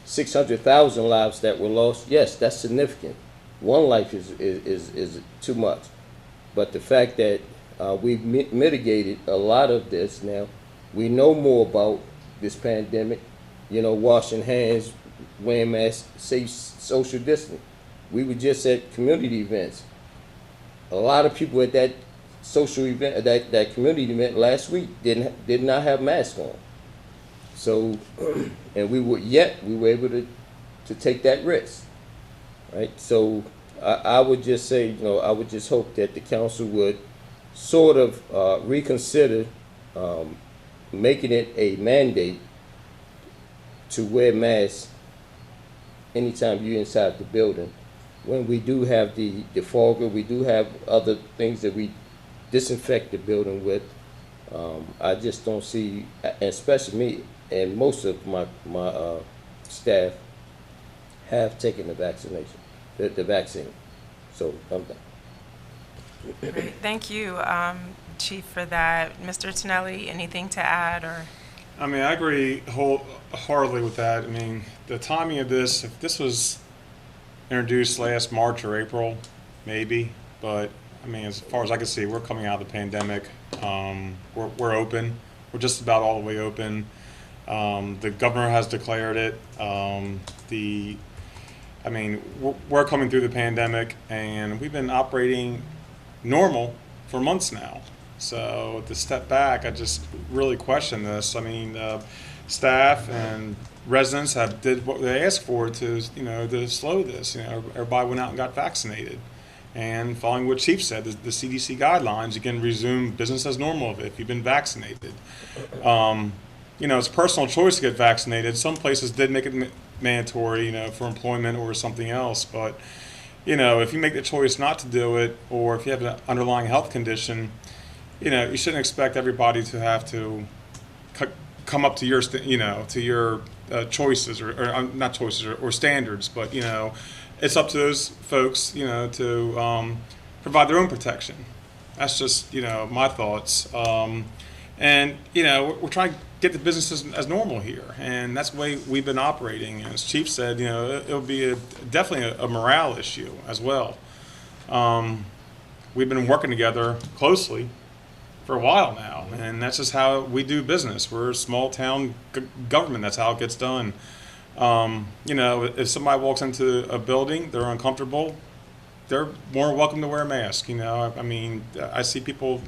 600,000 lives that were lost. Yes, that's significant. One life is too much. But the fact that we've mitigated a lot of this now, we know more about this pandemic, washing hands, wearing masks, safe social distance. We were just at community events. A lot of people at that social event, that community event last week did not have masks on. So, and we were able to take that risk, right? So I would just say, I would just hope that the council would sort of reconsider making it a mandate to wear masks anytime you're inside the building. When we do have the fogger, we do have other things that we disinfect the building with. I just don't see, especially me and most of my staff have taken the vaccination, the vaccine. So I'm done. Great. Thank you, Chief, for that. Mr. Tonelli, anything to add? Or I agree wholeheartedly with that. The timing of this, if this was introduced last March or April, maybe, but as far as I can see, we're coming out of the pandemic. We're open. We're just about all the way open. The governor has declared it. We're coming through the pandemic, and we've been operating normal for months now. So to step back, I just really question this. Staff and residents did what they asked for to slow this. Everybody went out and got vaccinated. And following what Chief said, the CDC guidelines, you can resume business as normal if you've been vaccinated. It's a personal choice to get vaccinated. Some places did make it mandatory, for employment or something else. But, if you make the choice not to do it, or if you have an underlying health condition, you shouldn't expect everybody to have to come up to your, to your choices or not choices or standards. But, it's up to those folks, to provide their own protection. That's just, my thoughts. And, we're trying to get the business as normal here. And that's the way we've been operating. And as Chief said, it'll be definitely a morale issue as well. We've been working together closely for a while now. And that's just how we do business. We're a small town government. That's how it gets done. If somebody walks into a building, they're uncomfortable, they're more welcome to wear a mask. I see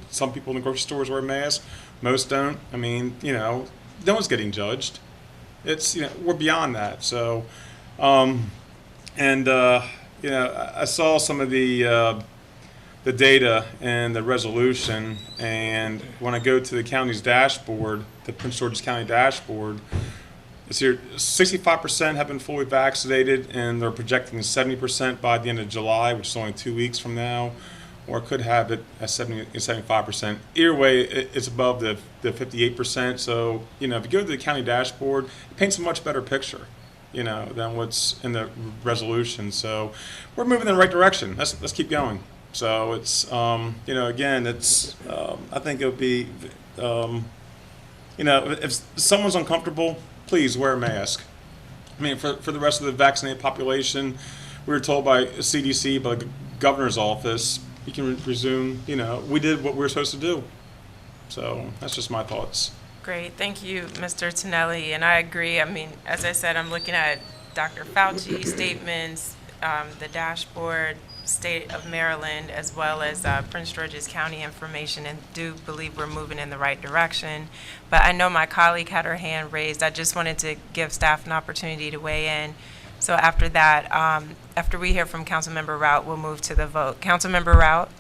some people in the grocery stores wear masks, most don't. No one's getting judged. It's, we're beyond that. So, I saw some of the data and the resolution, and when I go to the county's dashboard, the Prince George's County dashboard, it's here 65% have been fully vaccinated, and they're projecting 70% by the end of July, which is only 2 weeks from now, or could have it at 75%. Either way, it's above the 58%. So, if you go to the county dashboard, it paints a much better picture, than what's in the resolution. So we're moving in the right direction. Let's keep going. So it's, again, it's, I think it'll be, if someone's uncomfortable, please wear a mask. For the rest of the vaccinated population, we were told by CDC, by the governor's office, you can resume, we did what we were supposed to do. So that's just my thoughts. Great. Thank you, Mr. Tonelli. And I agree. As I said, I'm looking at Dr. Fauci's statements, the dashboard, State of Maryland, as well as Prince George's County information, and do believe we're moving in the right direction. But I know my colleague had her hand raised. I just wanted to give staff an opportunity to weigh in. So after that, after we hear from Councilmember Rout, we'll move to the vote. Councilmember Rout?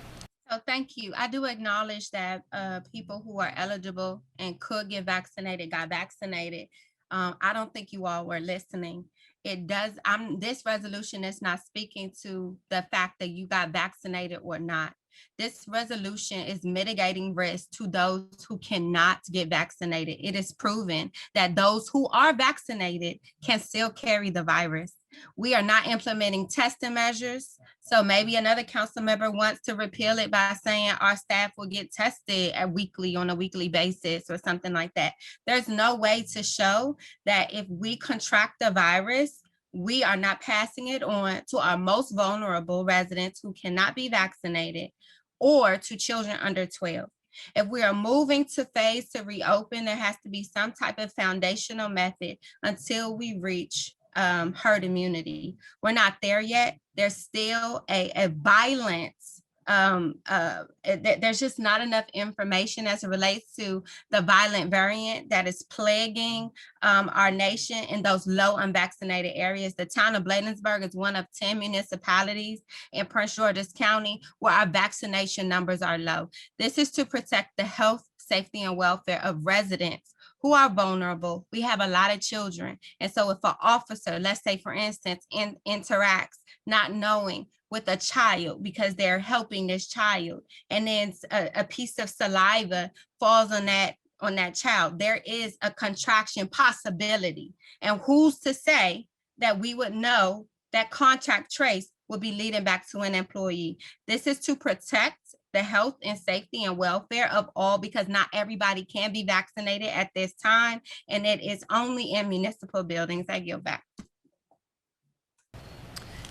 So thank you. I do acknowledge that people who are eligible and could get vaccinated got vaccinated. I don't think you all were listening. It does, this resolution is not speaking to the fact that you got vaccinated or not. This resolution is mitigating risk to those who cannot get vaccinated. It is proven that those who are vaccinated can still carry the virus. We are not implementing testing measures. So maybe another council member wants to repeal it by saying our staff will get tested on a weekly basis or something like that. There's no way to show that if we contract the virus, we are not passing it on to our most vulnerable residents who cannot be vaccinated or to children under 12. If we are moving to phase to reopen, there has to be some type of foundational method until we reach herd immunity. We're not there yet. There's still a violence. There's just not enough information as it relates to the violent variant that is plaguing our nation in those low unvaccinated areas. The town of Bladensburg is one of 10 municipalities in Prince George's County where our vaccination numbers are low. This is to protect the health, safety, and welfare of residents who are vulnerable. We have a lot of children. And so if an officer, let's say for instance, interacts not knowing with a child because they're helping this child, and then a piece of saliva falls on that child, there is a contraction possibility. And who's to say that we would know that contact trace would be leading back to an employee? This is to protect the health and safety and welfare of all, because not everybody can be vaccinated at this time, and it is only in municipal buildings. I yield back.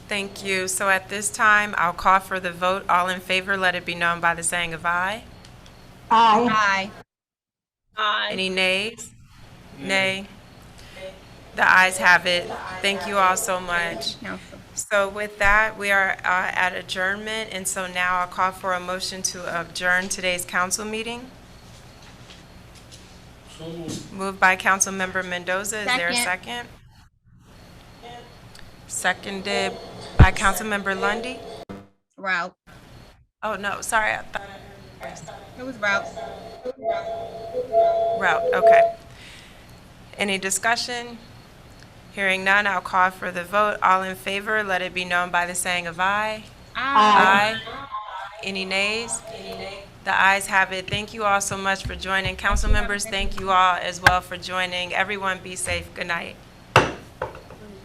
Thank you. So at this time, I'll call for the vote. All in favor, let it be known by the saying of aye. Aye. Aye. Any nays? Nay. The ayes have it. Thank you all so much. Council. So with that, we are at adjournment, and so now I'll call for a motion to adjourn today's council meeting. Moved by Councilmember Mendoza. Is there a second? Seconded by Councilmember Lundy. Route. Oh, no, sorry, I thought It was route. Route, okay. Any discussion? Hearing none, I'll call for the vote. All in favor, let it be known by the saying of aye. Aye. Aye. Any nays? The ayes have it. Thank you all so much for joining. Council members, thank you all as well for joining. Everyone be safe. Good night.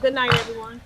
Good night, everyone.